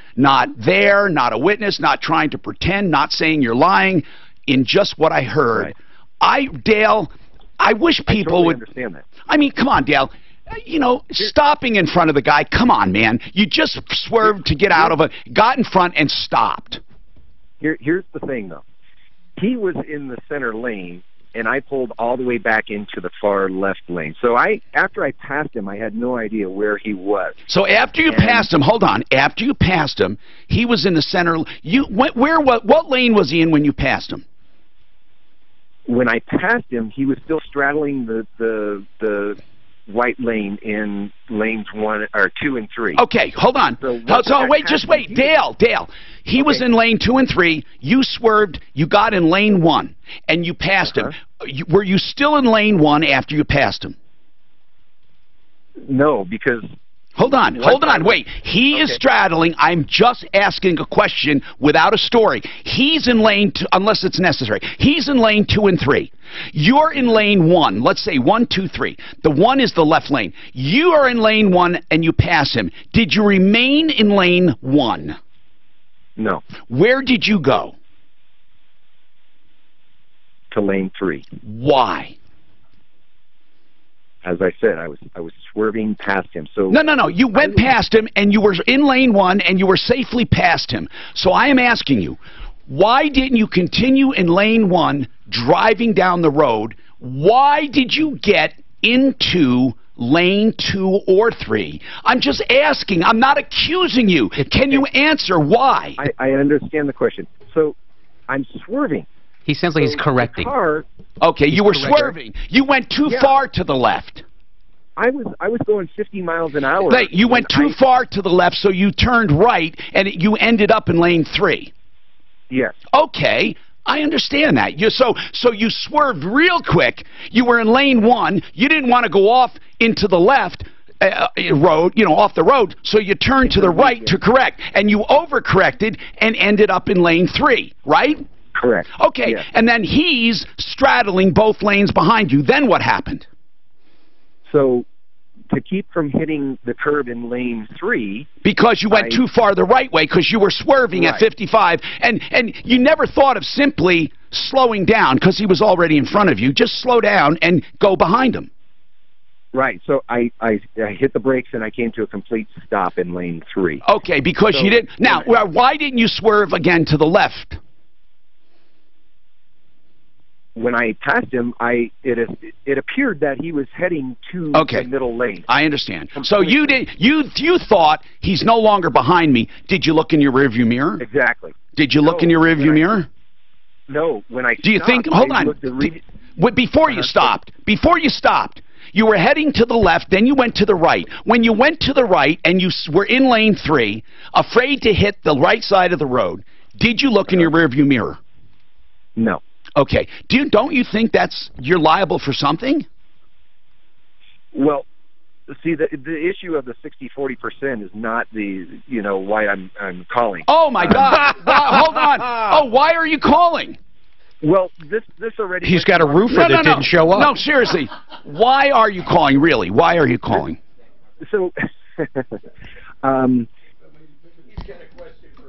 F: there, not a witness, not trying to pretend, not saying you're lying. In just what I heard, Dale, I wish people would
T: understand that.
F: I mean, come on, Dale. You know, stopping in front of the guy, come on, man. You just swerved to get out of it, got in front and stopped.
T: Here's the thing, though. He was in the center lane, and I pulled all the way back into the far left lane. So after I passed him, I had no idea where he was.
F: So after you passed him, hold on. After you passed him, he was in the center. What lane was he in when you passed him?
T: When I passed him, he was still straddling the white lane in lanes 1 or 2 and 3.
F: Okay, hold on. So wait, just wait, Dale. He was in lane 2 and 3. You swerved. You got in lane 1, and you passed him. Were you still in lane 1 after you passed him?
T: No, because.
F: Hold on, wait. He is straddling. I'm just asking a question without a story. He's in lane 2, unless it's necessary. He's in lane 2 and 3. You're in lane 1. Let's say 1, 2, 3. The 1 is the left lane. You are in lane 1 and you pass him. Did you remain in lane 1?
T: No.
F: Where did you go?
T: To lane 3.
F: Why?
T: As I said, I was swerving past him. So
F: No. You went past him, and you were in lane 1, and you were safely past him. So I am asking you, why didn't you continue in lane 1, driving down the road? Why did you get into lane 2 or 3? I'm just asking. I'm not accusing you. Can you answer why?
T: I understand the question. So I'm swerving.
M: He sounds like he's correcting.
F: Okay, you were swerving. You went too far to the left.
T: I was going 50 miles an hour.
F: Right, you went too far to the left, so you turned right, and you ended up in lane 3.
T: Yes.
F: Okay, I understand that. So you swerved real quick. You were in lane 1. You didn't want to go off into the left road, off the road, so you turned to the right to correct, and you overcorrected and ended up in lane 3, right?
T: Correct.
F: Okay,
T: yes.
F: And then he's straddling both lanes behind you. Then what happened?
T: So, to keep from hitting the curb in lane 3...
F: Because you went too far the right way, because you were swerving at 55, and you never thought of simply slowing down, because he was already in front of you. Just slow down and go behind him.
T: Right, so I hit the brakes and I came to a complete stop in lane 3.
F: Okay, because you didn't... Now, why didn't you swerve again to the left?
T: When I passed him, it appeared that he was heading to the middle lane.
F: I understand. So you thought he's no longer behind me. Did you look in your rearview mirror?
T: Exactly.
F: Did you look in your rearview mirror?
T: No. When I
F: do you think? Hold on. Before you stopped, you were heading to the left. Then you went to the right. When you went to the right and you were in lane 3, afraid to hit the right side of the road, did you look in your rearview mirror?
T: No.
F: Okay. Don't you think you're liable for something?
T: Well, see, the issue of the 60-40% is not why I'm calling.
F: Oh my God! Hold on. Oh, why are you calling?
T: Well, this already.
H: He's got a roofer that didn't show up.
F: No, seriously. Why are you calling? Really? Why are you calling?
T: So, the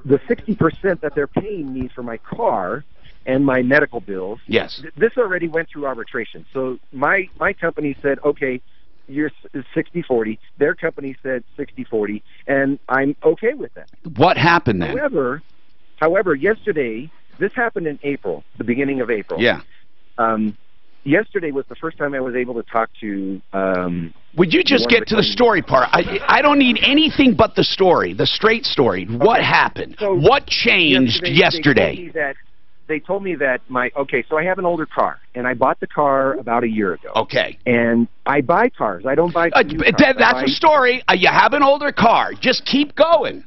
T: 60% that they're paying me for my car and my medical bills.
F: Yes.
T: This already went through arbitration. So my company said, okay, you're 60-40. Their company said 60-40, and I'm okay with that.
F: What happened then?
T: However, yesterday, this happened in April, the beginning of April.
F: Yeah.
T: yesterday was the first time I was able to talk to.
F: Would you just get to the story part? I don't need anything but the story, the straight story. Okay. What happened? So what changed yesterday?
T: They told me that so I have an older car, and I bought the car about a year ago.
F: Okay.
T: And I buy cars. I don't buy new cars.
F: That's a story. You have an older car. Just keep going.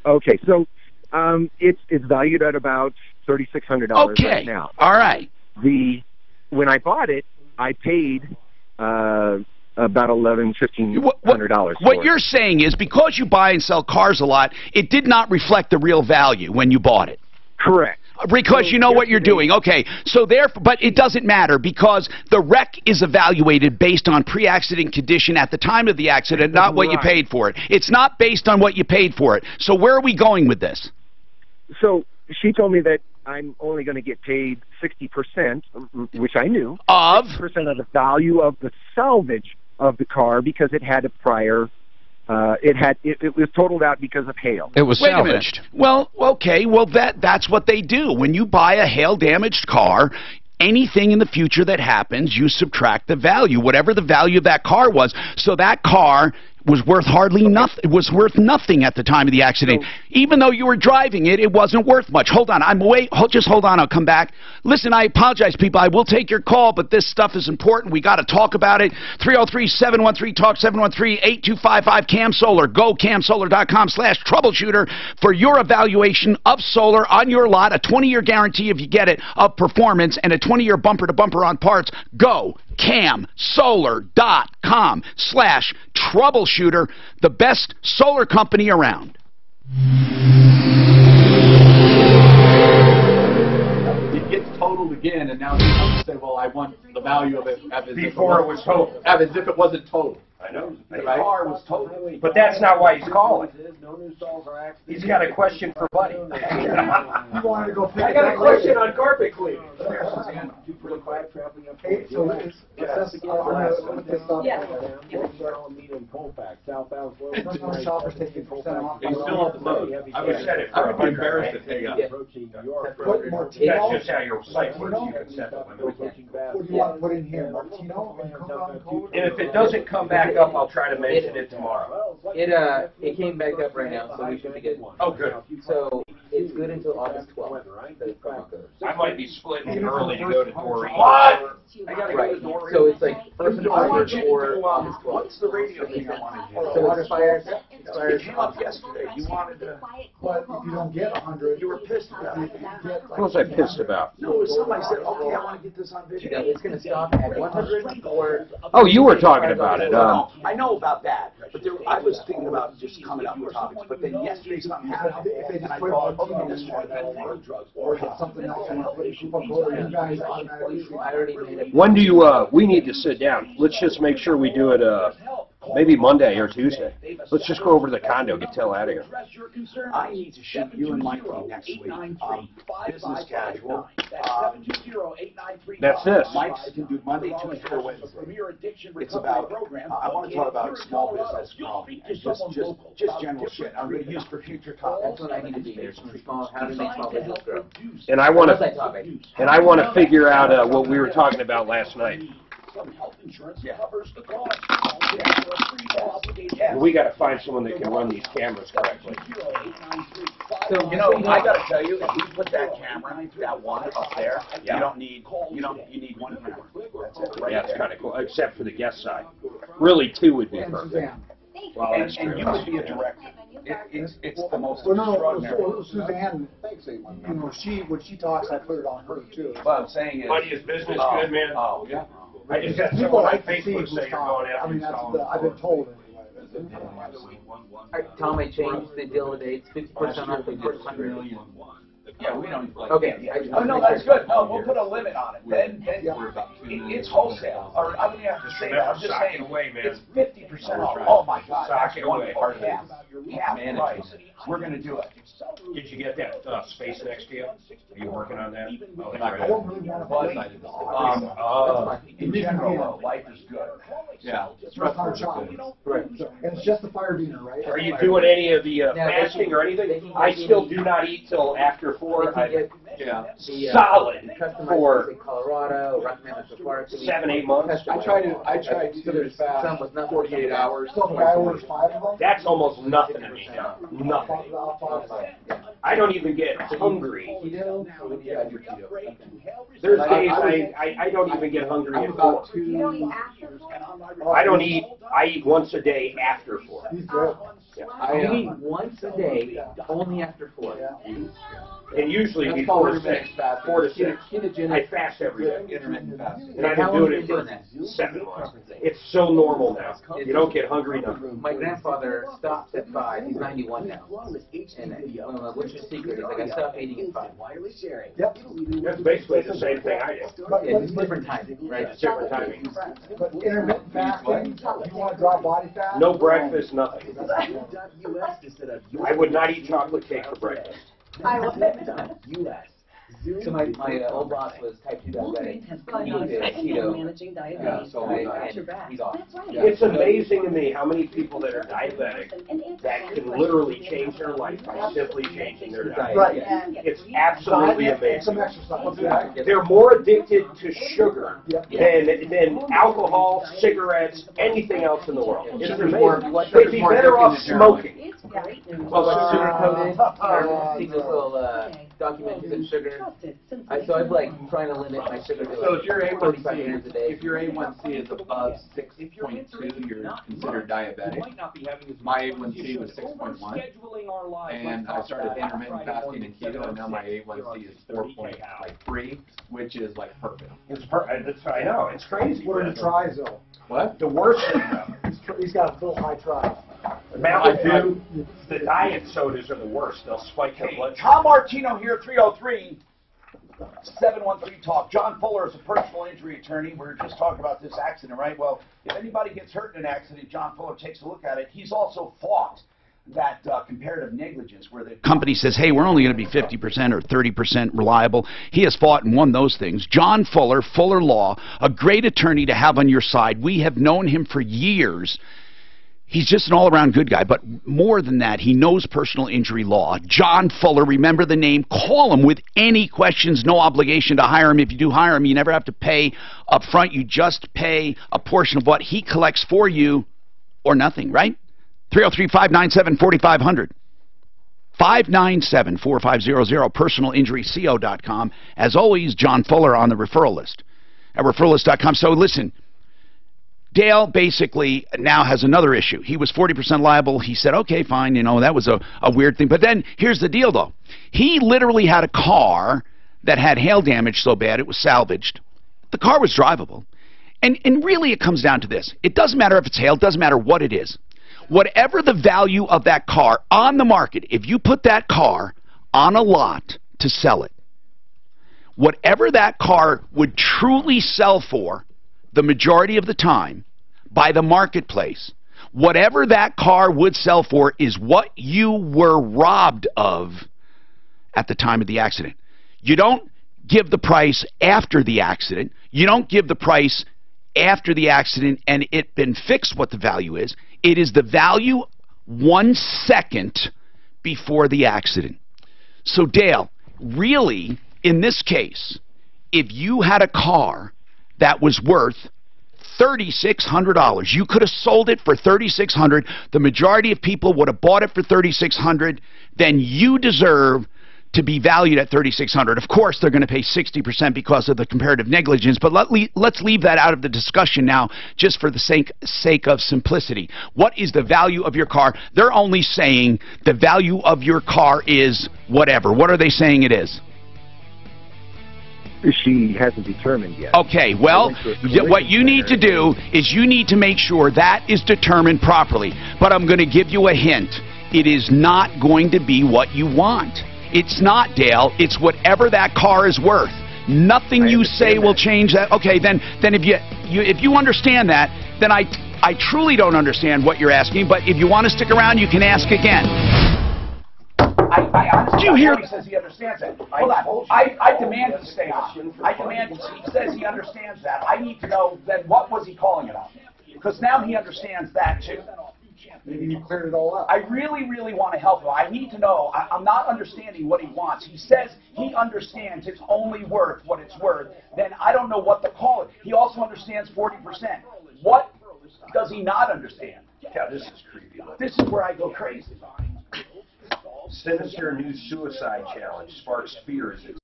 T: Okay, so it's valued at about $3,600 right now.
F: All right.
T: When I bought it, I paid about $1,100–1,500.
F: What you're saying is because you buy and sell cars a lot, it did not reflect the real value when you bought it.
T: Correct.
F: Because you know what you're doing. Okay, so therefore, but it doesn't matter because the wreck is evaluated based on pre-accident condition at the time of the accident, not what you paid for it. It's not based on what you paid for it. So where are we going with this?
T: So she told me that I'm only going to get paid 60%, which I knew.
F: Of?
T: 60% of the value of the salvage of the car because it had a prior... It was totaled out because of hail.
H: It was salvaged.
F: Well, okay. Well, that's what they do. When you buy a hail-damaged car, anything in the future that happens, you subtract the value, whatever the value of that car was. So that car was worth hardly nothing. It was worth nothing at the time of the accident. So, even though you were driving it, it wasn't worth much. Hold on. Just hold on. I'll come back. Listen, I apologize, people. I will take your call, but this stuff is important. We got to talk about it. 303-713-TALK, 713-8255, Cam Solar. Go camsolar.com/troubleshooter for your evaluation of solar on your lot. A 20-year guarantee if you get it of performance and a 20-year bumper-to-bumper on parts. Go camsolar.com/troubleshooter, the best solar company around.
K: It gets totaled again, and now they say, well, I want the value of it
A: before it was totaled.
K: As if it wasn't totaled.
A: I know.
K: The car was totaled.
A: But that's not why he's calling. He's got a question for Buddy.
D: You wanted to go fix
A: I got a question on carpet cleaning.
D: Hey, so let's shoppers taking %.
A: He's still on the phone. I would set it for
K: I would be embarrassed if they got
D: Put Martino.
A: That's just how your site works. You can set the limit.
D: What do you want to put in here? Martino and coupon code?
A: And if it doesn't come back up, I'll try to mention it tomorrow.
C: It came back up right now, so we should be good.
A: Oh, good.
C: So it's good until August 12th.
A: I might be splitting early to go to Doreen.
K: What? I gotta
C: Right.
K: go to Doreen.
C: So it's like first of August or August 12th.
K: What's the radio thing I want to do?
C: So it expires
K: It came up yesterday. You wanted to.
D: But if you don't get 100,
K: You were pissed about it.
A: What was I pissed about?
K: No, somebody said, okay, I want to get this on video.
C: It's going to stop at 100 or...
A: Oh, you were talking about it.
B: I know about that, but I was thinking about just coming up with topics. But then yesterday something happened, and I thought, okay, this one,
D: or if it's something else you want to put in coupon code, or you guys automatically.
C: I already made it.
A: When do you, we need to sit down. Let's just make sure we do it, maybe Monday or Tuesday. Let's just go over to the condo, get Till out of here.
B: I need to shoot you and Mike next week. Business casual.
A: That's this.
B: Mike's can do Monday, Tuesday, or Wednesday. It's about, I want to talk about small business problem, and just general shit. I'm going to use for future topics.
C: That's what I need to do. How to make small business grow.
A: And I want to figure out what we were talking about last night.
B: Health insurance covers the cost.
A: We got to find someone that can run these cameras correctly.
B: So, I got to tell you, if you put that camera, that one up there, you need one camera. That's it. Right
A: Yeah, it's
B: there.
A: kind of cool, except for the guest side. Really, two would be perfect. Well, that's
B: And
A: true.
B: you would be a director. It's the most
D: Well, no,
B: extraordinary.
D: Suzanne, when she talks, I put it on her too.
B: What I'm saying is...
A: Buddy, is business good, man?
B: Oh, yeah.
A: I just got
D: People
A: someone on
D: like to see
A: Facebook
D: who's
A: say you're going out.
D: I mean, I've been told anyway.
C: Tom, I changed the deal dates, 50% off the first 100.
B: Yeah, we don't.
C: Okay.
B: Oh, no, that's good. No, we'll put a limit on it. Then it's wholesale. Or I wouldn't have to say that. I'm just saying it's 50% off. Oh my God, that's one part half. Half price. We're going to do it.
A: Did you get that space next to you? Are you working on that? Oh,
D: I
A: right.
D: don't really want to
B: In general, life is good. Yeah.
D: It's not a job. Right. And it's just the fire dinner, right?
A: Are you doing any of the fasting or anything? I still do not eat till after 4.
K: Yeah.
A: Solid
C: Customized
A: for
C: in Colorado, recommended for parking.
A: 7-8 months.
K: I tried to do this fast,
C: Some with nothing.
K: 48 hours.
D: So if I order 5 of them?
A: That's almost nothing to me now. Nothing. I don't even get hungry.
K: Keto? Yeah, I do keto.
A: There's days I don't even get hungry
K: I'm
A: at
K: about
A: 4.
P: You don't eat after 4?
A: I don't eat. I eat once a day after 4. Yeah.
C: I eat once a day, only after 4.
A: And usually
K: That's
A: before
K: called
A: 6,
K: fast.
A: 4 to 6.
K: Ketogenic.
A: I fast every day.
K: Intermittent fasting.
A: And I've been doing it for 7 months. It's so normal now. You don't get hungry enough.
C: My grandfather stopped at 5. He's 91 now. And what's your secret? He's like, I stopped eating at 5.
D: Yep.
A: That's basically the same thing I do.
C: It's different timing, right?
A: It's different timing.
D: But intermittent fasting, you want to drop body fat?
A: No breakfast, nothing. I would not eat chocolate cake for breakfast.
P: I will.
C: So my old boss was type 2 diabetic. He did keto.
K: Yeah, so
C: he's off.
A: It's amazing to me how many people that are diabetic that can literally change their life by simply changing their diet.
D: Right.
A: It's absolutely
D: And some
A: amazing.
D: exercise.
A: They're more addicted to sugar than alcohol, cigarettes, anything else in the world. It's amazing. They'd be better off smoking.
C: Well, sugar-coated. See those little documents in sugar. So I'm like trying to limit my sugar to
K: So if your
C: 35 grams a day.
K: If your A1C is above 6.2, you're considered diabetic. My A1C was 6.1, and I started intermittent fasting and keto, and now my A1C is 4.3, which is like perfect.
A: It's I know, it's crazy.
D: What are the tries though?
K: What?
A: The worst thing though,
D: He's got a full high try.
A: Mountain Dew, the diet sodas are the worst. They'll spike your blood sugar.
B: Tom Martino here, 303-713-TALK. John Fuller is a personal injury attorney. We were just talking about this accident, right? Well, if anybody gets hurt in an accident, John Fuller takes a look at it. He's also fought that comparative negligence where the
F: company says, hey, we're only going to be 50% or 30% reliable. He has fought and won those things. John Fuller, Fuller Law, a great attorney to have on your side. We have known him for years. He's just an all-around good guy, but more than that, he knows personal injury law. John Fuller, remember the name. Call him with any questions, no obligation to hire him. If you do hire him, you never have to pay up front. You just pay a portion of what he collects for you or nothing, right? 303-597-4500. 597-4500, personalinjuryco.com. As always, John Fuller on the referral list at referrallist.com. So listen, Dale basically now has another issue. He was 40% liable. He said, okay, fine, you know, that was a weird thing. But then here's the deal, though. He literally had a car that had hail damage so bad it was salvaged. The car was drivable. And really it comes down to this. It doesn't matter if it's hail. It doesn't matter what it is. Whatever the value of that car on the market, if you put that car on a lot to sell it, whatever that car would truly sell for, the majority of the time, by the marketplace, whatever that car would sell for is what you were robbed of at the time of the accident. You don't give the price after the accident. You don't give the price after the accident and it been fixed what the value is. It is the value 1 second before the accident. So Dale, really, in this case, if you had a car that was worth $3,600. You could have sold it for $3,600. The majority of people would have bought it for $3,600. Then you deserve to be valued at $3,600. Of course, they're going to pay 60% because of the comparative negligence, but let's leave that out of the discussion now just for the sake of simplicity. What is the value of your car? They're only saying the value of your car is whatever. What are they saying it is?
T: She hasn't determined yet.
F: Okay, well, what you need to do is you need to make sure that is determined properly. But I'm going to give you a hint. It is not going to be what you want. It's not, Dale. It's whatever that car is worth. Nothing you say will change that. Okay, then if you understand that, then I truly don't understand what you're asking. But if you want to stick around, you can ask again.
B: I honestly,
F: do you hear?
B: He says he understands that. Hold on. I demand to stay on. I demand. He says he understands that. I need to know then what was he calling it on? Because now he understands that too.
D: Maybe you cleared it all up.
B: I really, really want to help him. I need to know. I'm not understanding what he wants. He says he understands it's only worth what it's worth. Then I don't know what to call it. He also understands 40%. What does he not understand?
A: Yeah, this is creepy.
B: This is where I go crazy.
A: Sinister new suicide challenge sparks fears.
E: His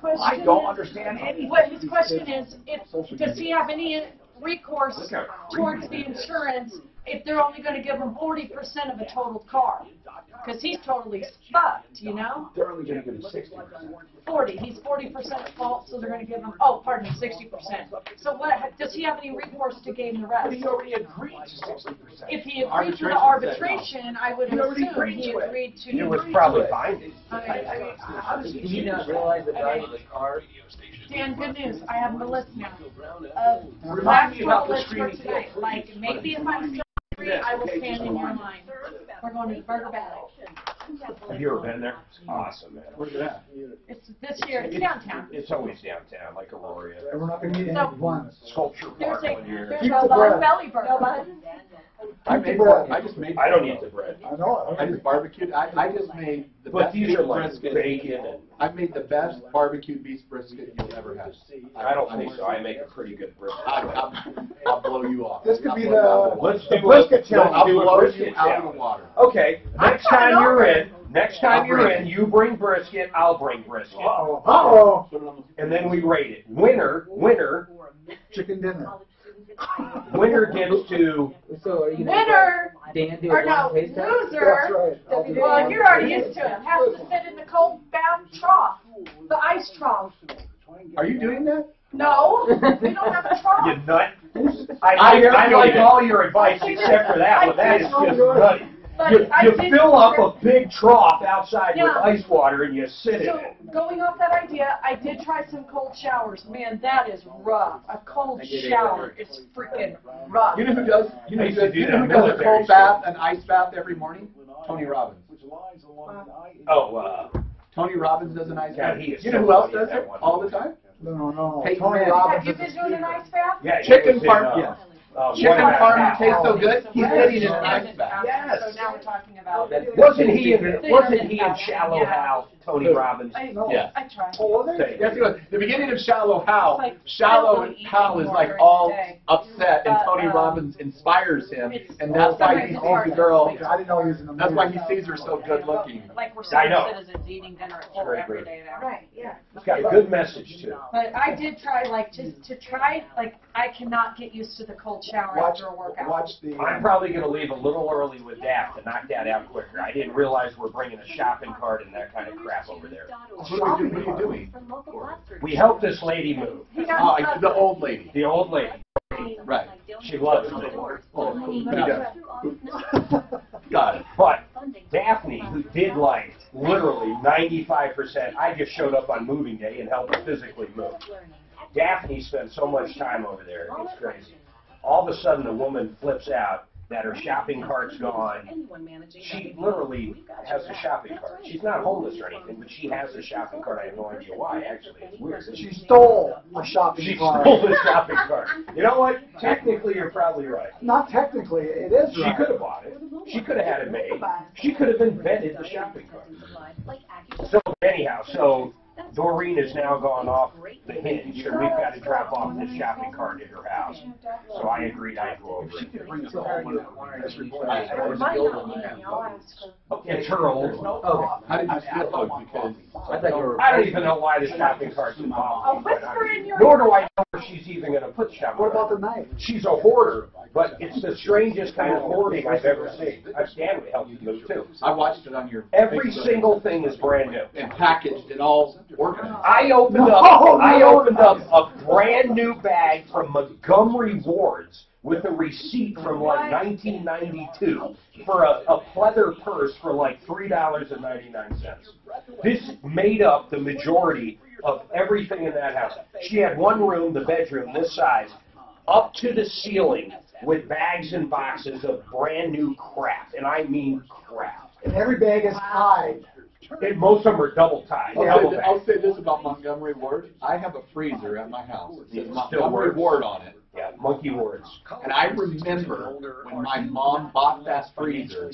E: question
B: I don't
E: is-
B: understand anything.
E: What his question is, does he have any recourse towards the insurance if they're only going to give him 40% of a total car? Because he's totally fucked, you know?
B: They're only going to give him 60%.
E: 40. He's 40% at fault, so they're going to give him, oh, pardon me, 60%. So what, does he have any recourse to gain the rest?
B: But he already agreed to 60%.
E: If he agreed to the arbitration, I would assume he agreed to.
A: It was probably binding.
C: Did you not realize the value of the car?
E: Dan, good news. I have him a list now of actual list for tonight. Like, maybe if I'm still free, I will stand in your line. We're going to the Burger Valley.
A: Have you ever been there? It's awesome, man.
D: Where's it at?
E: It's this year. It's downtown.
A: It's always downtown, like Aurora.
D: And we're not going to get
E: So-
D: any ones.
A: Sculpture Park
E: There's
A: one year.
D: Keep
E: no
D: the
E: bun,
D: bread.
E: belly burger.
K: I just made.
A: I don't eat the bread.
D: I know.
K: I just barbecued. I just made the
A: But
K: best
A: these
K: beef
A: are like
K: brisket.
A: bacon and...
K: I've made the best barbecued beef brisket you'll ever have.
A: I don't think so. I make a pretty good brisket.
K: I'll blow you off.
D: This could
K: I'll
D: be
K: blow you out of
D: the
A: Let's
K: water.
A: do
D: brisket
A: a,
D: challenge.
A: let's do
K: I'll
A: a
K: blow
A: brisket
K: you out of
A: challenge.
K: the water.
A: Okay, next time you're in,
K: I'll
A: you bring brisket, I'll bring brisket.
D: Uh-oh.
A: And then we rate it. Winner
D: Chicken dinner.
A: gets to...
C: So are you gonna
E: Winner,
C: Dan do
E: or
C: a
E: no,
C: blind taste test?
E: loser,
D: That's right. I'll do
E: well,
D: that.
E: you're already used to it, has to sit in the cold bath trough, the ice trough.
K: Are you doing that?
E: No, we don't have a trough.
A: You nut. I like all your advice except for that one. That is just nutty. You fill up a big trough outside with ice water and you sit in
E: So,
A: it.
E: going off that idea, I did try some cold showers. Man, that is rough. A cold shower is freaking rough.
K: You know who does? You know
A: I
K: who
A: used to
K: does,
A: do
K: you
A: that
K: know
A: in
K: who does a
A: military
K: cold bath, an ice bath every morning? Tony Robbins.
A: Oh,
K: Tony Robbins does an ice
A: God,
K: bath.
A: he is
K: You know
A: so
K: who else
A: funny
K: does
A: at that
K: it
A: one.
K: all the time?
D: No.
K: Peyton
D: Tony
K: Manning.
D: Robbins
E: Have you
D: is
E: been doing an ice bath?
A: yeah,
K: Chicken farm, yes. Chicken farm tastes so good. He's sitting in an ice bath.
A: Yes.
E: So now we're talking about.
A: Wasn't he in Shallow Hal, Tony Robbins?
K: Yeah.
E: I tried.
K: Yes, he was. The beginning of Shallow Hal,
E: It's like,
K: Shallow
E: I don't eat
K: Hal is
E: anymore
K: like
E: during
K: all
E: the day.
K: upset, and
E: But,
K: Tony Robbins inspires him,
E: it's-
K: and that's why he
E: sometimes
K: sees
E: it's
K: the girl.
E: hard.
D: I didn't know he was in the
K: That's why he sees her so good looking.
E: Like we're
A: I
E: senior
A: know.
E: citizens eating dinner at
A: Very
E: home every
A: good.
E: day now. Right, yeah.
A: It's got a good message too.
E: But I did try, like, just to try, like, I cannot get used to the cold shower after a workout.
D: Watch the.
A: I'm probably going to leave a little early with Daft to knock that out quicker. I didn't realize we're bringing a shopping cart and that kind of crap over there.
K: What are you doing?
A: We helped this lady move.
K: Oh, the old lady.
A: The old lady.
K: Right.
A: She loves it.
K: Got it.
A: But Daphne, who did like literally 95%, I just showed up on moving day and helped her physically move. Daphne spent so much time over there, it's crazy. All of a sudden, the woman flips out that her shopping cart's gone. She literally has a shopping cart. She's not homeless or anything, but she has a shopping cart. I have no idea why, actually. It's weird.
D: She stole a shopping
A: She
D: cart.
A: stole the shopping cart. You know what? Technically, you're probably right.
D: Not technically, it is
A: She
D: right.
A: could have bought it. She could have had it made. She could have invented the shopping cart. So anyhow, Doreen has now gone off the hinge, and we've got to drop off this shopping cart at her house. So I agreed I'd go over it. It's her old one.
K: How did you feel? Because
A: I don't even know why the shopping cart's involved.
E: A whisper in your
A: Nor do I know where she's even going to put the shopping
D: What
A: cart.
D: about the knife?
A: She's a hoarder, but it's the strangest kind of hoarding I've ever seen. Stan would help you move too.
K: I watched it on your
A: Every
K: Facebook.
A: single thing is brand new.
K: And packaged and all organized.
A: I opened up a brand new bag from Montgomery Ward's with a receipt from like 1992 for a pleather purse for like $3.99. This made up the majority of everything in that house. She had one room, the bedroom, this size, up to the ceiling with bags and boxes of brand new crap, and I mean crap.
D: And every bag is tied.
A: And most of them are double tied.
K: I'll say this about Montgomery Ward. I have a freezer at my house. It says
A: It still
K: Montgomery
A: works.
K: Ward on it.
A: Yeah. Monkey wards.
K: And I remember when my mom bought that freezer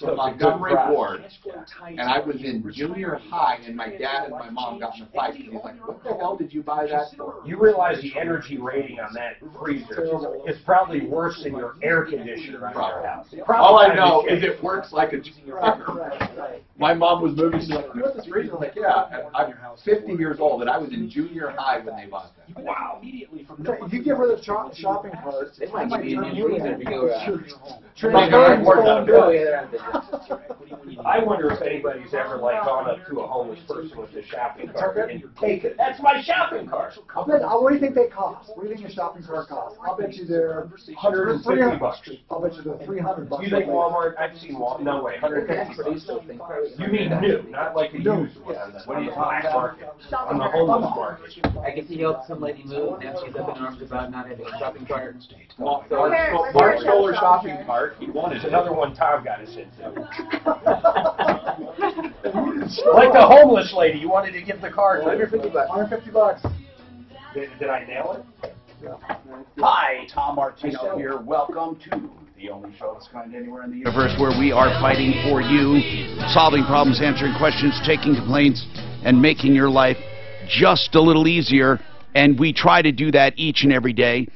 K: from Montgomery Ward, and I was in junior high, and my dad and my mom got in a fight. And he's like, "What the hell did you buy that for?"
A: You realize the energy rating on that freezer is probably worse than your air conditioner in your house.
K: All I know is it works like a trucker. My mom was moving. She's like, "You want this freezer?" I'm like, "Yeah." And I'm 50 years old, and I was in junior high when they bought that.
A: Wow.
D: If you get rid of the shopping carts,
C: They might give you a new freezer if you go
A: I wonder if anybody's ever like gone up to a homeless person with a shopping cart and taken, "That's my shopping cart."
D: what do you think they cost? What do you think a shopping cart costs? I'll bet you they're
A: $150.
D: I'll bet you they're $300.
A: You think Walmart? I've seen Walmart. No way, $150. You mean new, not like a used one on the black market, on the homeless market.
C: I can see you help some lady move, now she's up in arms about not having a shopping cart.
K: Mark stole her shopping cart. He wanted
A: There's another one Tom got us into. Like the homeless lady, you wanted to give the card.
D: $150. $150.
A: Did I nail it?
B: Hi, Tom Martino here. Welcome to the only show that's kind anywhere in the universe where we are fighting for you,
F: Solving problems, answering questions, taking complaints, and making your life just a little easier. And we try to do that each and every day.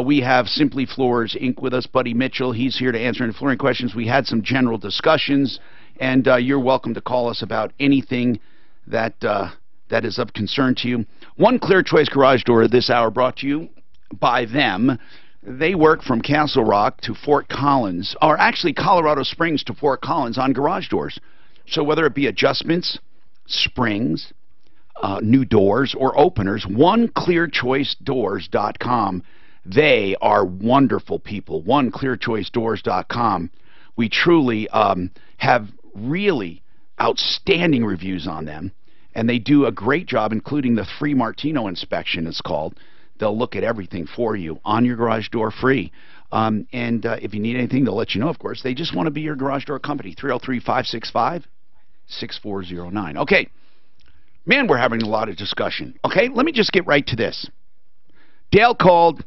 F: We have Simply Floors Inc. with us, Buddy Mitchell. He's here to answer any flooring questions. We had some general discussions, and you're welcome to call us about anything that that is of concern to you. One Clear Choice Garage Door this hour brought to you by them. They work from Castle Rock to Fort Collins, or actually Colorado Springs to Fort Collins on garage doors. So whether it be adjustments, springs, new doors, or openers, OneClearChoiceDoors.com. They are wonderful people. OneClearChoiceDoors.com. We truly have really outstanding reviews on them, and they do a great job, including the free Martino inspection, it's called. They'll look at everything for you on your garage door free. If you need anything, they'll let you know, of course. They just want to be your garage door company. 303-565-6409. Okay. Man, we're having a lot of discussion. Okay, let me just get right to this. Dale called.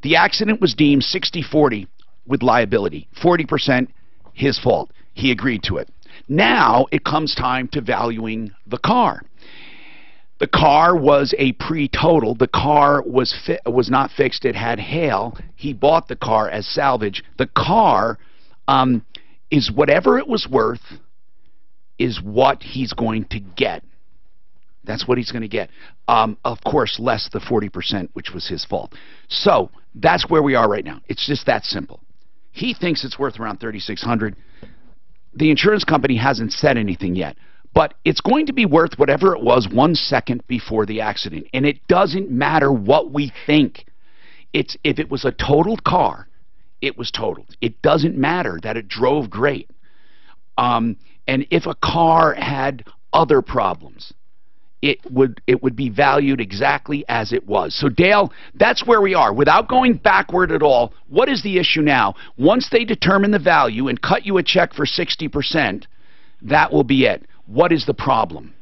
F: The accident was deemed 60-40 with liability. 40% his fault. He agreed to it. Now it comes time to valuing the car. The car was a pre-total. The car was not fixed. It had hail. He bought the car as salvage. The car is whatever it was worth is what he's going to get. That's what he's going to get. Of course, less the 40%, which was his fault. So that's where we are right now. It's just that simple. He thinks it's worth around $3,600. The insurance company hasn't said anything yet, but it's going to be worth whatever it was 1 second before the accident. And it doesn't matter what we think. If it was a totaled car, it was totaled. It doesn't matter that it drove great. And if a car had other problems, it would be valued exactly as it was. So, Dale, that's where we are. Without going backward at all, what is the issue now? Once they determine the value and cut you a check for 60%, that will be it. What is the problem?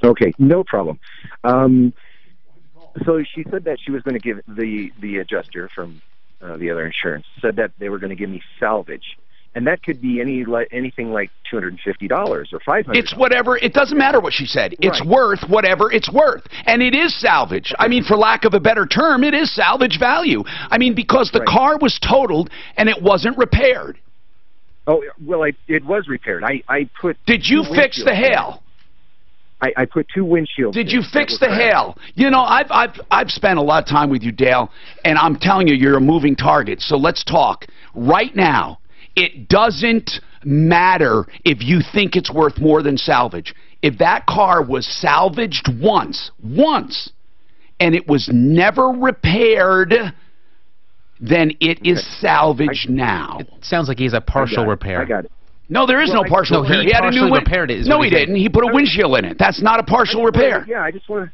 T: Okay, no problem. So she said that she was going to give the adjuster from the other insurance, said that they were going to give me salvage. And that could be anything like $250 or $500.
F: It's whatever. It doesn't matter what she said. It's worth whatever it's worth. And it is salvage. I mean, for lack of a better term, it is salvage value. I mean, because the car was totaled and it wasn't repaired.
T: Oh, well, it was repaired. I put...
F: Did you fix the hail?
T: I put 2 windshields.
F: Did you fix the hail? You know, I've spent a lot of time with you, Dale, and I'm telling you, you're a moving target. So let's talk right now. It doesn't matter if you think it's worth more than salvage. If that car was salvaged once, and it was never repaired, then it is salvaged now.
M: It sounds like he has a partial repair.
T: I got it.
F: No, there is no partial repair.
M: He
F: had a new
M: repaired it.
F: No, he didn't. He put a windshield in it. That's not a partial repair.
T: Yeah, I just wanted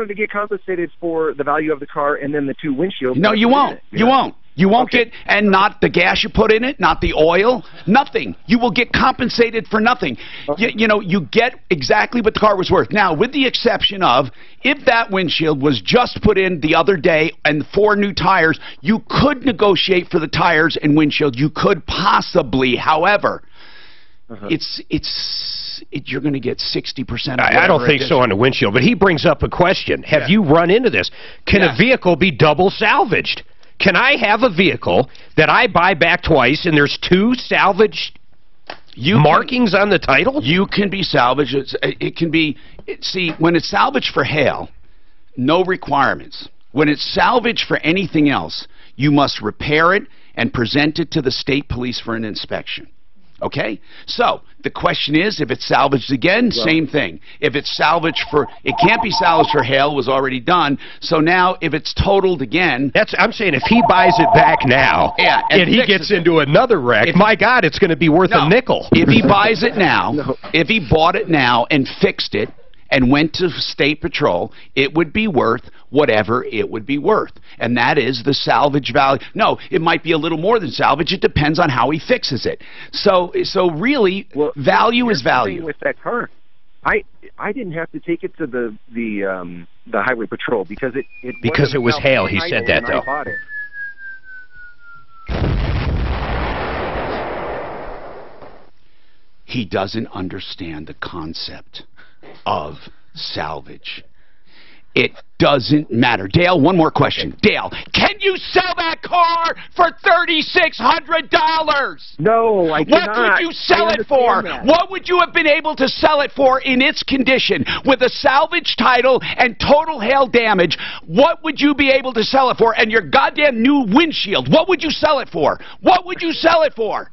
T: to get compensated for the value of the car and then the 2 windshields.
F: No, you won't. You won't. You won't get, and not the gas you put in it, not the oil, nothing. You will get compensated for nothing. You know, you get exactly what the car was worth. Now, with the exception of, if that windshield was just put in the other day and 4 new tires, you could negotiate for the tires and windshield. You could possibly, however, you're going to get 60%.
H: I don't think so on the windshield, but he brings up a question. Have you run into this? Can a vehicle be double salvaged? Can I have a vehicle that I buy back twice and there's 2 salvaged markings on the title?
F: You can be salvaged. It can be, see, when it's salvaged for hail, no requirements. When it's salvaged for anything else, you must repair it and present it to the state police for an inspection. Okay? So, the question is, if it's salvaged again, same thing. If it's salvaged for, it can't be salvaged for hail, was already done. So now, if it's totaled again...
H: I'm saying if he buys it back now, and he gets into another wreck, my God, it's going to be worth a nickel.
F: If he buys it now, if he bought it now and fixed it, and went to State Patrol, it would be worth whatever it would be worth. And that is the salvage value. No, it might be a little more than salvage. It depends on how he fixes it. So really, value is value.
T: With that car, I didn't have to take it to the highway patrol because
H: it was hail. He said that though.
T: I bought it.
F: He doesn't understand the concept of salvage. It doesn't matter. Dale, one more question. Dale, can you sell that car for $3,600?
T: No, I cannot.
F: What would you sell it for? What would you have been able to sell it for in its condition with a salvage title and total hail damage? What would you be able to sell it for? And your goddamn new windshield, what would you sell it for? What would you sell it for?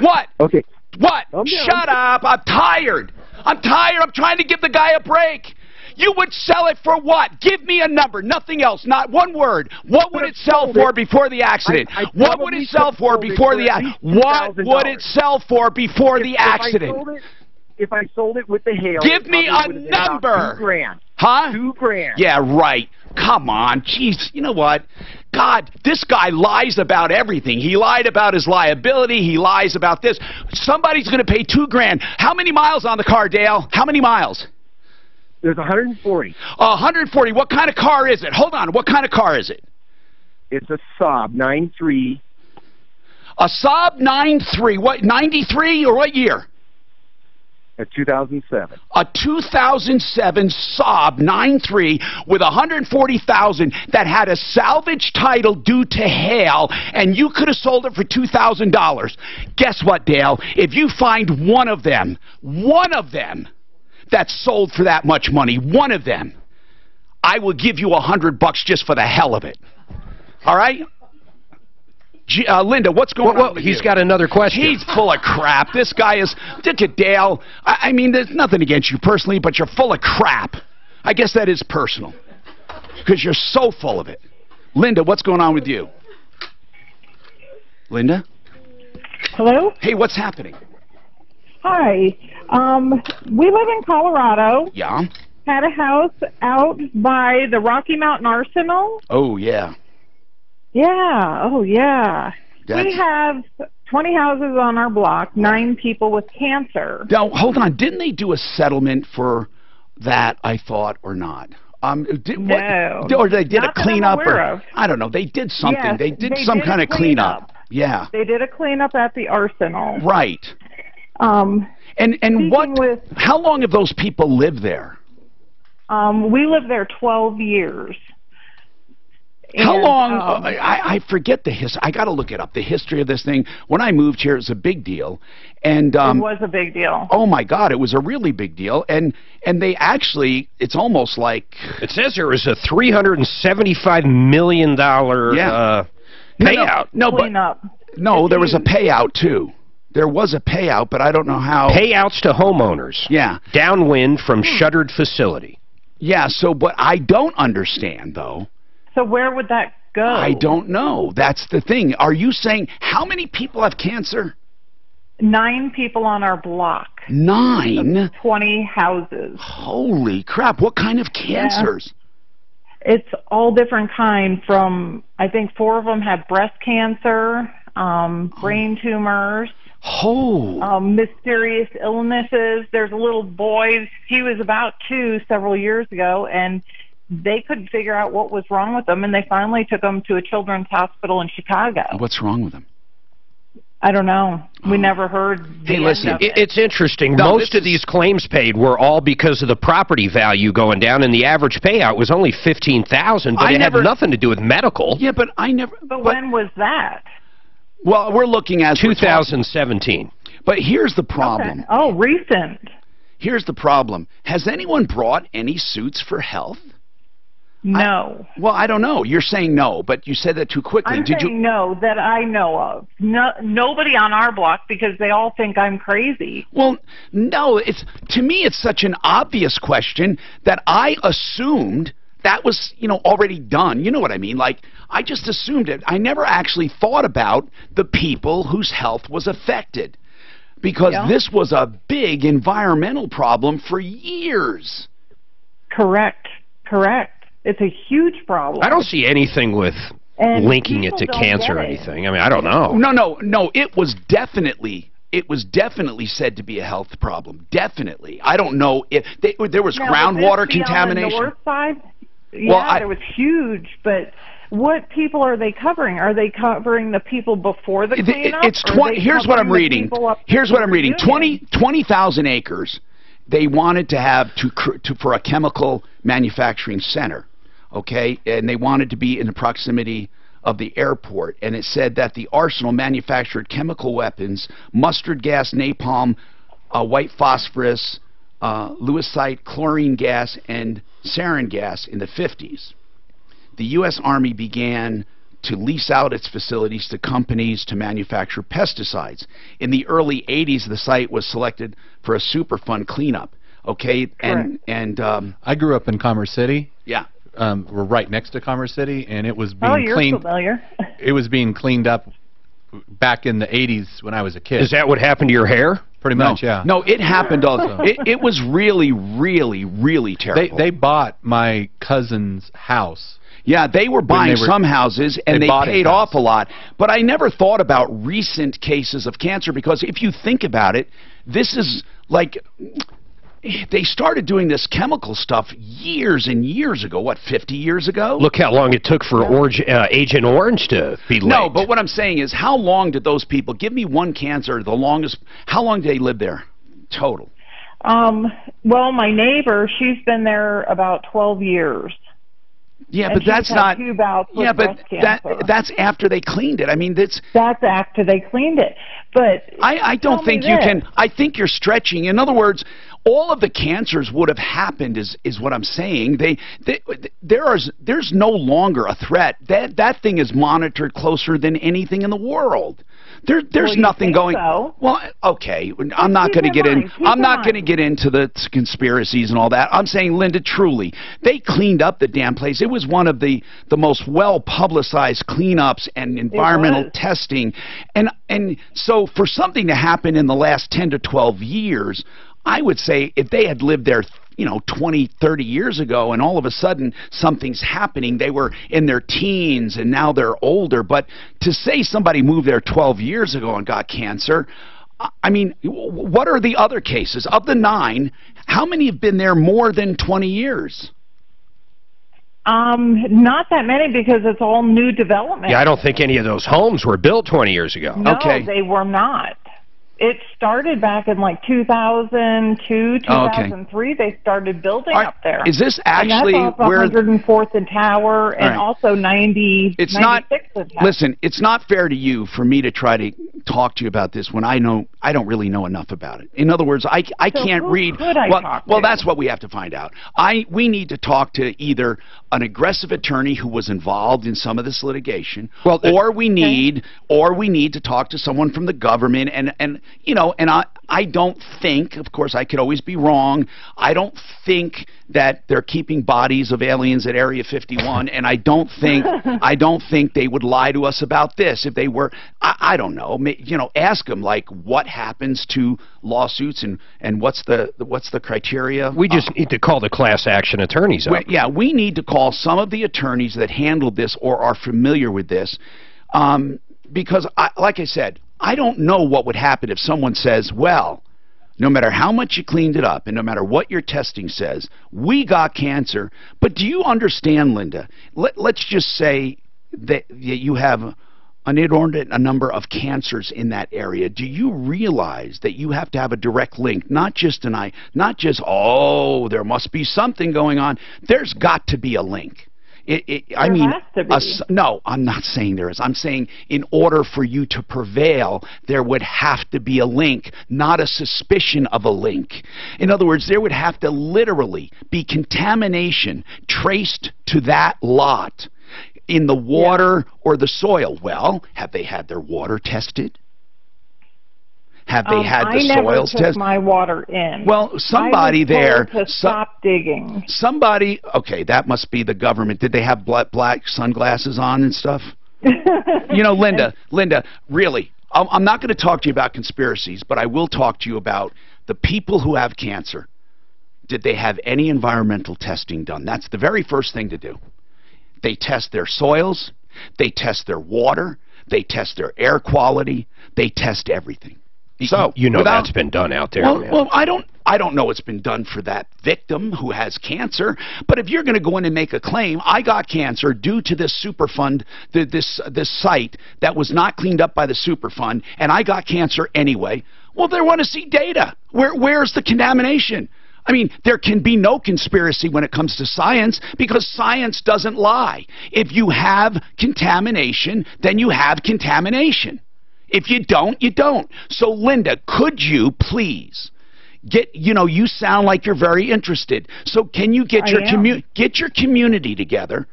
F: What?
T: Okay.
F: What? Shut up. I'm tired. I'm tired. I'm trying to give the guy a break. You would sell it for what? Give me a number. Nothing else. Not one word. What would it sell for before the accident? What would it sell for before the accident? What would it sell for before the accident?
T: If I sold it with the hail,
F: give me a number.
T: $2,000.
F: Huh?
T: $2,000.
F: Yeah, right. Come on. Jeez, you know what? God, this guy lies about everything. He lied about his liability. He lies about this. Somebody's going to pay $2,000. How many miles on the car, Dale? How many miles?
T: There's 140.
F: 140. What kind of car is it? Hold on. What kind of car is it?
T: It's a Saab 9.3.
F: A Saab 9.3. What, 93 or what year?
T: 2007.
F: A 2007 Saab 9.3 with 140,000 that had a salvage title due to hail, and you could have sold it for $2,000. Guess what, Dale? If you find one of them that's sold for that much money, one of them, I will give you $100 just for the hell of it. All right? Linda, what's going on with
H: He's got another question.
F: He's full of crap. This guy is... Look at Dale. I mean, there's nothing against you personally, but you're full of crap. I guess that is personal. Because you're so full of it. Linda, what's going on with you? Linda?
G: Hello?
F: Hey, what's happening?
G: Hi. We live in Colorado.
F: Yeah?
G: Had a house out by the Rocky Mountain Arsenal.
F: Oh, yeah.
G: Yeah, oh yeah. We have 20 houses on our block, 9 people with cancer.
F: Now, hold on. Didn't they do a settlement for that, I thought, or not?
G: No.
F: Or they did a cleanup,
G: or
F: I don't know. They did something.
G: Yes,
F: they did some kind of cleanup. Yeah.
G: They did a cleanup at the Arsenal.
F: Right. And what? How long have those people lived there?
G: We lived there 12 years.
F: How long? I forget the history. I got to look it up. The history of this thing. When I moved here, it was a big deal, and
G: it was a big deal.
F: Oh my God, it was a really big deal, and they actually, it's almost like
H: it says there was a $375 million payout.
F: No, there was a payout too. There was a payout, but I don't know how.
H: Payouts to homeowners.
F: Yeah.
H: Downwind from shuttered facility.
F: Yeah. So, but I don't understand though.
G: So where would that go?
F: I don't know. That's the thing. Are you saying how many people have cancer?
G: 9 people on our block.
F: 9?
G: 20 houses.
F: Holy crap. What kind of cancers?
U: It's all different kind from, I think 4 of them have breast cancer, brain tumors. Mysterious illnesses. There's a little boy, he was about 2 several years ago, and they couldn't figure out what was wrong with him, and they finally took him to a children's hospital in Chicago.
F: What's wrong with him?
U: I don't know. We never heard.
H: Hey, listen, it's interesting.
F: No,
H: most of these claims paid were all because of the property value going down, and the average payout was only $15,000, but it had nothing to do with medical.
F: Yeah, but I never.
U: But when was that?
F: Well, we're looking at
H: 2017.
F: But here's the problem.
U: Okay. Oh, recent.
F: Here's the problem. Has anyone brought any suits for health?
U: No.
F: Well, I don't know. You're saying no, but you said that too quickly.
U: I'm saying no that I know of. No, nobody on our block, because they all think I'm crazy.
F: Well, no. To me, it's such an obvious question that I assumed that was, already done. You know what I mean? Like, I just assumed it. I never actually thought about the people whose health was affected, because this was a big environmental problem for years.
U: Correct. It's a huge problem.
H: I don't see anything with linking it to cancer or anything. I mean, I don't know.
F: No. It was definitely said to be a health problem. Definitely. I don't know if there was groundwater contamination.
U: On the north side? Yeah, there was huge, but what people are they covering? Are they covering the people before the cleanup?
F: It's 20. Here's what I'm reading. 20,000 acres. They wanted to have for a chemical manufacturing center, okay, and they wanted to be in the proximity of the airport. And it said that the arsenal manufactured chemical weapons, mustard gas, napalm, white phosphorus, lewisite, chlorine gas, and sarin gas in the 50s. The U.S. Army began to lease out its facilities to companies to manufacture pesticides. In the early 80s, the site was selected for a Superfund cleanup. Okay, and
L: I grew up in Commerce City.
F: Yeah,
L: we're right next to Commerce City, and it was being
U: you're
L: cleaned.
U: Familiar.
L: It was being cleaned up back in the 80s when I was a kid.
H: Is that what happened to your hair?
L: Pretty much, yeah.
F: No, it happened. It was really, really, really terrible.
L: They bought my cousin's house.
F: Yeah, they were buying some houses, and they paid off a lot. But I never thought about recent cases of cancer, because if you think about it, this is like, they started doing this chemical stuff years and years ago. What, 50 years ago?
H: Look how long it took for Agent Orange to be linked.
F: No, but what I'm saying is, how long did those people, give me one cancer, the longest, how long did they live there total?
U: Well, my neighbor, she's been there about 12 years.
F: Yeah, but that's not. Yeah, but that's after they cleaned it. I mean, that's
U: after they cleaned it. But
F: I don't think you can. I think you're stretching. In other words, all of the cancers would have happened. Is what I'm saying. There's no longer a threat. That thing is monitored closer than anything in the world. There's nothing going.
U: So?
F: Well, okay. I'm not going to get in. I'm not going to get into the conspiracies and all that. I'm saying, Linda, truly, they cleaned up the damn place. It was one of the most well publicized cleanups and environmental testing, and so for something to happen in the last 10 to 12 years, I would say if they had lived there 20, 30 years ago, and all of a sudden something's happening, they were in their teens and now they're older. But to say somebody moved there 12 years ago and got cancer, I mean, what are the other cases? Of the 9, how many have been there more than 20 years?
U: Not that many, because it's all new development.
H: Yeah, I don't think any of those homes were built 20 years ago.
U: No, they were not. It started back in like 2002, 2003. They started building up there.
F: Is this actually
U: and that's off
F: where
U: 104th and Tower, and also 96th and Tower.
F: Listen, it's not fair to you for me to try to talk to you about this when I don't really know enough about it. In other words, I can't read. Well, that's what we have to find out. We need to talk to either an aggressive attorney who was involved in some of this litigation, or we need to talk to someone from the government, and I don't think, of course I could always be wrong, I don't think that they're keeping bodies of aliens at Area 51, and I don't think they would lie to us about this if they were. I don't know. You know, ask them, like, what happens to lawsuits and what's the criteria?
H: We just need to call the class action attorneys up.
F: Yeah, we need to call some of the attorneys that handled this or are familiar with this, because, like I said, I don't know what would happen if someone says, well, no matter how much you cleaned it up and no matter what your testing says, we got cancer. But do you understand, Linda, let's just say that you have an inordinate number of cancers in that area. Do you realize that you have to have a direct link, not just oh, there must be something going on. There's got to be a link. No, I'm not saying there is. I'm saying in order for you to prevail, there would have to be a link, not a suspicion of a link. In other words, there would have to literally be contamination traced to that lot in the water or the soil. Well, have they had their water tested? Have they had the soils tested?
U: I never took my water in.
F: Well, somebody there
U: to stop digging.
F: Somebody, okay, that must be the government. Did they have black sunglasses on and stuff? You know, Linda, really, I'm not going to talk to you about conspiracies, but I will talk to you about the people who have cancer. Did they have any environmental testing done? That's the very first thing to do. They test their soils, they test their water, they test their air quality, they test everything. So
H: you know that's been done out there.
F: Well, I don't know it's been done for that victim who has cancer. But if you're going to go in and make a claim, I got cancer due to this Superfund, this site that was not cleaned up by the Superfund, and I got cancer anyway. Well, they want to see data. Where's the contamination? I mean, there can be no conspiracy when it comes to science because science doesn't lie. If you have contamination, then you have contamination. If you don't, you don't. So, Linda, could you please get, you know, you sound like you're very interested. So can you get your community together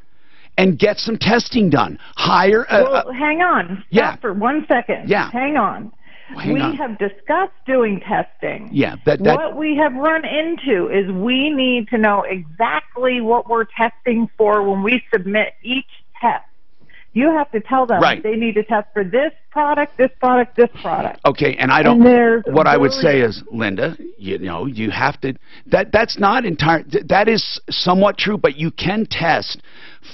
F: and get some testing done? Hire
U: well, hang on. Stop for 1 second.
F: Yeah.
U: Hang on. We have discussed doing testing.
F: Yeah.
U: What we have run into is we need to know exactly what we're testing for when we submit each test. You have to tell them they need to test for this product, this product, this product.
F: Okay, and I don't. What I would say is, Linda, you know, you have to. That's not entire. That is somewhat true, but you can test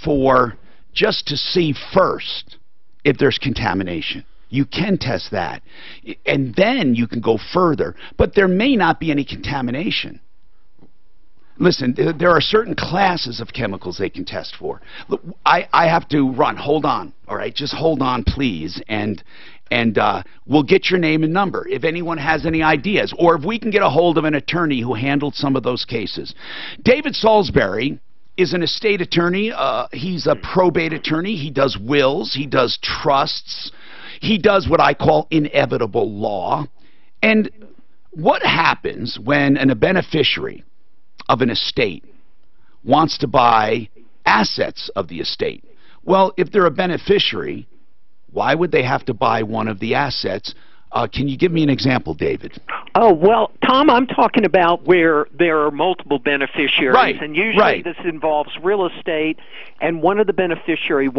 F: for just to see first if there's contamination. You can test that, and then you can go further. But there may not be any contamination. Listen, there are certain classes of chemicals they can test for. Look, I have to run. Hold on. All right, just hold on, please. And we'll get your name and number if anyone has any ideas, or if we can get a hold of an attorney who handled some of those cases. David Salisbury is an estate attorney. He's a probate attorney. He does wills. He does trusts. He does what I call inevitable law. And what happens when a beneficiary of an estate wants to buy assets of the estate? Well, if they're a beneficiary, why would they have to buy one of the assets? Can you give me an example, David?
N: Oh, well, Tom, I'm talking about where there are multiple beneficiaries, and usually this involves real estate, and one of the beneficiaries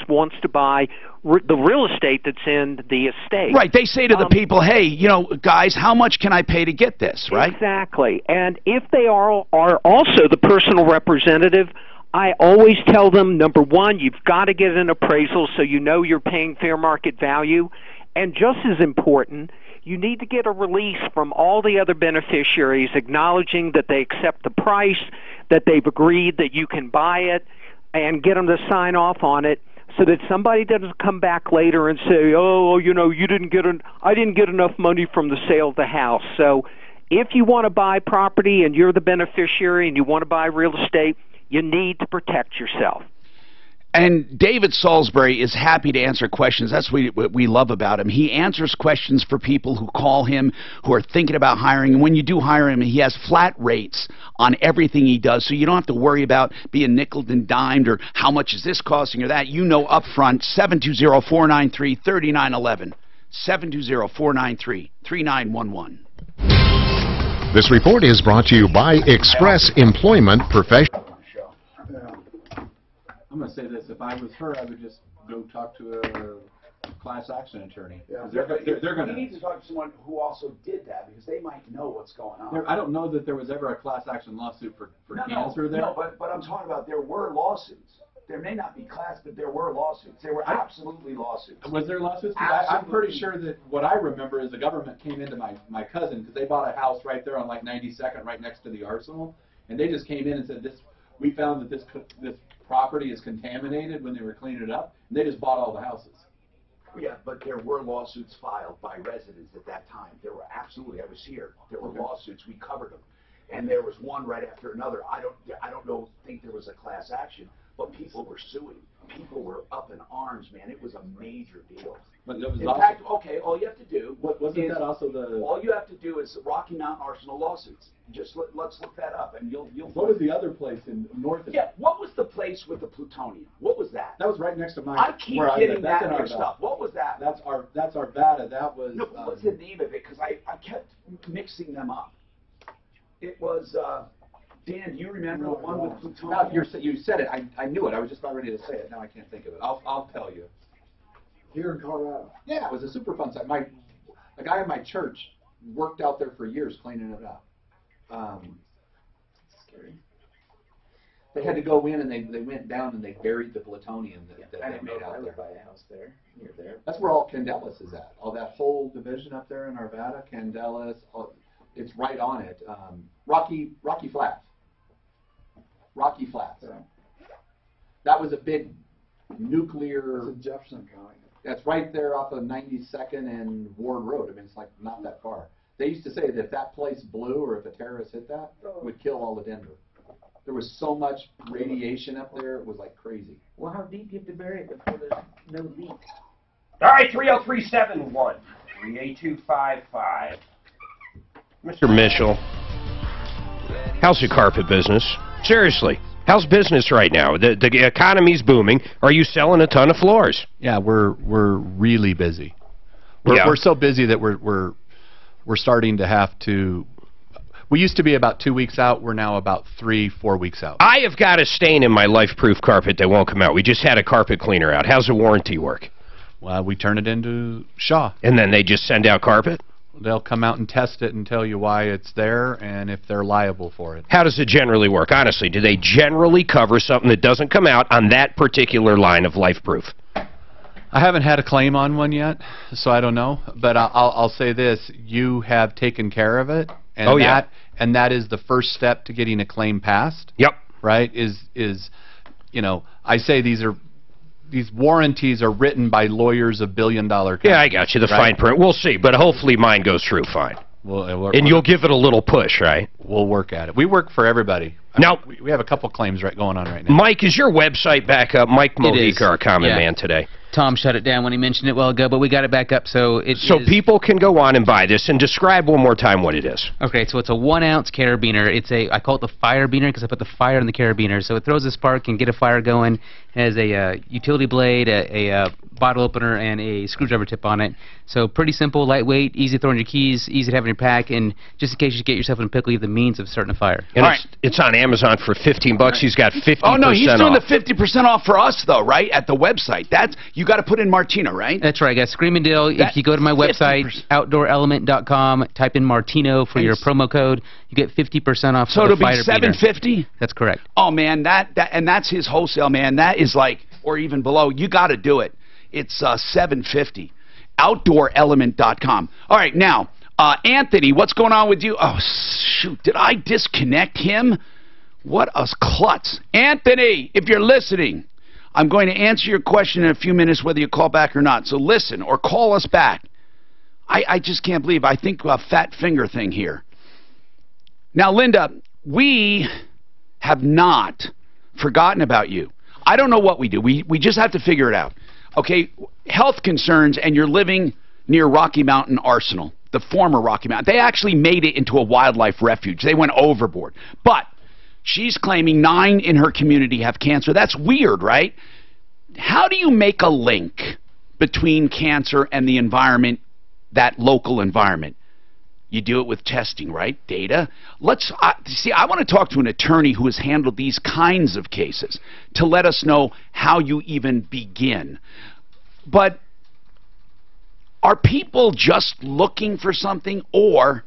N: wants to buy the real estate that's in the estate.
F: Right. They say to the people, hey, you know, guys, how much can I pay to get this, right?
N: Exactly. And if they are also the personal representative, I always tell them, number one, you've got to get an appraisal so you know you're paying fair market value. And just as important, you need to get a release from all the other beneficiaries acknowledging that they accept the price, that they've agreed that you can buy it, and get them to sign off on it so that somebody doesn't come back later and say, oh, you know, I didn't get enough money from the sale of the house. So if you want to buy property and you're the beneficiary and you want to buy real estate, you need to protect yourself.
F: And David Salisbury is happy to answer questions. That's what we love about him. He answers questions for people who call him, who are thinking about hiring. And when you do hire him, he has flat rates on everything he does, so you don't have to worry about being nickeled and dimed or how much is this costing or that. You know up front, 720-493-3911. 720-493-3911.
Q: This report is brought to you by Express Employment Professional.
K: I'm going to say this. If I was her, I would just go talk to a class action attorney.
B: Yeah.
K: They're going
B: We need to talk to someone who also did that because they might know what's going on.
K: I don't know that there was ever a class action lawsuit for cancer there.
B: No, but I'm talking about there were lawsuits. There may not be class, but there were lawsuits. There were absolutely lawsuits.
K: Was there lawsuits? I'm pretty sure that what I remember is the government came into my cousin because they bought a house right there on like 92nd, right next to the arsenal, and they just came in and said, we found that this property is contaminated when they were cleaning it up, and they just bought all the houses.
B: Yeah, but there were lawsuits filed by residents at that time. There were absolutely. I was here. There were lawsuits. We covered them, and there was one right after another. I don't think there was a class action, but people were suing. People were up in arms, man. It was a major deal.
K: But it was
B: in fact, okay, all you have to do
K: wasn't that also the
B: all you have to do is Rocky Mountain Arsenal lawsuits. Just let's look that up, and you'll.
K: What was the other place in north of?
B: Yeah, what was the place with the plutonium? What was that?
K: That was right next to mine.
B: I keep getting that mixed up. What was that?
K: That's Arvada. That was.
B: No, what was the name of it? Because I kept mixing them up. It was. Dan, do you remember the one with plutonium?
K: No, you said it. I knew it. I was just about ready to say it. Now I can't think of it. I'll tell you.
D: Here in Colorado.
K: Yeah, it was a Superfund site. A guy in my church worked out there for years cleaning it up. Scary. They had to go in and they went down and they buried the plutonium that they made out there.
C: Buy a house there, near there.
K: That's where all Candelas is at. All that whole division up there in Arvada, Candelas, it's right on it. Rocky Flats. Rocky Flats.
D: Yeah.
K: That was a big nuclear.
D: It's in Jefferson County.
K: That's right there off of 92nd and Ward Road. I mean, it's like not that far. They used to say that if that place blew or if a terrorist hit that, it would kill all of Denver. There was so much radiation up there, it was like crazy.
C: Well, how deep do you have to bury it before there's no leak?
A: All right, 30371 38255.
H: Mr. Mitchell, how's the carpet business? Seriously, how's business right now? The economy's booming. Are you selling a ton of floors?
L: Yeah, we're really busy. We're so busy that we're starting to have to. We used to be about 2 weeks out. We're now about 3-4 weeks out.
H: I have got a stain in my life-proof carpet that won't come out. We just had a carpet cleaner out. How's the warranty work?
L: Well, we turn it into Shaw.
H: And then they just send out carpet?
L: They'll come out and test it and tell you why it's there and if they're liable for it.
H: How does it generally work? Honestly, do they generally cover something that doesn't come out on that particular line of life-proof?
L: I haven't had a claim on one yet, so I don't know. But I'll say this: you have taken care of it, and and that is the first step to getting a claim passed.
H: Yep.
L: Right? Is I say these warranties are written by lawyers of billion-dollar companies.
H: Yeah, I got you. The fine print. We'll see, but hopefully mine goes through fine. And you'll give it a little push, right?
L: We'll work at it. We work for everybody.
H: Now,
L: we have a couple claims going on right now.
H: Mike, is your website back up? Mike Mojica, our common man today.
M: Tom shut it down when he mentioned it a while ago, but we got it back up, so
H: people can go on and buy this, and describe one more time what it is.
M: Okay, so it's a 1-ounce carabiner. I call it the fire beaner because I put the fire in the carabiner. So it throws a spark and get a fire going. It has a utility blade, a bottle opener, and a screwdriver tip on it. So pretty simple, lightweight, easy to throw in your keys, easy to have in your pack, and just in case you get yourself in a pickle, you have the means of starting a fire.
H: And it's on Amazon for $15. He's got 50% off.
F: Oh, no, he's doing the 50% off for us, though, right? At the website. You got to put in Martino, right?
M: That's right, guys. Screaming deal. If you go to my website, outdoorelement.com, type in Martino for your promo code, you get 50% off.
F: So it'll be $750?
M: That's correct.
F: Oh, man, and that's his wholesale, man. That is like, or even below. You got to do it. It's $750. Outdoorelement.com. All right, now, Anthony, what's going on with you? Oh, shoot, did I disconnect him? What a klutz. Anthony, if you're listening, I'm going to answer your question in a few minutes whether you call back or not. So listen or call us back. I just can't believe I think a fat finger thing here. Now, Linda, we have not forgotten about you. I don't know what we do. We just have to figure it out. Okay, health concerns, and you're living near Rocky Mountain Arsenal, the former Rocky Mountain. They actually made it into a wildlife refuge. They went overboard. But she's claiming 9 in her community have cancer. That's weird, right? How do you make a link between cancer and the environment, that local environment? You do it with testing, right? Data. Let's see. I want to talk to an attorney who has handled these kinds of cases to let us know how you even begin. But are people just looking for something, or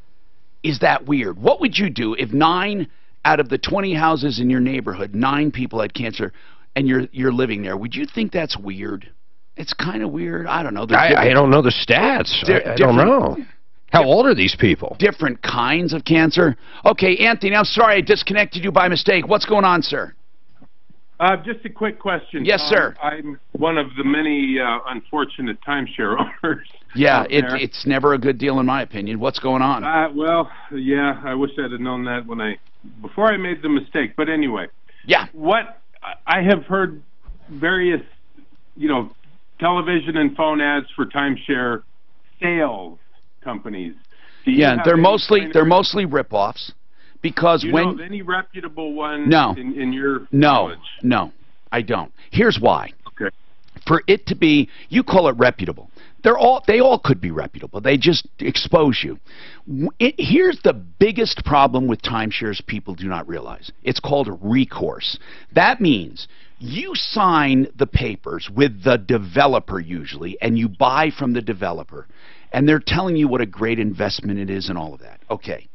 F: is that weird? What would you do if 9 out of the 20 houses in your neighborhood, 9 people had cancer, and you're living there? Would you think that's weird? It's kind of weird. I don't know.
H: I don't know the stats. I don't know. How old are these people?
F: Different kinds of cancer. Okay, Anthony, I'm sorry I disconnected you by mistake. What's going on, sir?
J: Just a quick question.
F: Yes, sir.
J: I'm one of the many unfortunate timeshare owners.
F: Yeah, it's never a good deal in my opinion. What's going on?
J: Well, yeah, I wish I'd have known that before I made the mistake. But anyway.
F: Yeah.
J: What I have heard various, television and phone ads for timeshare sales companies.
F: Yeah, they're mostly rip-offs, because
J: you know of any reputable one in your knowledge?
F: No, I don't. Here's why.
J: Okay.
F: For it to be, you call it reputable. They all could be reputable. They just expose you. Here's the biggest problem with timeshares people do not realize. It's called recourse. That means you sign the papers with the developer usually, and you buy from the developer. And they're telling you what a great investment it is and all of that. Okay.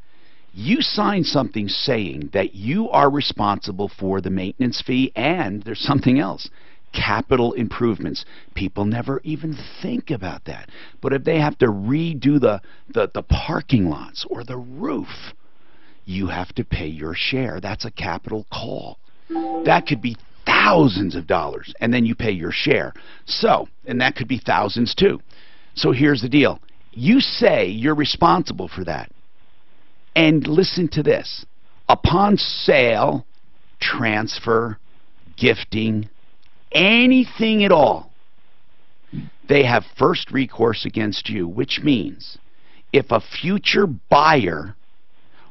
F: You sign something saying that you are responsible for the maintenance fee, and there's something else. Capital improvements. People never even think about that. But if they have to redo the parking lots or the roof, you have to pay your share. That's a capital call. That could be thousands of dollars, and then you pay your share. So, and that could be thousands too. So here's the deal. You say you're responsible for that. And listen to this. Upon sale, transfer, gifting, anything at all, they have first recourse against you, which means if a future buyer,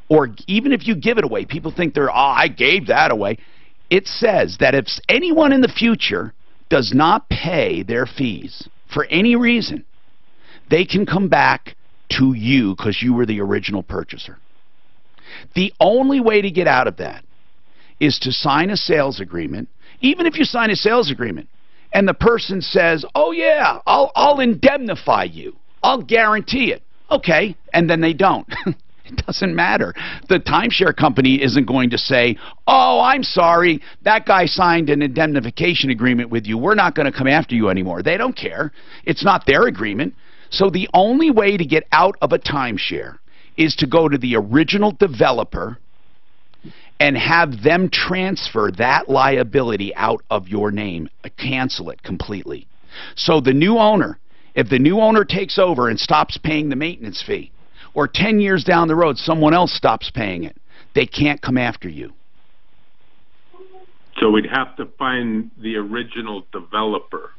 F: or even if you give it away, people think I gave that away. It says that if anyone in the future does not pay their fees for any reason, they can come back to you because you were the original purchaser. The only way to get out of that is to sign a sales agreement. Even if you sign a sales agreement and the person says, oh yeah, I'll indemnify you, I'll guarantee it. Okay, and then they don't. It doesn't matter. The timeshare company isn't going to say, oh, I'm sorry, that guy signed an indemnification agreement with you, we're not going to come after you anymore. They don't care. It's not their agreement. So the only way to get out of a timeshare is to go to the original developer and have them transfer that liability out of your name, cancel it completely. So the new owner, if the new owner takes over and stops paying the maintenance fee, or 10 years down the road someone else stops paying it, they can't come after you.
J: So we'd have to find the original developer.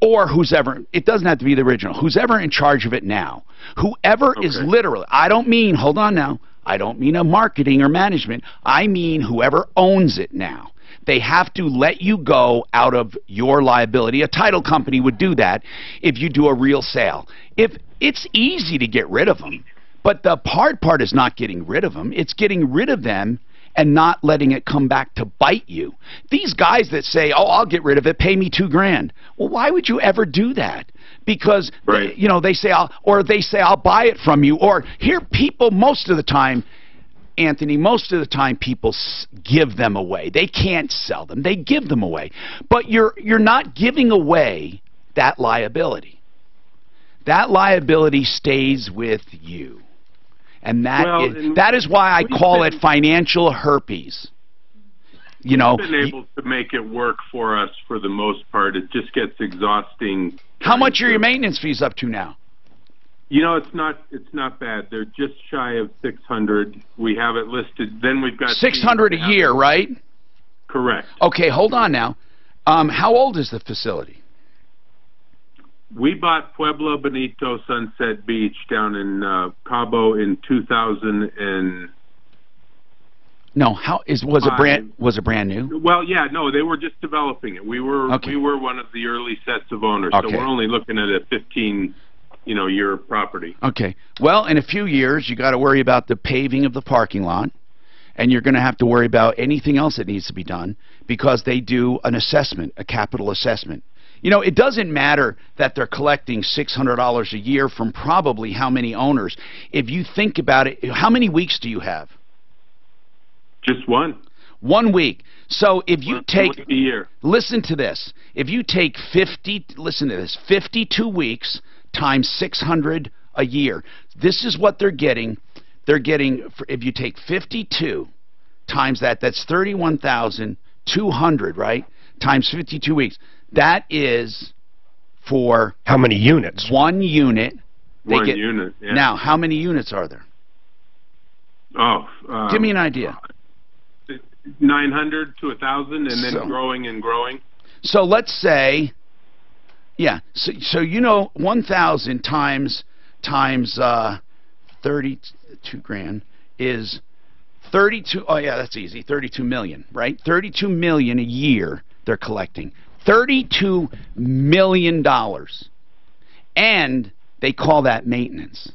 F: Or who's ever, it doesn't have to be the original, who's ever in charge of it now. Whoever is literally, I don't mean, hold on now, I don't mean a marketing or management, I mean whoever owns it now. They have to let you go out of your liability. A title company would do that if you do a real sale. If it's easy to get rid of them, but the hard part is not getting rid of them, it's getting rid of them and not letting it come back to bite you. These guys that say, oh, I'll get rid of it, pay me $2,000. Well, why would you ever do that? Because, they say, I'll buy it from you. Or here people, most of the time, Anthony, most of the time people give them away. They can't sell them. They give them away. But you're not giving away that liability. That liability stays with you. And that is why I call it financial herpes. We've
J: been able to make it work for us for the most part. It just gets exhausting.
F: How much are your maintenance fees up to now?
J: It's not bad. They're just shy of $600. We have it listed. Then we've got
F: $600 a year, right?
J: Correct.
F: Okay, hold on now. How old is the facility?
J: We bought Pueblo Bonito Sunset Beach down in Cabo in 2000 and
F: No, was it brand new?
J: Well, yeah, no, they were just developing it. We were one of the early sets of owners, so we're only looking at a 15 year property.
F: Okay. Well, in a few years, you got to worry about the paving of the parking lot, and you're going to have to worry about anything else that needs to be done because they do an assessment, a capital assessment. It doesn't matter that they're collecting $600 a year from probably how many owners. If you think about it, how many weeks do you have?
J: Just one.
F: 1 week. So if you take,
J: a year.
F: Listen to this. If you take 52 weeks times 600 a year, this is what they're getting. They're getting, if you take 52 times that, that's 31,200, right? Times 52 weeks. That is for
H: how many units?
F: 1 unit.
J: One unit. Yeah.
F: Now, how many units are there?
J: Oh.
F: Give me an idea.
J: 900 to 1,000, and then growing and growing.
F: So let's say, yeah. So 1,000 times 32 grand is 32. Oh yeah, that's easy. 32 million, right? 32 million a year they're collecting. $32 million, and they call that maintenance.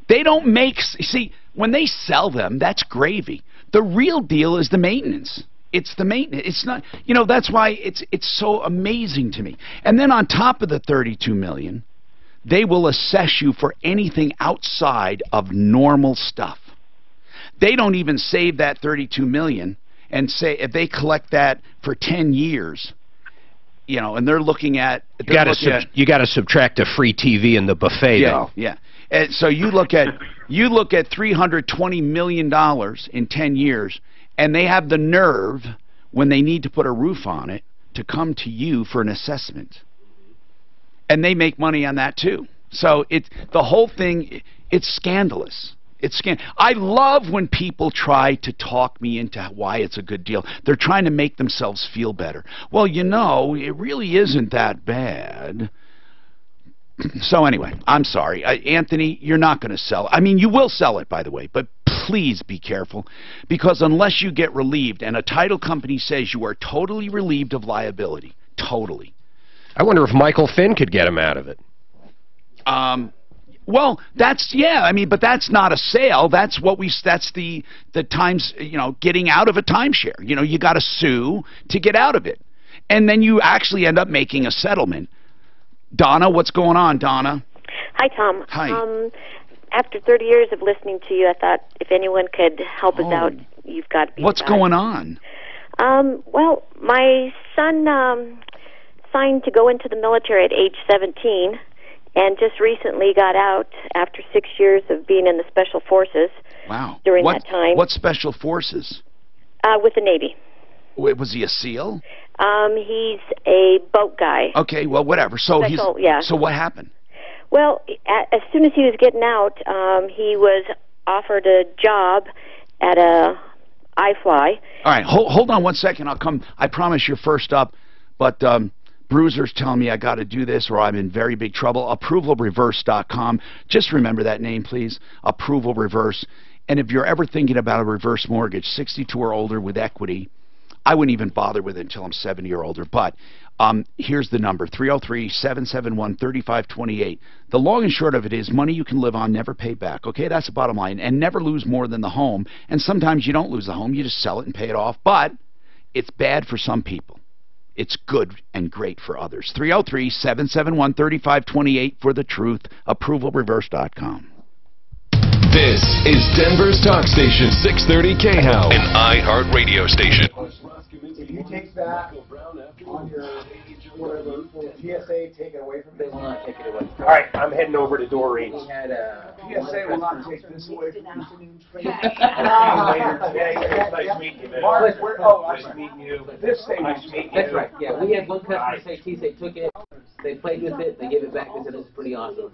F: They don't make. See, when they sell them, that's gravy. The real deal is the maintenance. It's the maintenance. It's not, that's why it's so amazing to me. And then on top of the 32 million, they will assess you for anything outside of normal stuff. They don't even save that 32 million and say if they collect that for 10 years, and they're looking at you got
H: to subtract a free TV in the buffet though.
F: Yeah. And so you look at $320 million in 10 years, and they have the nerve when they need to put a roof on it to come to you for an assessment, and they make money on that too. So the whole thing, it's scandalous. I love when people try to talk me into why it's a good deal. They're trying to make themselves feel better. Well, it really isn't that bad. So anyway, I'm sorry. Anthony, you're not going to sell it. I mean, you will sell it, by the way, but please be careful, because unless you get relieved, and a title company says you are totally relieved of liability, totally.
H: I wonder if Michael Finn could get him out of it.
F: Well, but that's not a sale. That's the times, getting out of a timeshare. You got to sue to get out of it. And then you actually end up making a settlement. Donna, what's going on, Donna?
O: Hi, Tom.
F: Hi.
O: After 30 years of listening to you, I thought if anyone could help us out, you've got to be.
F: What's going on?
O: Well, my son signed to go into the military at age 17 and just recently got out after 6 years of being in the Special Forces.
F: Wow.
O: During that time.
F: What Special Forces?
O: With the Navy.
F: Wait, was he a SEAL?
O: He's a boat guy.
F: Okay, well, whatever. So So what happened?
O: Well, as soon as he was getting out, he was offered a job at a iFly.
F: All right, hold on 1 second. I'll come. I promise you're first up, but Bruiser's telling me I got to do this or I'm in very big trouble. ApprovalReverse.com. Just remember that name, please. Approval Reverse. And if you're ever thinking about a reverse mortgage, 62 or older with equity, I wouldn't even bother with it until I'm 70 or older. But here's the number, 303-771-3528. The long and short of it is money you can live on, never pay back. Okay, that's the bottom line. And never lose more than the home. And sometimes you don't lose the home. You just sell it and pay it off. But it's bad for some people. It's good and great for others. 303-771-3528 for the truth. ApprovalReverse.com.
V: This is Denver's talk station, 630 KHOW, an iHeart radio station.
D: If you take that on your whatever TSA, take it away from you.
C: They will not take it away.
A: All right, I'm heading over to Door Reach.
C: We had
D: TSA will not take this away from you.
A: Later today. It's nice meeting you, man.
D: Mark,
A: Nice meeting you.
D: This thing,
A: Nice meeting you.
C: That's right. Yeah, we had one customer say TSA took it, they played with it, they gave it back, they said this is pretty awesome.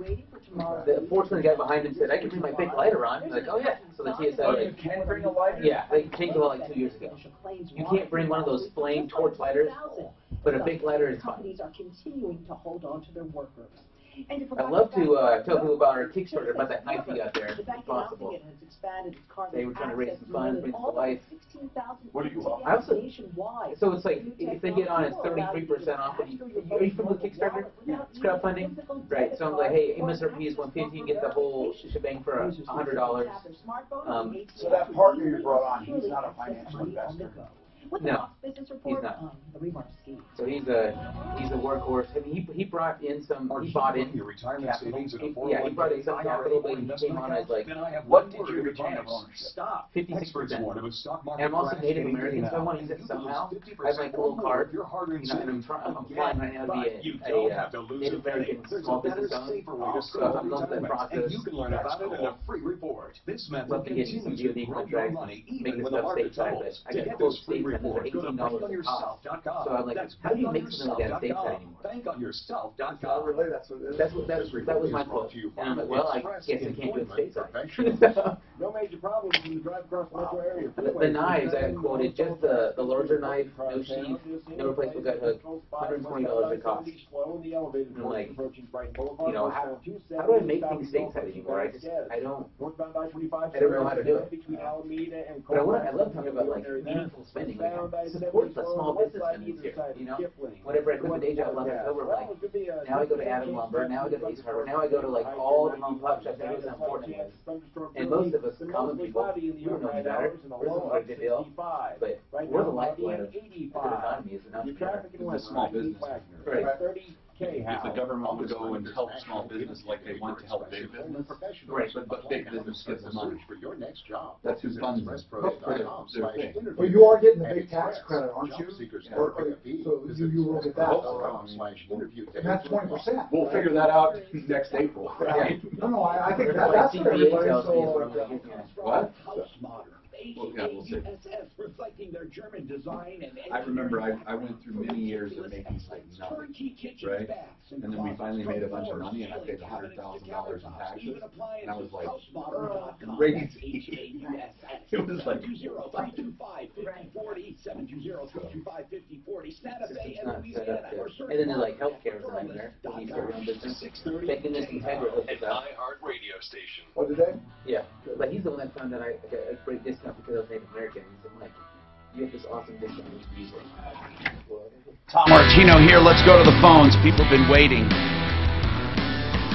C: Fortunately, the guy behind him said, I can bring my big lighter on. He's like, oh yeah. So the TSA.
D: Oh, you can bring a lighter?
C: Yeah, they changed the law like 2 years ago. You can't bring one of those flame torch lighters, but a big lighter is fine.
W: Companies are continuing to hold on to their workers.
C: I'd love to tell people about our Kickstarter, about that knife you got there, if possible. They were trying to raise some funds, bring it to life.
B: What do you want?
C: I also, so it's like, if they get on, it's 33% off. Are you familiar with Kickstarter? It's crowdfunding? Right, so I'm like, hey, MSRP is $150, you get the whole shebang for $100.
B: So that partner you brought on, he's not a financial investor.
C: No, he's not. So he's a workhorse. I mean, he brought in some. He bought in your retirement savings. Yeah, he brought in some capital, but he came on as like.
B: What did you retain of ownership?
C: 56%. And I'm also Native American, so I want to use it somehow. I have my little card, you know, and I'm applying right now to be a Native American small business owner. So I'm going through that process.
V: You can learn about it in a free report. This method
C: love to get you some DoD contracts, making stuff stateside, but I got to quote state centers for $18 a pop. So I'm like, how do you make something like that stateside anymore? That was my quote. And I'm like, well, I guess I can't do it stateside.
D: No major problems when you drive across the metro area.
C: The knives I quoted, just the larger knife, no sheath, no replaceable gut hook, $120 it costs. And I'm like, you know, how do I make things stateside anymore? I don't know how to do it. But I love talking about like meaningful spending. Like, support the small businessmen here, you know? Whenever I quit the day job last October, like, now I go to Adam Lumber, now I go to Ace Harbor, now I go to like all the mom and pop shops. I know how important it is. And most of us common people, we don't know any better. We're just like the deal. But we're the lifeblood of the economy as an entrepreneur.
K: It's a small business.
C: Right.
K: If the government would go and help small business like they want to help big business, right? But big business gets the money. That's who funds their thing.
D: Well, you are getting the big tax credit, aren't you? So you will get that. And that's 20%.
K: We'll figure that out next April.
D: Right. No, I think that's what everybody. So
K: what? Well, yeah, we'll see. I remember I went through many years of making like nothing, right? And then we finally made a bunch of money, and I paid $100,000 in taxes, and I was like, crazy. It was like,
C: and then like healthcare is a nightmare. You start your own business. Taking this Integra hook is out.
V: radio station.
D: What did they?
C: Yeah, but he's the one that found that I got a great discount because I was Native American. He said, Mike, you have this awesome discount. You should use it.
F: Tom Martino here. Let's go to the phones. People have been waiting.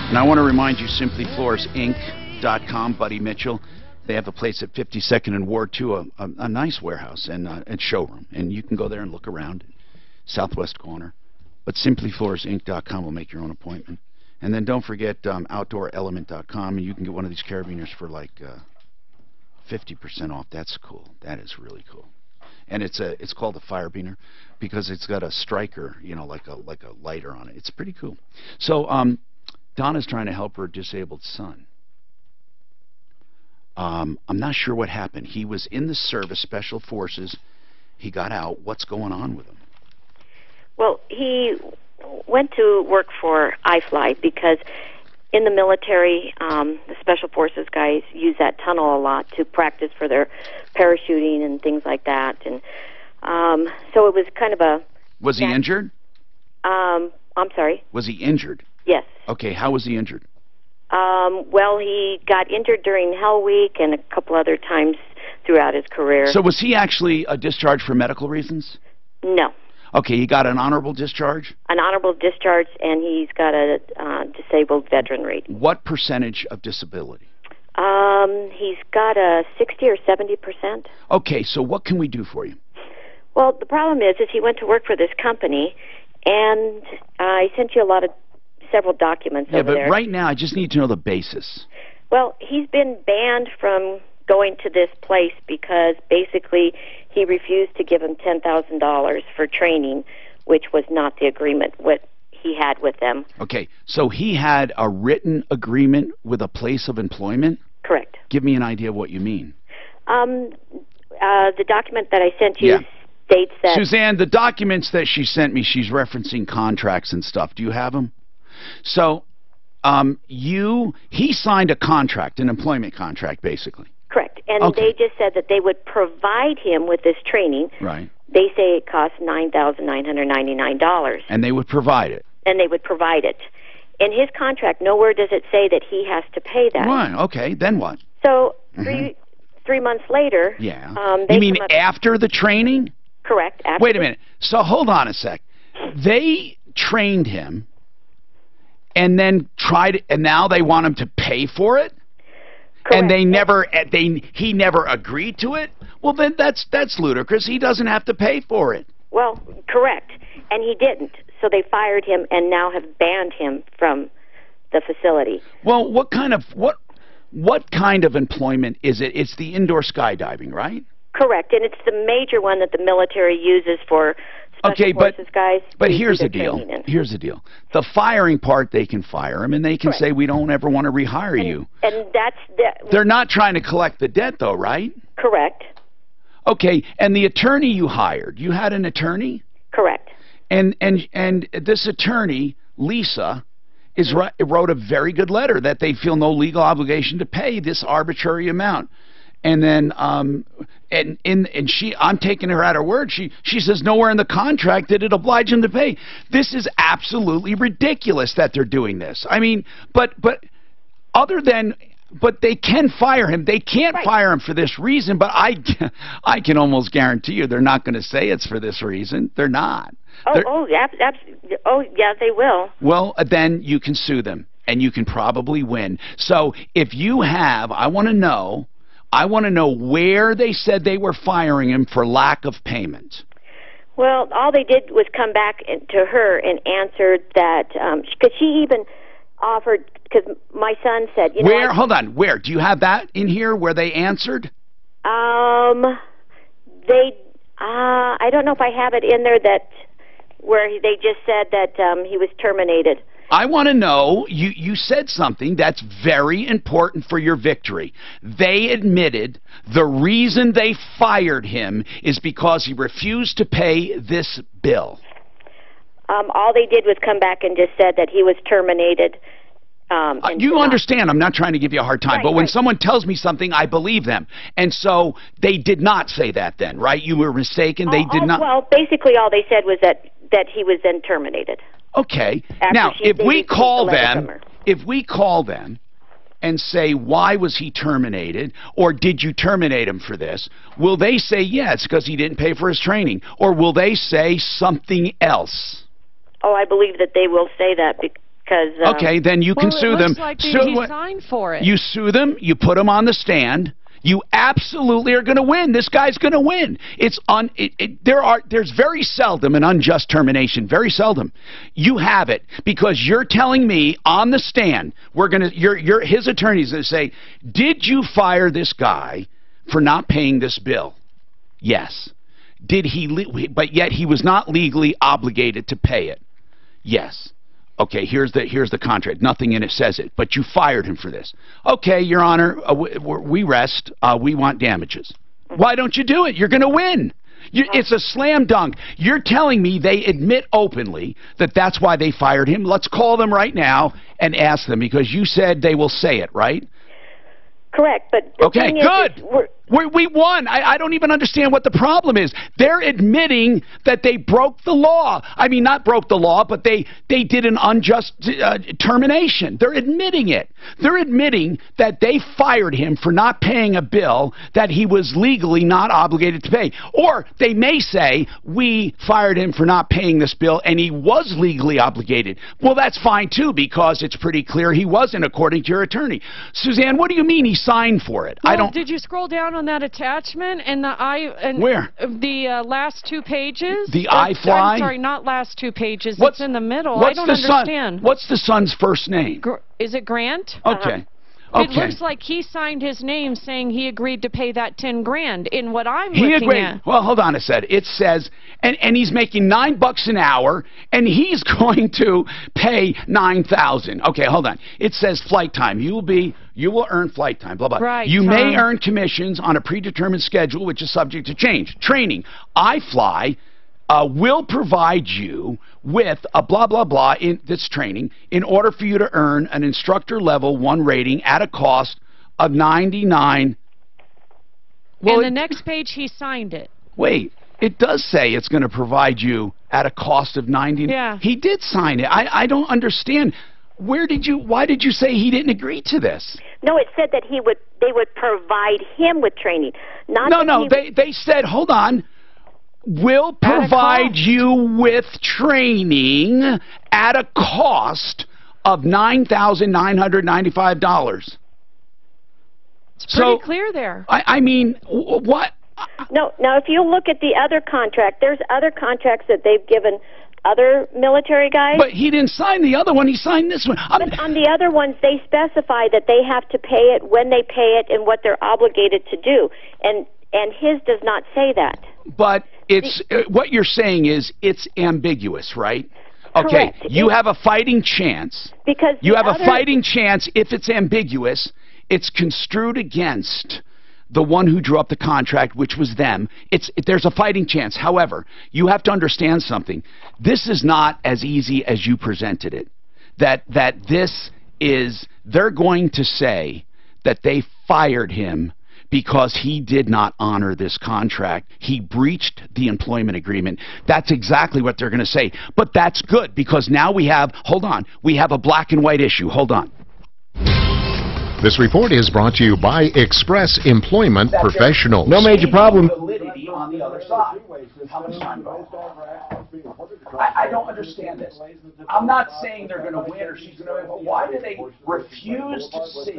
F: And I want to remind you, simplyfloorsinc.com, Buddy Mitchell. They have a place at 52nd and Ward 2, a nice warehouse and showroom. And you can go there and look around, southwest corner. But simplyfloorsinc.com will make your own appointment. And then don't forget outdoorelement.com, and you can get one of these carabiners for like 50% off. That's cool. That is really cool. And it's called a Firebiner because it's got a striker, you know, like a lighter on it. It's pretty cool. So Donna's trying to help her disabled son. I'm not sure what happened. He was in the service, Special Forces. He got out. What's going on with him?
O: Well, he went to work for iFly because in the military, the Special Forces guys use that tunnel a lot to practice for their parachuting and things like that. And so it was kind of a...
F: Was he injured?
O: I'm sorry?
F: Was he injured?
O: Yes.
F: Okay, how was he injured?
O: Well, he got injured during Hell Week and a couple other times throughout his career.
F: So was he actually discharged for medical reasons?
O: No.
F: Okay, he got an honorable discharge?
O: An honorable discharge, and he's got a disabled veteran rating.
F: What percentage of disability?
O: He's got a 60 or 70%.
F: Okay, so what can we do for you?
O: Well, the problem is he went to work for this company, and I sent you several documents over there.
F: Yeah, but right now I just need to know the basis.
O: Well, he's been banned from going to this place because basically he refused to give him $10,000 for training, which was not the agreement what he had with them.
F: Okay, so he had a written agreement with a place of employment?
O: Correct.
F: Give me an idea of what you mean.
O: The document that I sent you states that...
F: Suzanne, the documents that she sent me, she's referencing contracts and stuff. Do you have them? So, he signed a contract, an employment contract, basically.
O: Correct. And they just said that they would provide him with this training.
F: Right.
O: They say it costs $9,999.
F: And they would provide it.
O: And they would provide it. In his contract, nowhere does it say that he has to pay that.
F: Right, okay, then what?
O: So 3 months later,
F: Yeah.
O: they
F: You mean
O: come up-
F: after the training?
O: Correct. After
F: Wait a minute. So hold on a sec. They trained him and then and now they want him to pay for it?
O: Correct.
F: And he never agreed to it? Well, then that's ludicrous. He doesn't have to pay for it.
O: Well, correct. And he didn't. So they fired him and now have banned him from the facility.
F: Well, what kind of employment is it? It's the indoor skydiving, right?
O: Correct. And it's the major one that the military uses for special forces guys.
F: But
O: to do
F: here's the
O: their
F: deal.
O: training in.
F: Here's the deal. The firing part, they can fire him, and they can say, we don't ever want to rehire you.
O: And that's
F: They're not trying to collect the debt, though, right?
O: correct.
F: Okay, and the attorney you hired, you had an attorney?
O: Correct.
F: And this attorney, Lisa, wrote a very good letter that they feel no legal obligation to pay this arbitrary amount. And then and I'm taking her at her word. She says nowhere in the contract did it oblige him to pay. This is absolutely ridiculous that they're doing this. I mean, but they can fire him. They can't fire him for this reason, but I can almost guarantee you they're not going to say it's for this reason. They're not.
O: Yeah, they will.
F: Well, then you can sue them, and you can probably win. So if you have, I want to know where they said they were firing him for lack of payment.
O: Well, all they did was come back to her and answered that, because she even offered, because my son said,
F: Where? Hold on. Where? Do you have that in here where they answered?
O: I don't know if I have it in there where they just said that he was terminated.
F: I want to know, you said something that's very important for your victory. They admitted the reason they fired him is because he refused to pay this bill.
O: All they did was come back and just said that he was terminated.
F: You understand, I'm not trying to give you a hard time, but when someone tells me something, I believe them. And so they did not say that then, right? You were mistaken. They did not.
O: Well, basically all they said was that he was then terminated.
F: Okay. Now, if we call them and say, why was he terminated, or did you terminate him for this, will they say, yes, because he didn't pay for his training, or will they say something else?
O: Oh, I believe that they will say that because...
F: okay, then you can sue them.
E: Like he signed for it.
F: You sue them, you put them on the stand. You absolutely are going to win. This guy's going to win. There's very seldom an unjust termination. Very seldom. You have it because you're telling me on the stand. His attorney's going to say, "Did you fire this guy for not paying this bill?" Yes. Did he? But yet he was not legally obligated to pay it. Yes. Okay, here's the contract. Nothing in it says it, but you fired him for this. Okay, Your Honor, we rest. We want damages. Why don't you do it? You're going to win. It's a slam dunk. You're telling me they admit openly that that's why they fired him. Let's call them right now and ask them because you said they will say it, right?
O: Correct, but
F: okay, good. We won. I don't even understand what the problem is. They're admitting that they broke the law. I mean, not broke the law, but they did an unjust termination. They're admitting it. They're admitting that they fired him for not paying a bill that he was legally not obligated to pay. Or they may say, we fired him for not paying this bill and he was legally obligated. Well, that's fine, too, because it's pretty clear he wasn't, according to your attorney. Suzanne, what do you mean he signed for it?
E: Well, did you scroll down on that attachment and
F: where?
E: The last two pages?
F: The iFly?
E: I'm sorry, not last two pages. It's in the middle. I don't understand.
F: What's the son's first name?
E: Is it Grant?
F: Okay.
E: It looks like he signed his name saying he agreed to pay that $10,000 in what I'm looking at.
F: Well, hold on a second. It says, and he's making $9 an hour, and he's going to pay $9,000. Okay, hold on. It says flight time. You will earn flight time, blah, blah.
E: Right,
F: you may earn commissions on a predetermined schedule, which is subject to change. Training. iFly will provide you with a blah, blah, blah in this training in order for you to earn an instructor level 1 rating at a cost of $99.
E: Well, and the next page, he signed it.
F: Wait, it does say it's going to provide you at a cost of $90.
E: Yeah.
F: He did sign it. I don't understand. why did you say he didn't agree to this?
O: No, it said that they would provide him with training.
F: They said, hold on, we'll provide you with training at a cost of $9,995.
E: It's pretty clear there.
F: I mean, what?
O: No, now if you look at the other contract, there's other contracts that they've given other military guys.
F: But he didn't sign the other one, he signed this one.
O: But on the other ones, they specify that they have to pay it, when they pay it, and what they're obligated to do. And his does not say that.
F: But it's what you're saying is it's ambiguous, right? Okay,
O: correct.
F: You have a fighting chance.
O: Because
F: you have a fighting chance if it's ambiguous. It's construed against the one who drew up the contract, which was them. There's a fighting chance. However, you have to understand something. This is not as easy as you presented it. They're going to say that they fired him because he did not honor this contract. He breached the employment agreement. That's exactly what they're going to say. But that's good because now we have a black and white issue. Hold on.
Q: This report is brought to you by Express Employment Professionals.
F: No major problem. Validity on the other side. How much time do I don't understand this. I'm not saying they're going to win or she's going to win, but why do they refuse to see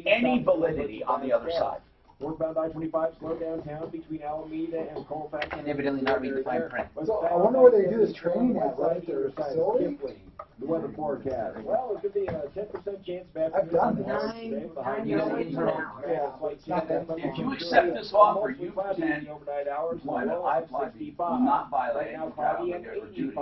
F: any validity on the other side?
I: Northbound I-25 slow downtown between Alameda and Colfax.
C: And evidently not read the fine print.
D: So I wonder where they do this training at, right? Their facility?
I: The weather forecast. Well, it could be a 10% chance back.
D: I've done this.
F: If you accept this offer, you can
I: overnight hours.
F: will not violate any travel duty.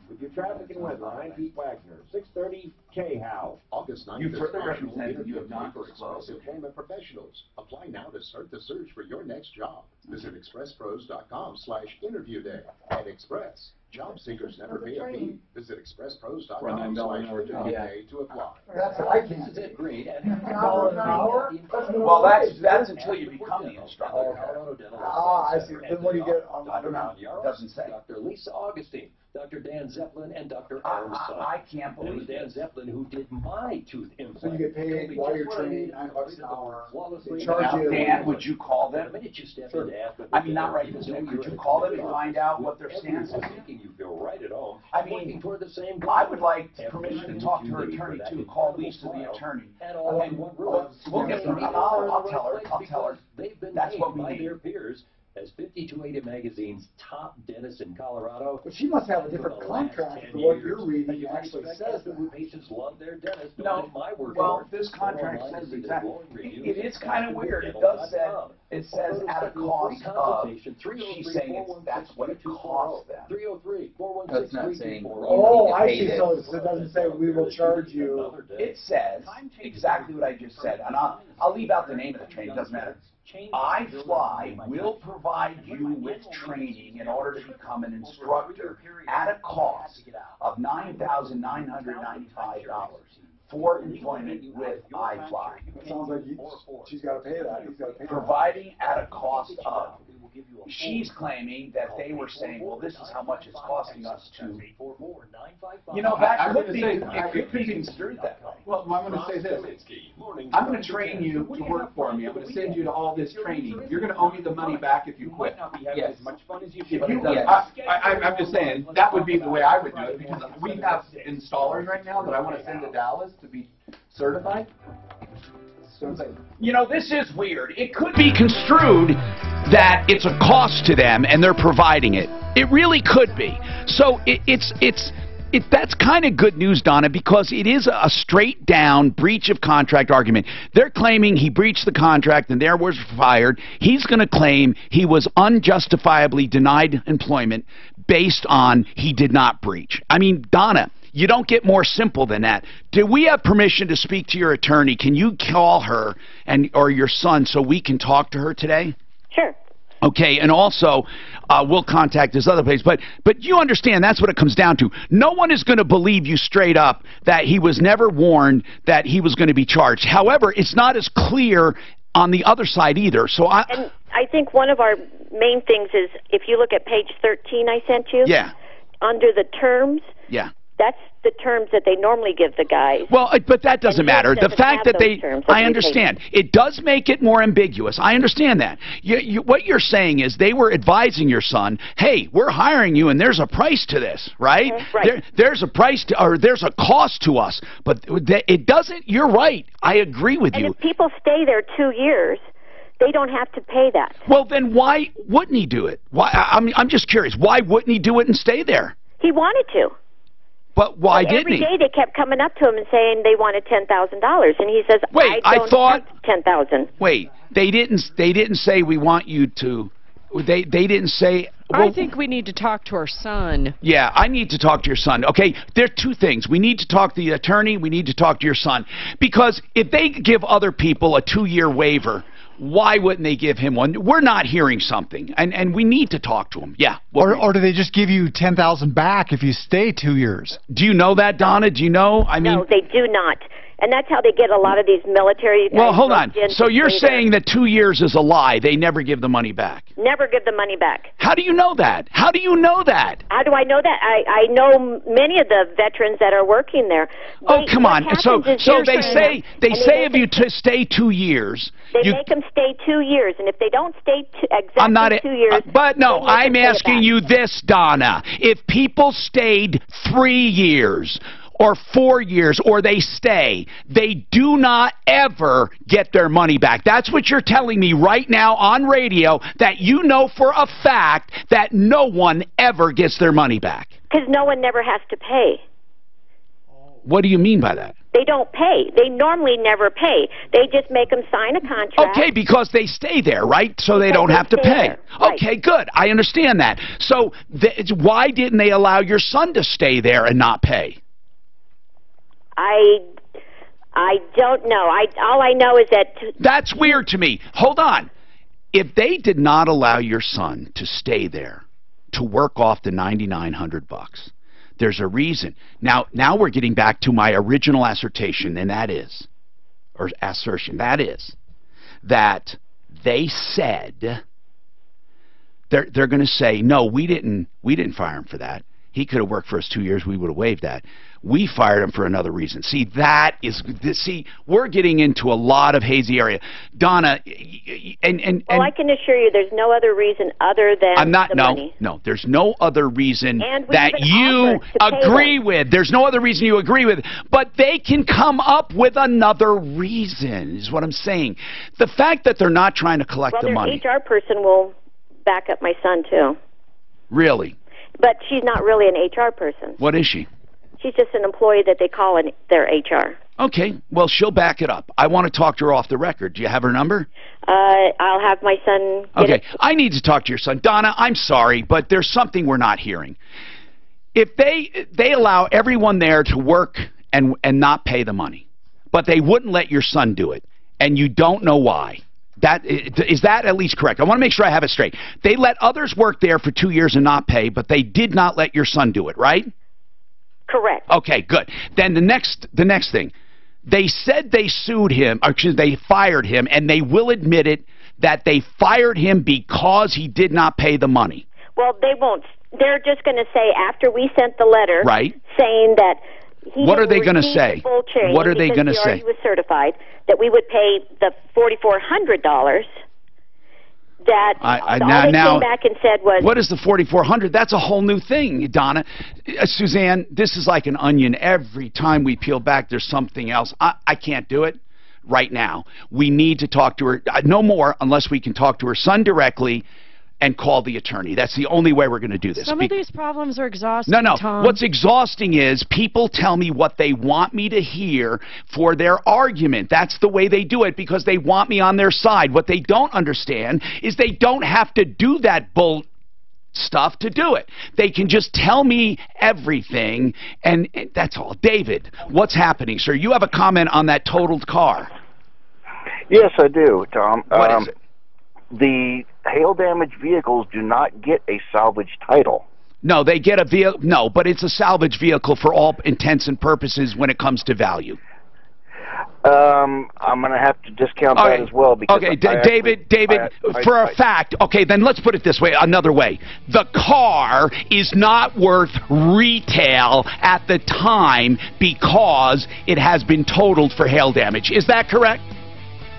I: With your traffic and weather, I'm Pete Wagner, 630 K-How.
B: August 9th.
F: You further represented you have not
B: for
F: disclosed.
B: Express Employment Professionals. Apply now to start the search for your next job. Visit expresspros.com/interview day. At Express, job seekers never pay a fee. Visit expresspros.com/interview day to apply.
D: That's what I can't do.
F: Agreed.
D: $1 an hour?
F: Well, that's until you become the instructor.
D: I see. Then what do you get on?
F: I don't know. It doesn't say.
S: Dr. Lisa Augustine, Dr. Dan Zeppelin, and Dr. Aaron Son.
F: I can't
S: It was
F: believe
S: Dan
F: this.
S: Zeppelin who did my tooth implant.
D: So you get paid while you're training $9 an hour. They charge
F: Now,
D: you.
F: Dan, would you call them?
S: The minute you step in to ask them,
F: I mean, not right this minute. Could you call them and find out what their stance is?
S: Making you feel right at home.
F: I mean,
S: working toward the same goal.
F: I would like permission to talk to her attorney too. Call Lisa, the attorney.
S: And all in one room.
F: We'll get them. I'll tell her.
S: They've been
F: That's
S: named
F: what we
S: by
F: need.
S: their peers as 5280 Magazine's top dentist in Colorado.
D: But she must have a different contract for what you're reading actually says.
S: Patients love their dentist.
F: No,
S: my word.
F: well, this contract says exactly. It is kind of weird. It does say, it says at a cost of, she's saying that's what it costs them.
S: 303
C: That's not saying.
D: Oh, I see. So it doesn't say we will charge you.
F: It says exactly what I just said, and I'll leave out the name of the training. It doesn't matter. iFly will provide you with training in order to become an instructor at a cost of $9,995 for employment with iFly.
D: Sounds like she's got to pay that. He's got to pay that.
F: Providing at a cost of. She's claiming that they were saying, well, this is how much it's costing us to. You know, that could be, it could be construed that way.
K: Well, I'm going to say this. I'm going to train you to work for me. I'm going to send you to all this training. You're going to owe me the money back if you quit.
C: Yes.
K: I'm just saying, that would be the way I would do it, because we have installers right now that I want to send to Dallas to be certified.
F: You know, this is weird. It could be construed that it's a cost to them and they're providing it. It really could be. So that's kind of good news, Donna, because it is a straight down breach of contract argument. They're claiming he breached the contract and there was fired. He's going to claim he was unjustifiably denied employment based on he did not breach. I mean, Donna, you don't get more simple than that. Do we have permission to speak to your attorney? Can you call her or your son so we can talk to her today?
O: Sure.
F: Okay, and also we'll contact this other place. But you understand that's what it comes down to. No one is going to believe you straight up that he was never warned that he was going to be charged. However, it's not as clear on the other side either.
O: And I think one of our main things is if you look at page 13 I sent you.
F: Yeah.
O: Under the terms.
F: Yeah.
O: That's the terms that they normally give the guys.
F: Well, but that doesn't matter. The fact that they, I understand. It does make it more ambiguous. I understand that. What you're saying is they were advising your son, hey, we're hiring you and there's a price to this, right?
O: Right.
F: There's a price to, or there's a cost to us. But it doesn't, you're right. I agree with you.
O: And if people stay there 2 years, they don't have to pay that.
F: Well, then why wouldn't he do it? Why? I'm just curious. Why wouldn't he do it and stay there?
O: He wanted to.
F: But why didn't he?
O: Every day they kept coming up to him and saying they wanted $10,000, and he says,
F: "Wait,
O: I thought have $10,000."
F: Wait, they didn't say we want you to. They didn't say. Well,
P: I think we need to talk to our son.
F: Yeah, I need to talk to your son. Okay, there are two things. We need to talk to the attorney. We need to talk to your son, because if they give other people a 2-year waiver, why wouldn't they give him one? We're not hearing something, and we need to talk to him. Yeah.
R: Or do they just give you $10,000 back if you stay 2 years?
F: Do you know that, Donna? Do you know? I mean,
O: no, they do not. And that's how they get a lot of these military.
F: Well, hold on. So you're saying that 2 years is a lie? They never give the money back?
O: Never give the money back.
F: How do you know that? How do you know that?
O: How do I know that? I know many of the veterans that are working there.
F: Oh, come on. So they say if you stay 2 years.
O: They make them stay 2 years, and if they don't stay exactly 2 years.
F: But no, I'm asking you this, Donna. If people stayed 3 years or 4 years, or they stay, they do not ever get their money back. That's what you're telling me right now on radio, that you know for a fact that no one ever gets their money back.
O: Because no one never has to pay.
F: What do you mean by that?
O: They don't pay. They normally never pay. They just make them sign a contract.
F: Okay, because they stay there, right? So they don't have to pay.
O: Right.
F: Okay, good. I understand that. So why didn't they allow your son to stay there and not pay?
O: I don't know. All I know is that...
F: That's weird to me. Hold on. If they did not allow your son to stay there to work off the $9,900, there's a reason. Now we're getting back to my original assertion, and that is, or assertion, that is, that they said they're going to say, no, we didn't fire him for that. He could have worked for us 2 years. We would have waived that. We fired him for another reason. See, we're getting into a lot of hazy area. Donna,
O: well, I can assure you there's no other reason other than the money.
F: No, there's no other reason that you agree with. There's no other reason you agree with. But they can come up with another reason, is what I'm saying. The fact that they're not trying to collect the money.
O: Their HR person will back up my son, too.
F: Really?
O: But she's not really an HR person.
F: What is she?
O: She's just an employee that they call their HR.
F: Okay, well, she'll back it up. I want to talk to her off the record. Do you have her number?
O: I'll have my son get it.
F: I need to talk to your son. Donna, I'm sorry, but there's something we're not hearing. If they allow everyone there to work and not pay the money, but they wouldn't let your son do it, and you don't know why, is that at least correct? I want to make sure I have it straight. They let others work there for 2 years and not pay, but they did not let your son do it, right?
O: Correct.
F: Okay, good. Then the next thing, they said they sued him, or excuse me, they fired him, and they will admit it, that they fired him because he did not pay the money.
O: Well, they won't. They're just going to say, after we sent the letter, saying that he
F: what are they going to say?
O: Full training,
F: what are they going to say?
O: He was certified, that we would pay the $4,400. That all they came back and said was...
F: What is the $4,400? That's a whole new thing, Donna. Suzanne, this is like an onion. Every time we peel back, there's something else. I can't do it right now. We need to talk to her. No more unless we can talk to her son directly and call the attorney. That's the only way we're going to do this.
P: Some of these problems are exhausting,
F: No.
P: Tom.
F: What's exhausting is people tell me what they want me to hear for their argument. That's the way they do it, because they want me on their side. What they don't understand is they don't have to do that bull stuff to do it. They can just tell me everything, and that's all. David, what's happening, sir? You have a comment on that totaled car.
W: Yes, I do, Tom.
F: What is it?
W: The hail-damaged vehicles do not get a salvage title.
F: No, they get a vehicle. No, but it's a salvage vehicle for all intents and purposes when it comes to value.
W: I'm going to have to discount that as well. Because
F: okay, David, for a fact, okay, then let's put it this way, another way. The car is not worth retail at the time because it has been totaled for hail damage. Is that correct?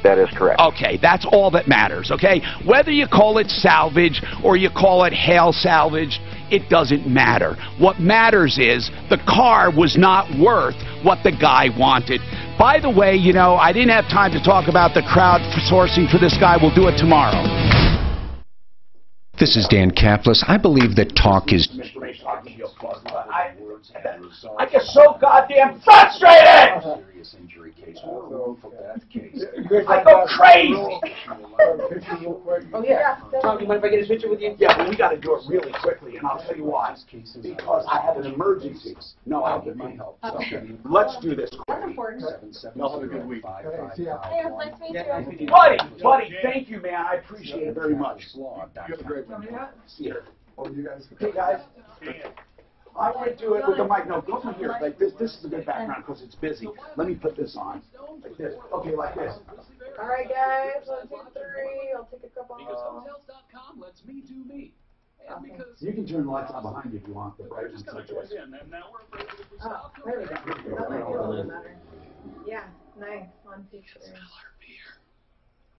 W: That is correct.
F: Okay, that's all that matters, okay? Whether you call it salvage or you call it hail salvage, it doesn't matter. What matters is the car was not worth what the guy wanted. By the way, you know, I didn't have time to talk about the crowdsourcing for this guy. We'll do it tomorrow.
H: This is Dan Kaplis. I believe that talk is...
B: I get so goddamn frustrated! I go crazy!
C: Oh, yeah. Tom, you mind if I get a picture with you?
B: Yeah, but we got to do it really quickly, and I'll tell you why. Because I have an emergency. No, I'll get my help. So, let's do this quickly. Y'all have a good week. Buddy, thank you, man. I appreciate it very much. You have a great one. See you. Hey, guys. I want to do it with the mic. No, go from here. Like this. This is a good background because it's busy. Let me put this on. Like this. Okay, like this.
E: All right, guys. 1, 2, 3. I'll take a couple.
B: Hotels.com lets me do me. You can turn the lights on behind you if you want. The brightness situation.
E: Oh, there we go. That might be a little better. Yeah, nice. 1, 2, 3.